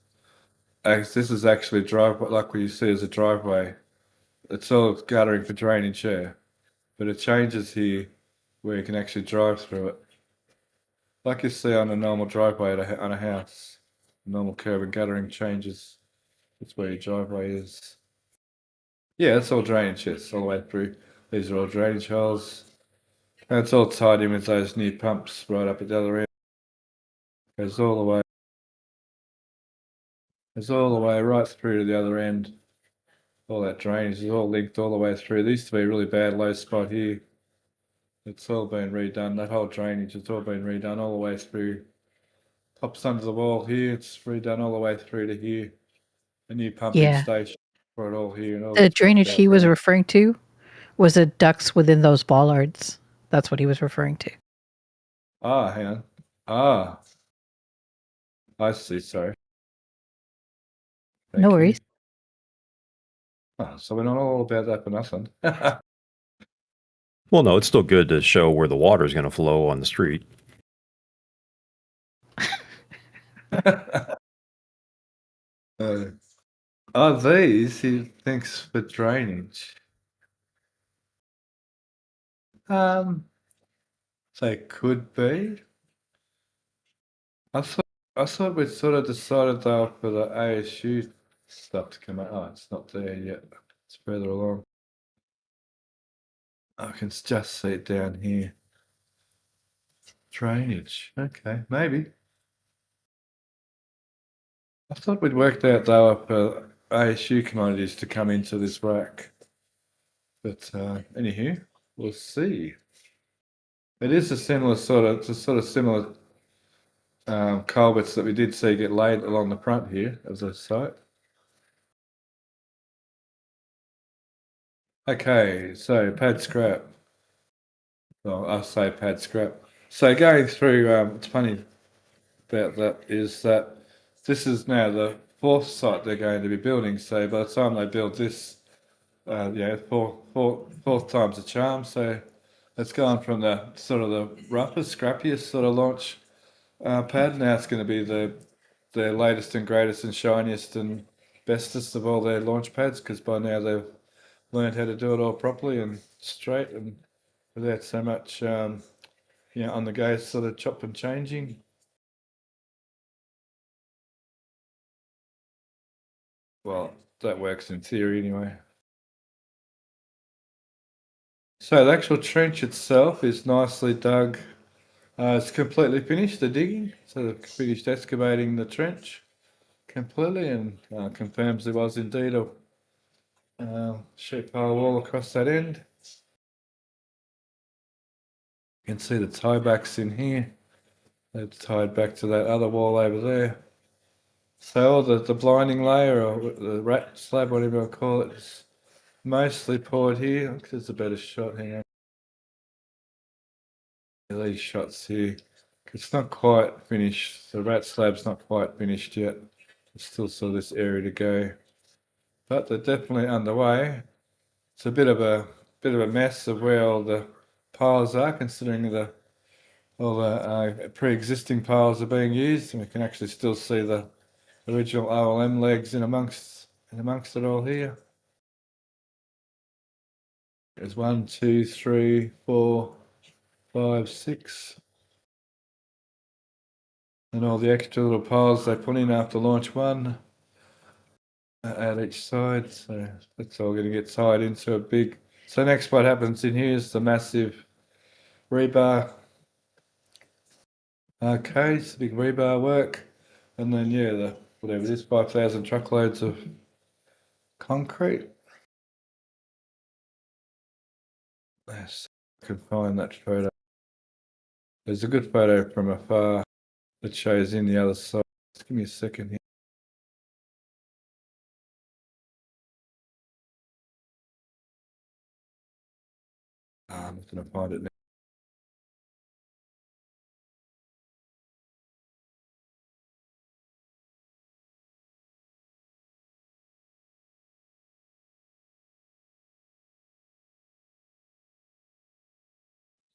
is actually driveway, like what you see as a driveway. It's all guttering for drainage, yeah, but it changes here where you can actually drive through it, like you see on a normal driveway on a house. Normal curb and guttering changes. That's where your driveway is. Yeah, it's all drainage, yes, all the way through. These are all drainage holes. And it's all tied in with those new pumps right up at the other end. Goes all the way. It's all the way right through to the other end. All that drainage is all linked all the way through. There used to be a really bad low spot here. It's all been redone. That whole drainage, it's all been redone all the way through. Pops under the wall here. It's redone all the way through to here. A new pumping station for it all here. And all The drainage he was referring to was the ducts within those bollards. That's what he was referring to. hang on. I see. Sorry. No worries. So we're not all about that for nothing. Well, no, it's still good to show where the water is going to flow on the street. Oh, these he thinks for drainage. They could be. I thought we'd sort of decided though for the ASU stuff to come out. Oh, it's not there yet. It's further along. I can just see it down here. Drainage. Okay, maybe. I thought we'd worked out though for ASU commodities to come into this rack. But anywho, we'll see. It is a similar similar culverts that we did see get laid along the front here of the site. Okay, so pad scrap. Well, I'll say pad scrap. So going through, it's funny about that is that this is now the fourth site they're going to be building. So by the time they build this, fourth time's a charm. So it's gone from the sort of the roughest, scrappiest sort of launch pad. Now it's going to be the latest and greatest and shiniest and bestest of all their launch pads, because by now they've learned how to do it all properly and straight and without so much, on the go sort of chop and changing. Well, that works in theory anyway. So the actual trench itself is nicely dug. It's completely finished, the digging. So they've finished excavating the trench completely, and confirms there was indeed a sheet pile wall across that end. You can see the tiebacks in here. They've tied back to that other wall over there. So all the blinding layer, or the rat slab, whatever I call it, is mostly poured here. Look, there's a better shot. Hang on. These shots here. It's not quite finished. The rat slab's not quite finished yet. There's still sort of this area to go, but they're definitely underway. It's a bit of a mess of where all the piles are, considering all the pre-existing piles are being used, and we can actually still see the original OLM legs in amongst it all here. There's 1, 2, 3, 4, 5, 6. And all the extra little piles they put in after launch one at each side. So that's all going to get tied into a big. So next what happens in here is the massive rebar case, big rebar work. And then, the whatever it is, 5,000 truckloads of concrete. Yes, I can find that photo. There's a good photo from afar that shows in the other side. Just give me a second here. I'm just going to find it now.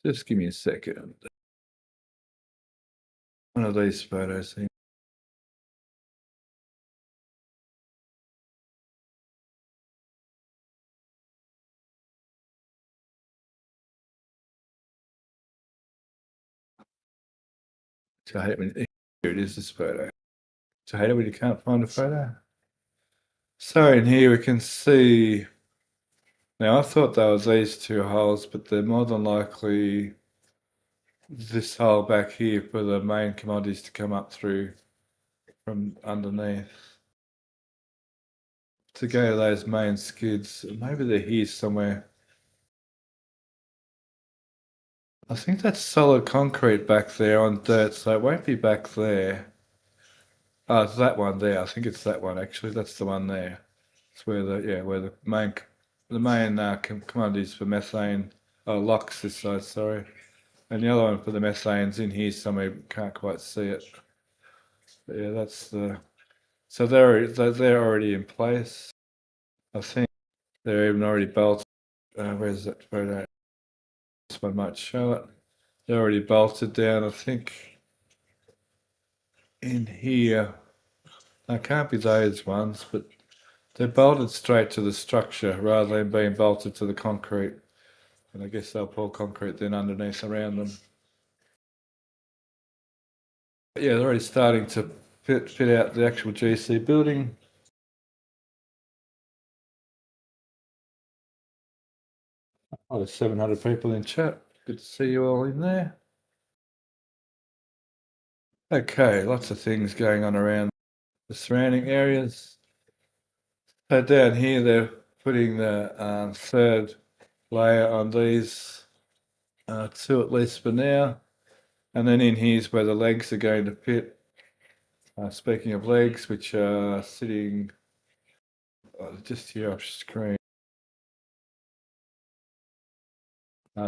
Just give me a second. One of these photos here. I hate when here it is, this photo. I hate it when you can't find a photo. So in here we can see. Now I thought there was these two holes, but they're more than likely this hole back here for the main commodities to come up through from underneath to go to those main skids. Maybe they're here somewhere. I think that's solid concrete back there on dirt, so it won't be back there. Oh, it's that one there. I think it's that one actually. That's the one there. It's where the main commodities for methane locks this side. Sorry, and the other one for the methane's in here somewhere. Can't quite see it. But yeah, that's the. So they're already in place. I think they're even already bolted. Where's that photo? This one might show it. They're already bolted down. I think in here. I can't be those ones, but They're bolted straight to the structure rather than being bolted to the concrete. And I guess they'll pour concrete then underneath around them. But yeah, they're already starting to fit out the actual GC building. Oh, there's 700 people in chat. Good to see you all in there. Okay, lots of things going on around the surrounding areas. So down here, they're putting the third layer on these two at least for now. And then in here's where the legs are going to fit. Speaking of legs, which are sitting just here off screen.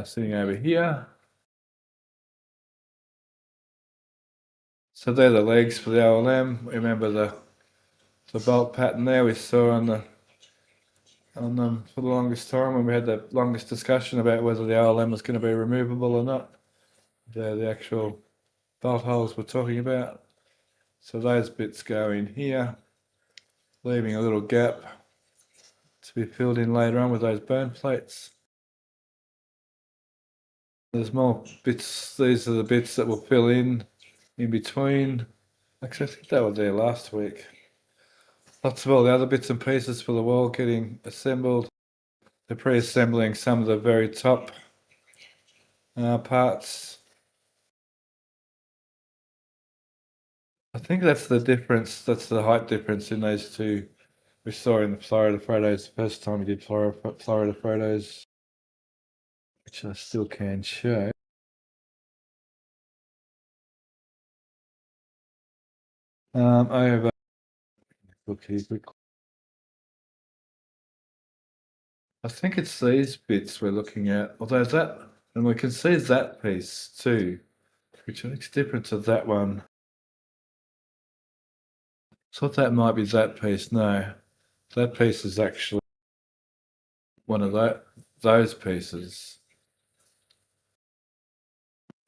Sitting over here. So they're the legs for the OLM. Remember the bolt pattern there we saw on them for the longest time when we had the longest discussion about whether the OLM was going to be removable or not. They're the actual bolt holes we're talking about. So those bits go in here, leaving a little gap to be filled in later on with those burn plates. There's more bits. These are the bits that will fill in between. Actually, I think they were there last week. Lots of all the other bits and pieces for the wall getting assembled. They're pre-assembling some of the very top parts. I think that's the difference. That's the height difference in those two we saw in the Florida photos. The first time we did Florida photos, which I still can show. Over. Look here quickly. I think it's these bits we're looking at. Although that, and we can see that piece too, which I think is different to that one. So that might be that piece. No, that piece is actually one of those pieces.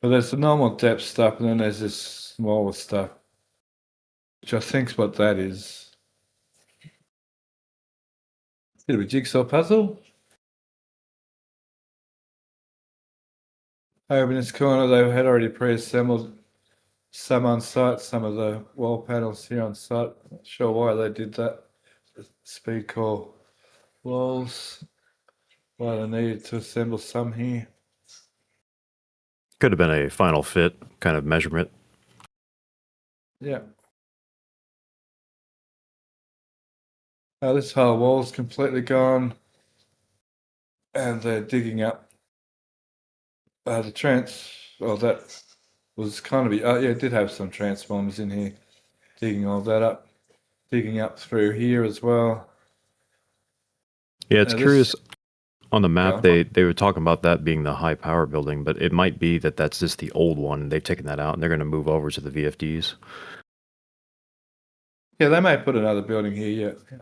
But there's the normal depth stuff, and then there's this smaller stuff, which I think is what that is. Bit of a jigsaw puzzle. Over in this corner, they had already pre-assembled some on site, some of the wall panels here on site. Not sure why they did that. Speed core walls. Why they needed to assemble some here. Could have been a final fit kind of measurement. Yeah. This whole wall's completely gone. And they're digging up that was kind of, yeah, it did have some transformers in here. Digging all that up. Digging up through here as well. Yeah, it's curious. On the map, Yeah. they were talking about that being the high power building, but it might be that that's just the old one. And they've taken that out, and they're going to move over to the VFDs. Yeah, they may put another building here, yeah.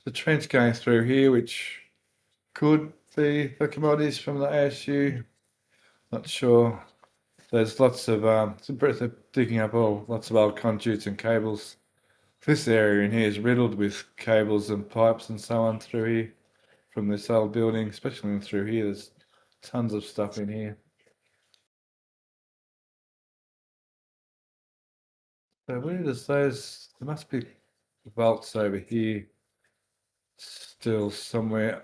The trench going through here, which could be for commodities from the ASU. Not sure. There's lots of they're digging up lots of old conduits and cables. This area in here is riddled with cables and pipes and so on through here from this old building, especially through here. There's tons of stuff in here. So where does those? There must be vaults over here still somewhere.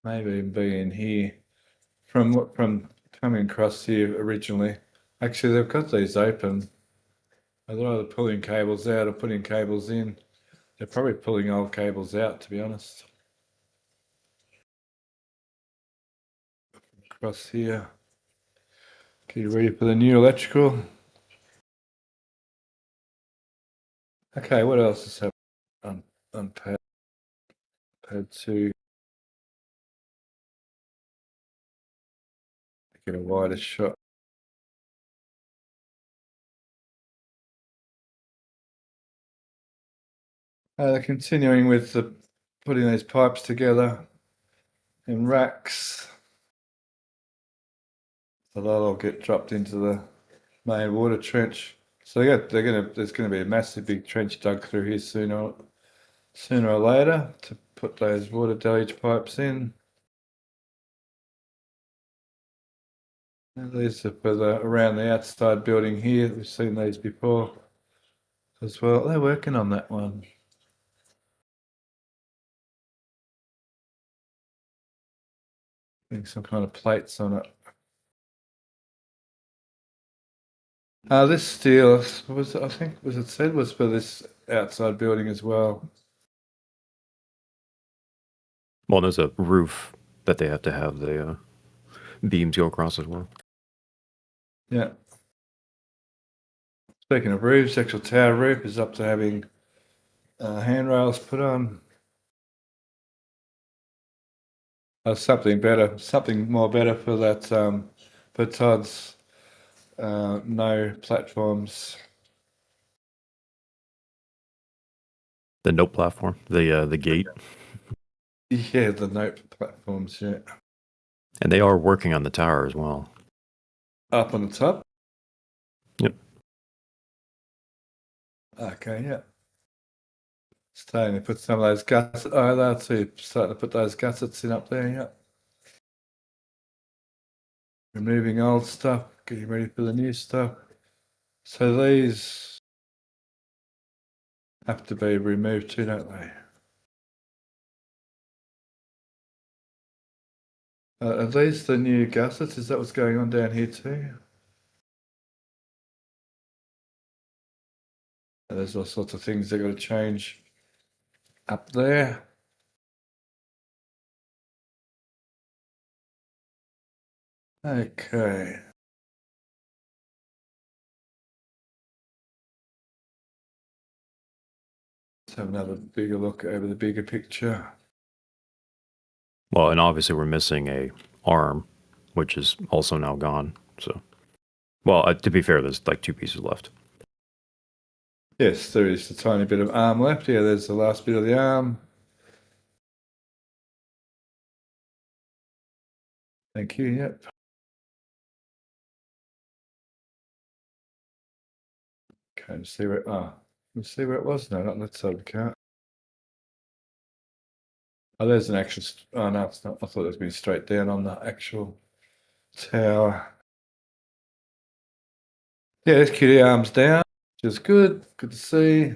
Maybe even be in here from coming across here originally. Actually, they've got these open. They're either pulling cables out or putting cables in. They're probably pulling old cables out, to be honest. Across here. Get you ready for the new electrical. Okay, what else is happening on pad 2? Get a wider shot. They're continuing with putting these pipes together in racks. So they'll all get dropped into the main water trench. So there's gonna be a massive big trench dug through here sooner or later to put those water deluge pipes in. And these are for around the outside building here. We've seen these before as well. They're working on that one. Putting some kind of plates on it. This steel was for this outside building as well. Well, there's a roof that they have to have the beams go across as well. Yeah. Speaking of roofs, actual tower roof is up to having handrails put on. Something more better for that for Todd's no platforms. The note platform, the gate. Yeah, the note platforms, yeah. And they are working on the tower as well. Up on the top? Yep. Okay, yeah. Starting to put some of those gussets. Oh, there too. Starting to put those gussets in up there, yeah. Removing old stuff, getting ready for the new stuff. So these have to be removed too, don't they? Are these the new gussets? Is that what's going on down here too? There's all sorts of things they've got to change up there. Okay. Let's have another bigger look over the bigger picture. Well, and obviously we're missing a arm, which is also now gone. So, well, to be fair, there's like 2 pieces left. Yes, there is a tiny bit of arm left. Yeah, there's the last bit of the arm. Thank you, yep. Okay, let's see where it was. No, not on that side of the car. Oh, there's an actual, oh no, it's not. I thought it was going straight down on the actual tower. Yeah, there's QD arms down, which is good. Good to see.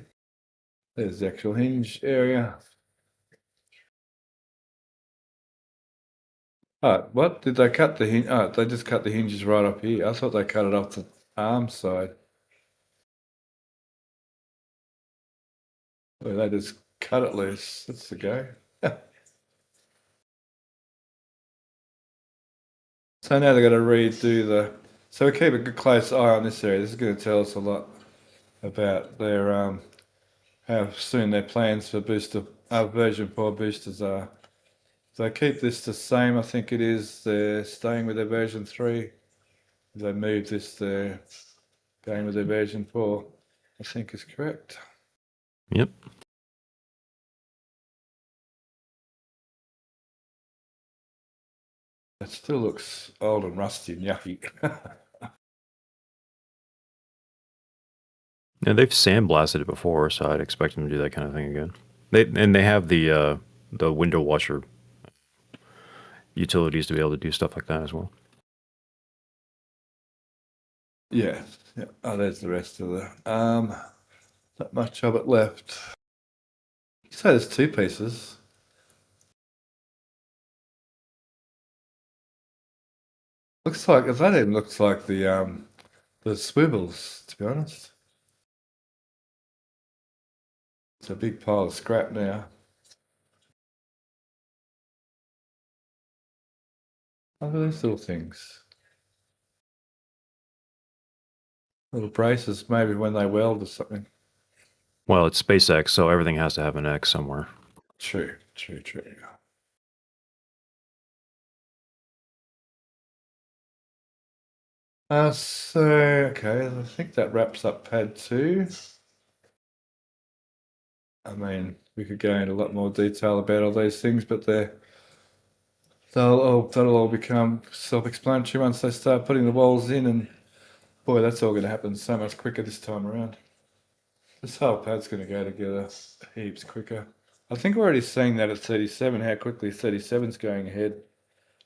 There's the actual hinge area. Oh, what? Did they cut the hinge? Oh, they just cut the hinges right up here. I thought they cut it off the arm side. Well, they just cut it loose. That's the go. So now they've got to redo the. So we keep a good close eye on this area. This is going to tell us a lot about their how soon their plans for version 4 boosters are. So keep this the same. I think it is. They're staying with their version 3. They move this. They're going with their version 4. I think is correct. Yep. It still looks old and rusty and yucky. Yeah, they've sandblasted it before, so I'd expect them to do that kind of thing again. They have the window washer utilities to be able to do stuff like that as well. Yeah. Oh, there's the rest of the not much of it left. You say there's 2 pieces. Looks like that even looks like the swivels, to be honest. It's a big pile of scrap now. Look at these little things. Little braces, maybe when they weld or something. Well, it's SpaceX, so everything has to have an X somewhere. True. Okay, I think that wraps up pad 2. I mean, we could go into a lot more detail about all these things, but that'll all become self-explanatory once they start putting the walls in and Boy, that's all going to happen so much quicker this time around. This whole pad's going to go together heaps quicker. I think we're already seeing that at 37, how quickly 37's going ahead.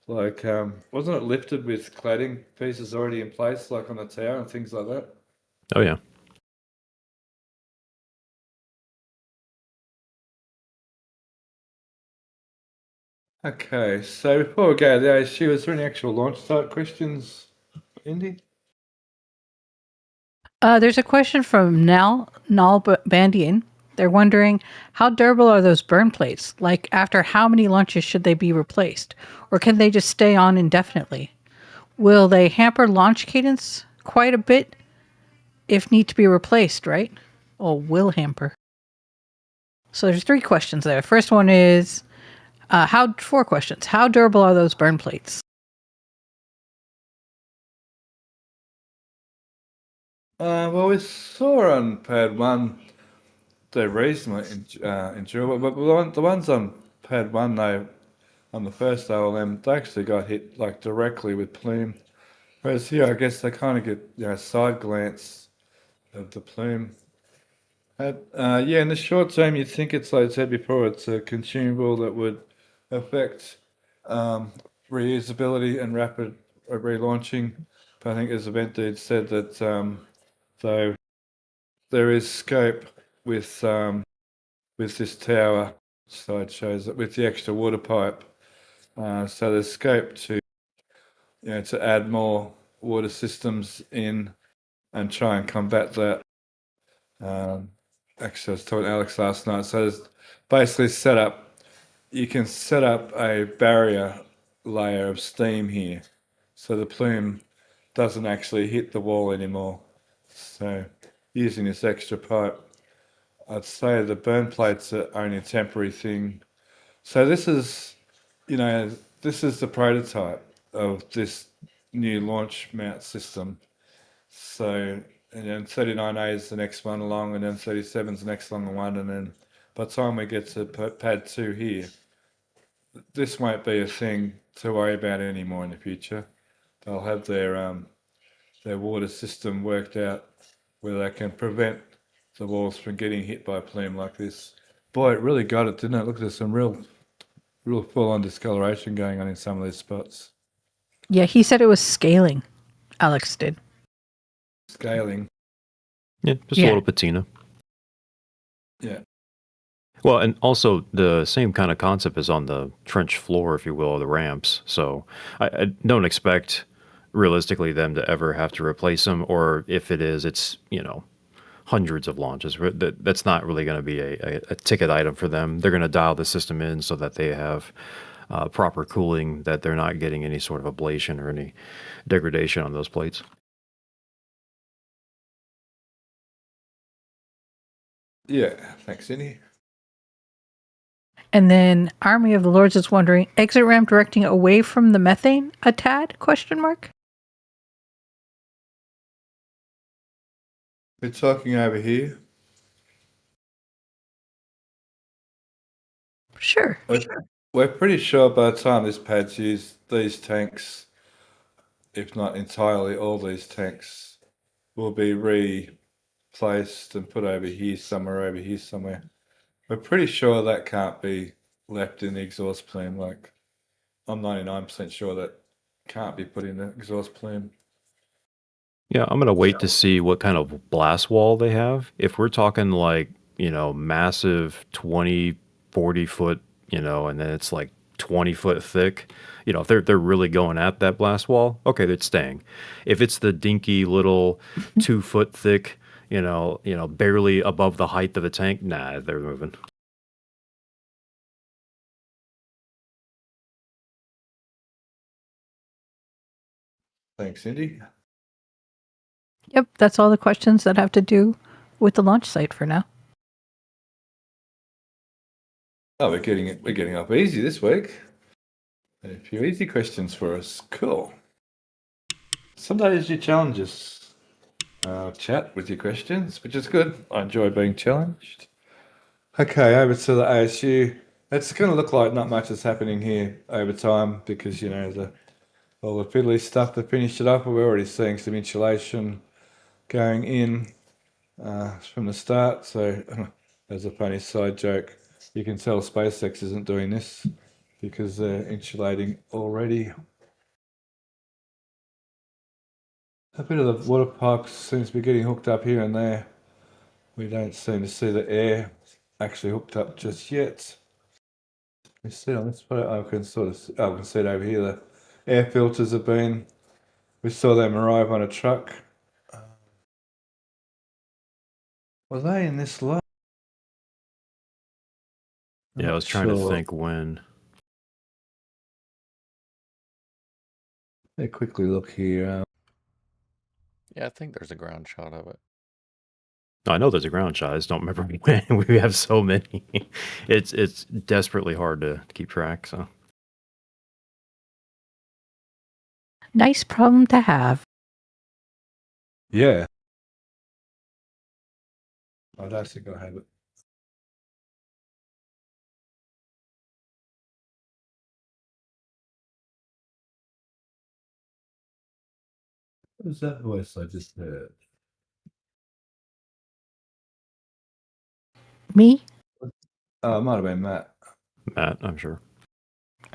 Like, wasn't it lifted with cladding pieces already in place, like on the tower and things like that? Oh yeah. Okay, so before we go to the ASU, is there any actual launch site questions, Indy? There's a question from Nal Bandian. They're wondering, how durable are those burn plates? Like, after how many launches should they be replaced? Or can they just stay on indefinitely? Will they hamper launch cadence quite a bit if need to be replaced, right? Or will hamper? So there's 3 questions there. First one is, 4 questions. How durable are those burn plates? Well, we saw on pad 1 they're reasonably endurable, but the ones on pad 1, they on the first OLM, they actually got hit like directly with plume. Whereas here, I guess they kind of get side glance of the plume. Yeah, in the short term, you'd think it's like I said before, it's a consumable that would affect reusability and rapid relaunching. But I think as Event Dude said that though there is scope with this tower, so it shows that with the extra water pipe, so there's scope to to add more water systems in and try and combat that. Actually, I was talking to Alex last night. So there's basically you can set up a barrier layer of steam here. So the plume doesn't actually hit the wall anymore. So using this extra pipe, I'd say the burn plates are only a temporary thing. So this is the prototype of this new launch mount system. So, and then 39A is the next one along, and then 37 is the next along the one, and then by the time we get to pad 2 here, this won't be a thing to worry about anymore in the future. They'll have their water system worked out where they can prevent the walls from getting hit by plume like this. Boy, it really got it, didn't it? Look, there's some real full-on discoloration going on in some of these spots. Yeah, he said it was scaling. Alex did. Scaling. Yeah, just a little patina. Yeah. Well, and also the same kind of concept is on the trench floor, if you will, of the ramps. So I don't expect realistically them to ever have to replace them, or if it is, it's, hundreds of launches. That's not really going to be a ticket item for them. They're going to dial the system in so that they have proper cooling, that they're not getting any sort of ablation or any degradation on those plates. Yeah, thanks, Indy. And then Army of the Lords is wondering, exit ramp directing away from the methane a tad? Question mark. We're talking over here. Sure. We're pretty sure by the time this pad's used, these tanks, if not entirely all these tanks, will be replaced and put over here somewhere. We're pretty sure that can't be left in the exhaust plume. Like, I'm 99% sure that can't be put in the exhaust plume. Yeah, I'm going to wait to see what kind of blast wall they have. If we're talking like, massive 20, 40 foot, and then it's like 20 foot thick, if they're really going at that blast wall, okay, they're staying. If it's the dinky little 2 foot thick, barely above the height of a tank, nah, they're moving. Thanks, Cindy. Yep, that's all the questions that have to do with the launch site for now. Oh, we're getting up easy this week. A few easy questions for us. Cool. Some days you challenge us. Chat with your questions, which is good. I enjoy being challenged. Okay, over to the ASU. It's going to look like not much is happening here over all the fiddly stuff to finish it up. We're already seeing some insulation going in from the start. So as a funny side joke, you can tell SpaceX isn't doing this because they're insulating already. A bit of the water pipes seems to be getting hooked up here and there. We don't seem to see the air actually hooked up just yet. You see on this photo, I can see it over here. The air filters have been. We saw them arrive on a truck. Were they in this lot? Yeah, I was trying to think when. Let me quickly look here. Yeah, I think there's a ground shot of it. I know there's a ground shot. I just don't remember when. We have so many. It's desperately hard to keep track. So Nice problem to have. Yeah. I don't think I have it. What was that voice I just heard? Me? Oh, it might have been Matt. Matt, I'm sure.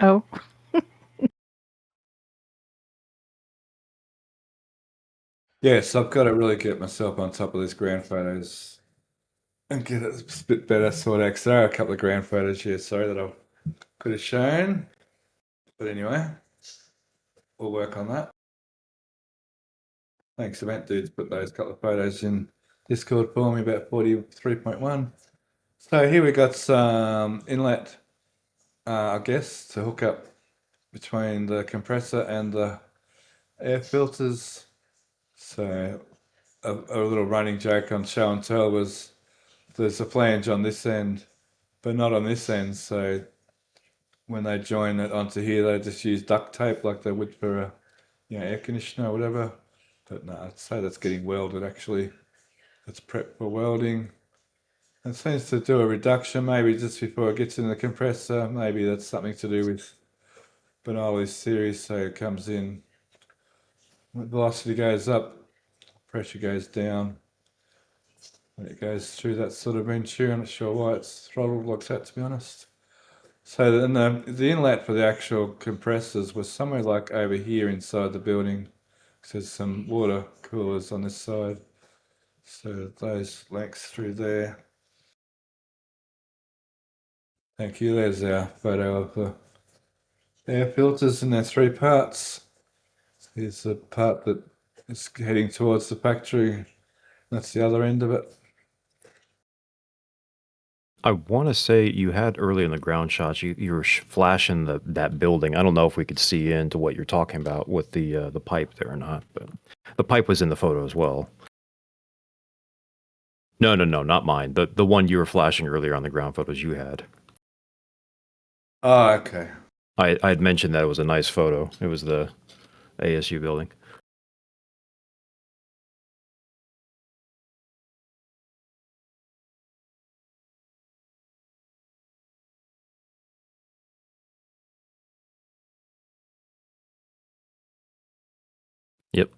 Oh, Yes, I've got to really get myself on top of these ground photos and get it a bit better sorted out. 'Cause there are a couple of ground photos here, sorry, that I could have shown. But anyway, we'll work on that. Thanks, Event Dudes, put those couple of photos in Discord for me about 43.1. So here we got some inlet, I guess, to hook up between the compressor and the air filters. So a little running joke on show and tell was there's a flange on this end, but not on this end. So when they join it onto here, they just use duct tape like they would for a air conditioner or whatever. But no, I'd say that's getting welded actually. It's prepped for welding. It seems to do a reduction maybe just before it gets in the compressor. Maybe that's something to do with Bernoulli's theory. So it comes in, velocity goes up, pressure goes down. When it goes through that sort of venture, I'm not sure why it's throttled like that, to be honest. So then the inlet for the actual compressors was somewhere like over here inside the building. There's some water coolers on this side. So those lengths through there. Thank you. There's our photo of the air filters in their three parts. Here's the part that is heading towards the factory. That's the other end of it. I want to say you had early in the ground shots, you were flashing that building. I don't know if we could see into what you're talking about with the pipe there or not, but the pipe was in the photo as well. No, not mine. The one you were flashing earlier on the ground photos you had. Oh, okay. I had mentioned that it was a nice photo. It was the ASU building. Yep.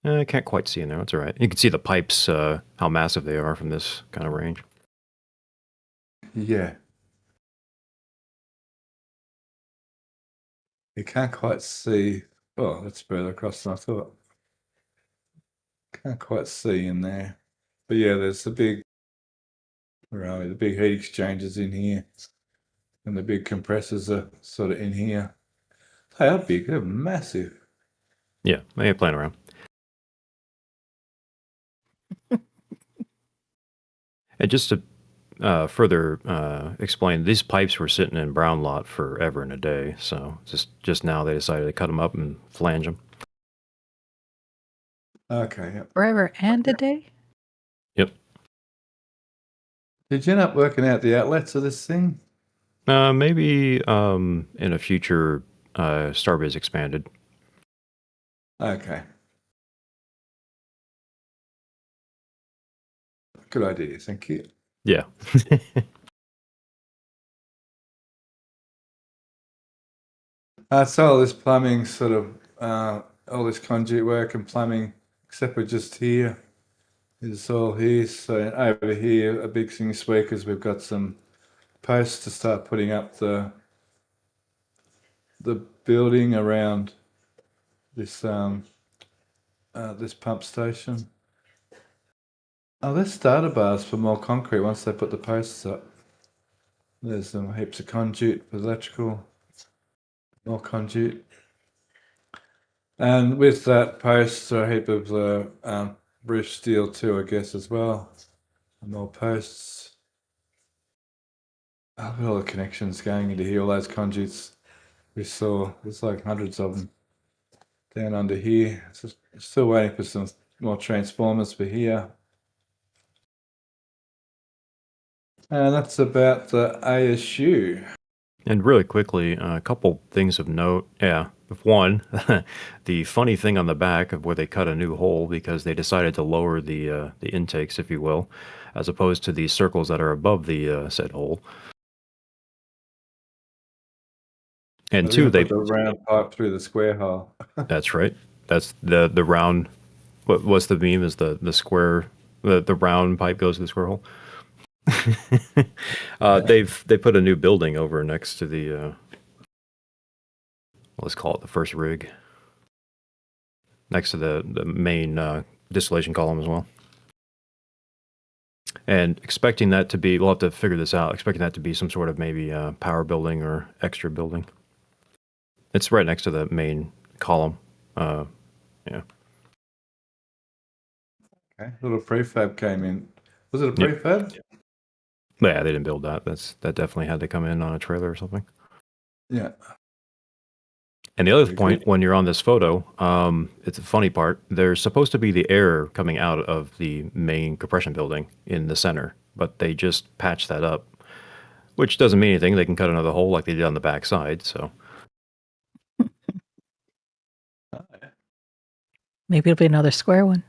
I can't quite see in there. That's all right. You can see the pipes, how massive they are from this kind of range. Yeah. You can't quite see. Oh, that's further across than I thought. Can't quite see in there. But yeah, there's the big, where are we? The big heat exchangers in here. And the big compressors are sort of in here. They are big, they're massive. Yeah, they ain't playing around. And just to further explain, these pipes were sitting in brown lot forever and a day. So just now they decided to cut them up and flange them. Okay, yep. forever and a day? Yep. Did you end up working out the outlets of this thing? Maybe in a future Starbase expanded. Okay. Good idea, thank you. Yeah. So all this plumbing sort of, all this conduit work and plumbing except we're just here. It's all here. So over here, a big thing this week is we've got some posts to start putting up the building around this this pump station. Oh, there's starter bars for more concrete once they put the posts up. There's some heaps of conduit for electrical, more conduit. And with that, posts are a heap of roof steel too, I guess, as well. And more posts. Oh, look at all the connections going into here, all those conduits we saw. There's like hundreds of them down under here. Still waiting for some more transformers for here. And that's about the ASU. And really quickly, a couple things of note. Yeah, one, the funny thing on the back of where they cut a new hole because they decided to lower the intakes, if you will, as opposed to the circles that are above the said hole. And two, they put the round pipe through the square hole. That's right. That's the round. What's the beam? Is the square? The round pipe goes to the square hole. They put a new building over next to the let's call it the first rig, next to the main distillation column as well. And expecting that to be, we'll have to figure this out. Expecting that to be some sort of maybe power building or extra building. It's right next to the main column. Yeah. Okay, little prefab came in. Was it a prefab? Yeah, they didn't build that. That definitely had to come in on a trailer or something. Yeah. And the other point, when you're on this photo, it's a funny part. There's supposed to be the air coming out of the main compression building in the center, but they just patched that up, which doesn't mean anything. They can cut another hole like they did on the back side. So Maybe it'll be another square one.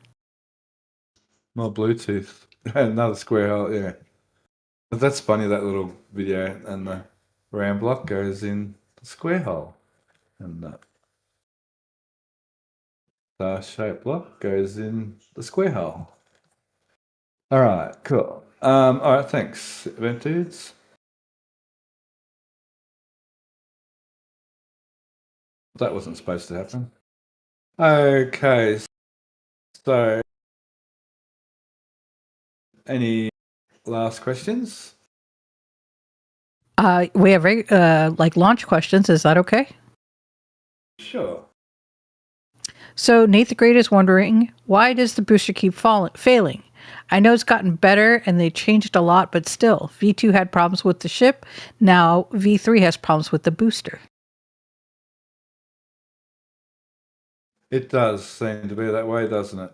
More Bluetooth. Another square hole, yeah. But that's funny, that little video. And the round block goes in the square hole. And the star-shaped block goes in the square hole. All right, cool. All right, thanks, event dudes. That wasn't supposed to happen. Okay, so any last questions? We have like launch questions. Is that okay? Sure. So Nathan Great is wondering, why does the booster keep failing? I know it's gotten better and they changed a lot, but still, V2 had problems with the ship. Now V3 has problems with the booster. It does seem to be that way, doesn't it?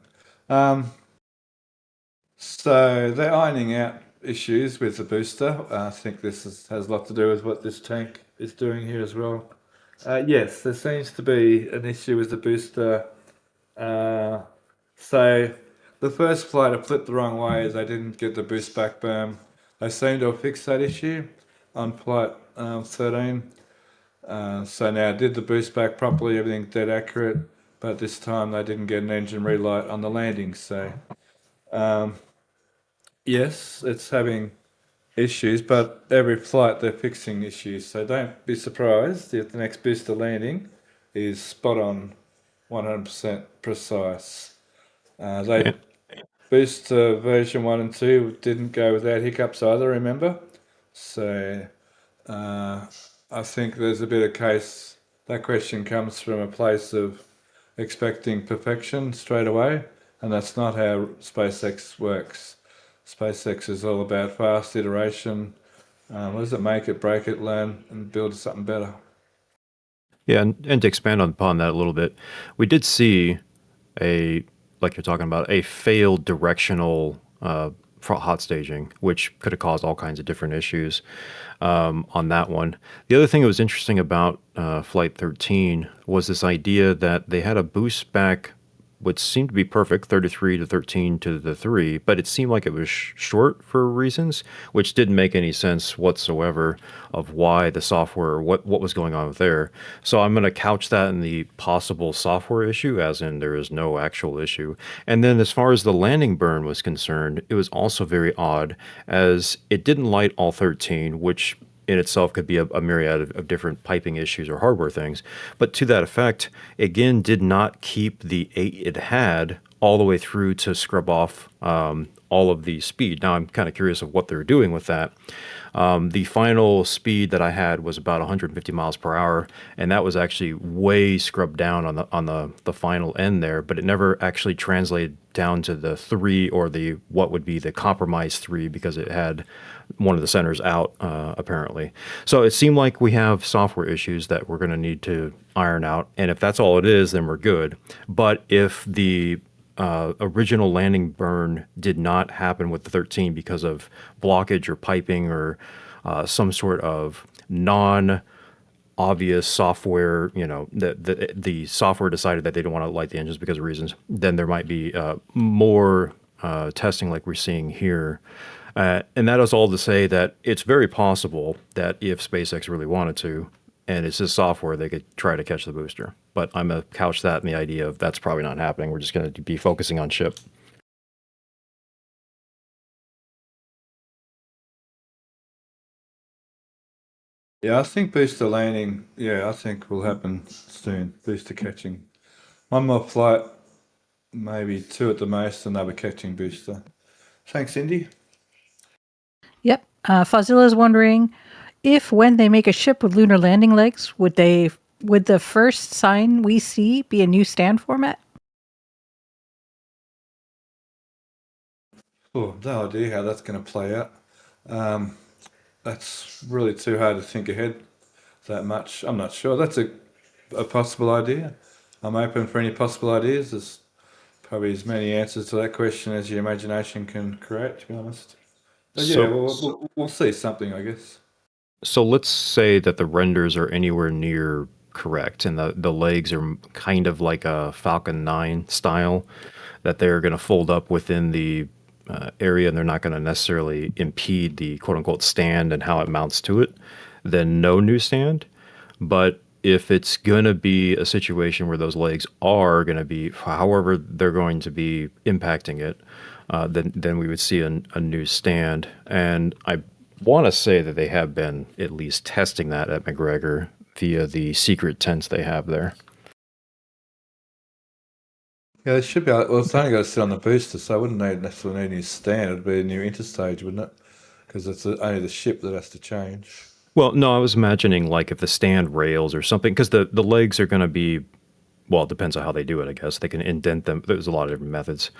So they're ironing out issues with the booster. I think this has a lot to do with what this tank is doing here as well. Yes, there seems to be an issue with the booster. So the first flight I flipped the wrong way as I didn't get the boost back berm. I seem to have fixed that issue on flight 13. So now I did the boost back properly, everything dead accurate, but this time they didn't get an engine relight on the landing. So yes, it's having issues, but every flight they're fixing issues. So don't be surprised if the next booster landing is spot on, 100% precise. Booster version 1 and 2 didn't go without hiccups either, remember? So I think there's a bit of case, that question comes from a place of expecting perfection straight away, and that's not how SpaceX works. SpaceX is all about fast iteration. What does it make it, break it, learn, and build something better? yeah, and to expand upon that a little bit, we did see like you're talking about, a failed directional hot staging, which could have caused all kinds of different issues on that one. The other thing that was interesting about Flight 13 was this idea that they had a boost back would seem to be perfect, 33 to 13 to the 3, but it seemed like it was short for reasons, which didn't make any sense whatsoever of why the software, what was going on with there. So I'm going to couch that in the possible software issue, as in there is no actual issue. And then as far as the landing burn was concerned, it was also very odd, as it didn't light all 13, which in itself could be a myriad of different piping issues or hardware things. But to that effect, again, did not keep the 8 it had all the way through to scrub off all of the speed. Now, I'm kind of curious of what they're doing with that. The final speed that I had was about 150 miles per hour, and that was actually way scrubbed down on the final end there, but it never actually translated down to the 3 or the what would be the compromised 3 because it had one of the centers out apparently. So it seemed like we have software issues that we're going to need to iron out, and if that's all it is, then we're good. But if the original landing burn did not happen with the 13 because of blockage or piping or some sort of non-obvious software, the software decided that they don't want to light the engines because of reasons, then there might be more testing like we're seeing here. And that is all to say that it's very possible that if SpaceX really wanted to, and it's just software, they could try to catch the booster. But I'm going to couch that in the idea of that's probably not happening. We're just going to be focusing on ship. Yeah, I think booster landing, I think will happen soon. Booster catching. One more flight, maybe 2 at the most, and they'll be catching booster. Thanks, Indy. Yep. Fazilla is wondering if when they make a ship with lunar landing legs, would the first sign we see be a new stand format? Oh, no idea how that's going to play out. That's really too hard to think ahead that much. I'm not sure. That's a possible idea. I'm open for any possible ideas. There's probably as many answers to that question as your imagination can create, to be honest. But yeah, So, we'll see something, I guess. so let's say that the renders are anywhere near correct, and the legs are kind of like a Falcon 9 style, that they're going to fold up within the area and they're not going to necessarily impede the quote unquote stand and how it mounts to it, then no new stand. But if it's going to be a situation where those legs are going to be, however they're going to be impacting it, then we would see a new stand. And I want to say that they have been at least testing that at McGregor via the secret tents they have there. Yeah, they should be able, well, it's only got to sit on the booster, so I wouldn't necessarily need a new stand. It'd be a new interstage, wouldn't it? Because it's only the ship that has to change. Well, no, I was imagining like if the stand rails or something, because the legs are going to be, well, it depends on how they do it, I guess. They can indent them. There's a lot of different methods.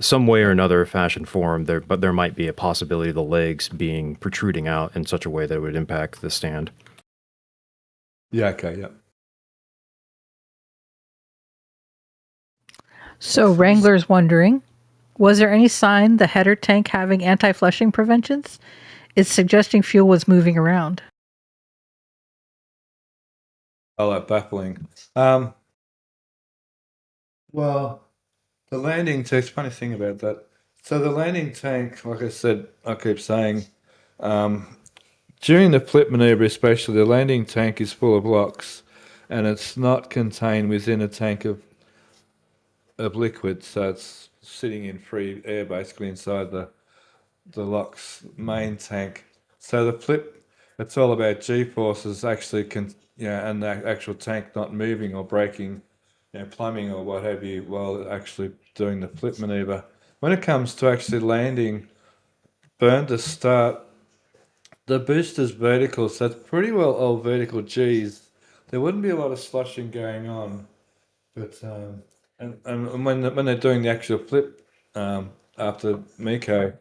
Some way or another, fashion, form, but there might be a possibility of the legs being protruding out in such a way that it would impact the stand. Yeah, okay, yeah. So Wrangler's wondering, was there any sign the header tank having anti-flushing preventions? It's suggesting fuel was moving around. Oh, that baffling. Well, the landing tank, funny thing about that. So the landing tank, like I said, I keep saying, during the flip maneuver especially, the landing tank is full of locks and it's not contained within a tank of liquid, so it's sitting in free air basically inside the lock's main tank. So the flip, it's all about G-forces actually and the actual tank not moving or breaking, plumbing or what have you while actually doing the flip maneuver. When it comes to actually landing, burn to start, the booster's vertical, so it's pretty well all vertical G's. There wouldn't be a lot of sloshing going on, but and when they're doing the actual flip after MECO,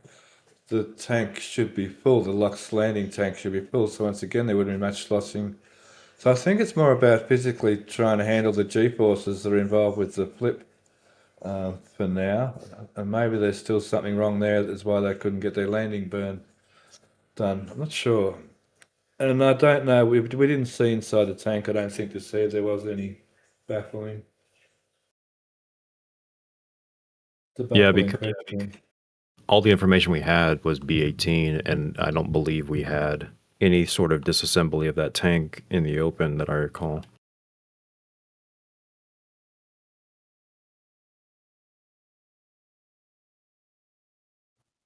the tank should be full. The Lux landing tank should be full. So once again, there wouldn't be much sloshing. So I think it's more about physically trying to handle the G-forces that are involved with the flip for now. And maybe there's still something wrong there. That's why they couldn't get their landing burn done. I'm not sure. And I don't know. We didn't see inside the tank. I don't think to see if there was any baffling. The Yeah, bubble in because question. all the information we had was B-18, and I don't believe we had any sort of disassembly of that tank in the open that I recall.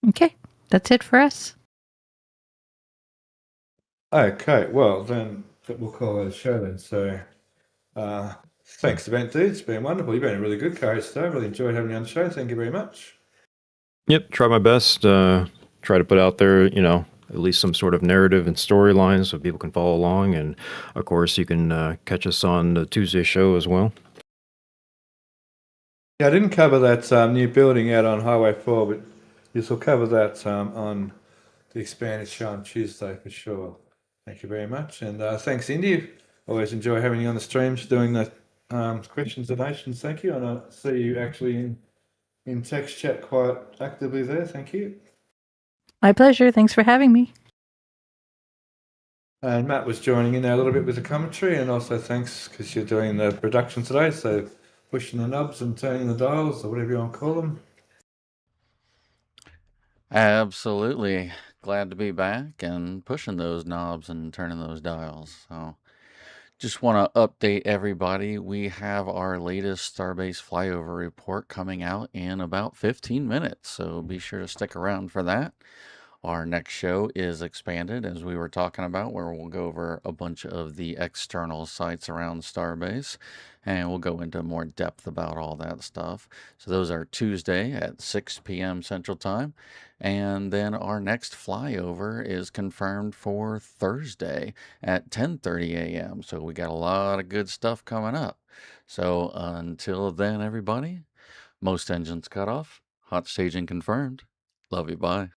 Okay, that's it for us. Okay, well then we'll call it a show then. So thanks event dude, it's been wonderful. You've been a really good co-host. I really enjoyed having you on the show. Thank you very much. Yep, try my best. Try to put out there, at least some sort of narrative and storyline so people can follow along. And of course, you can catch us on the Tuesday show as well. Yeah, I didn't cover that new building out on Highway 4, but you'll cover that on the expanded show on Tuesday for sure. Thank you very much. And thanks, Indy. Always enjoy having you on the streams doing the questions, donations. Thank you. And I see you actually in text chat quite actively there. Thank you. My pleasure. Thanks for having me. And Matt was joining in there a little bit with the commentary, and also thanks because you're doing the production today, so pushing the knobs and turning the dials or whatever you want to call them. Absolutely. Glad to be back and pushing those knobs and turning those dials. So just want to update everybody. We have our latest Starbase flyover report coming out in about 15 minutes. So be sure to stick around for that. Our next show is Expanded, as we were talking about, where we'll go over a bunch of the external sites around Starbase, and we'll go into more depth about all that stuff. So those are Tuesday at 6 p.m. Central Time, and then our next flyover is confirmed for Thursday at 10:30 a.m. So we got a lot of good stuff coming up. So until then, everybody, most engines cut off, hot staging confirmed. Love you, bye.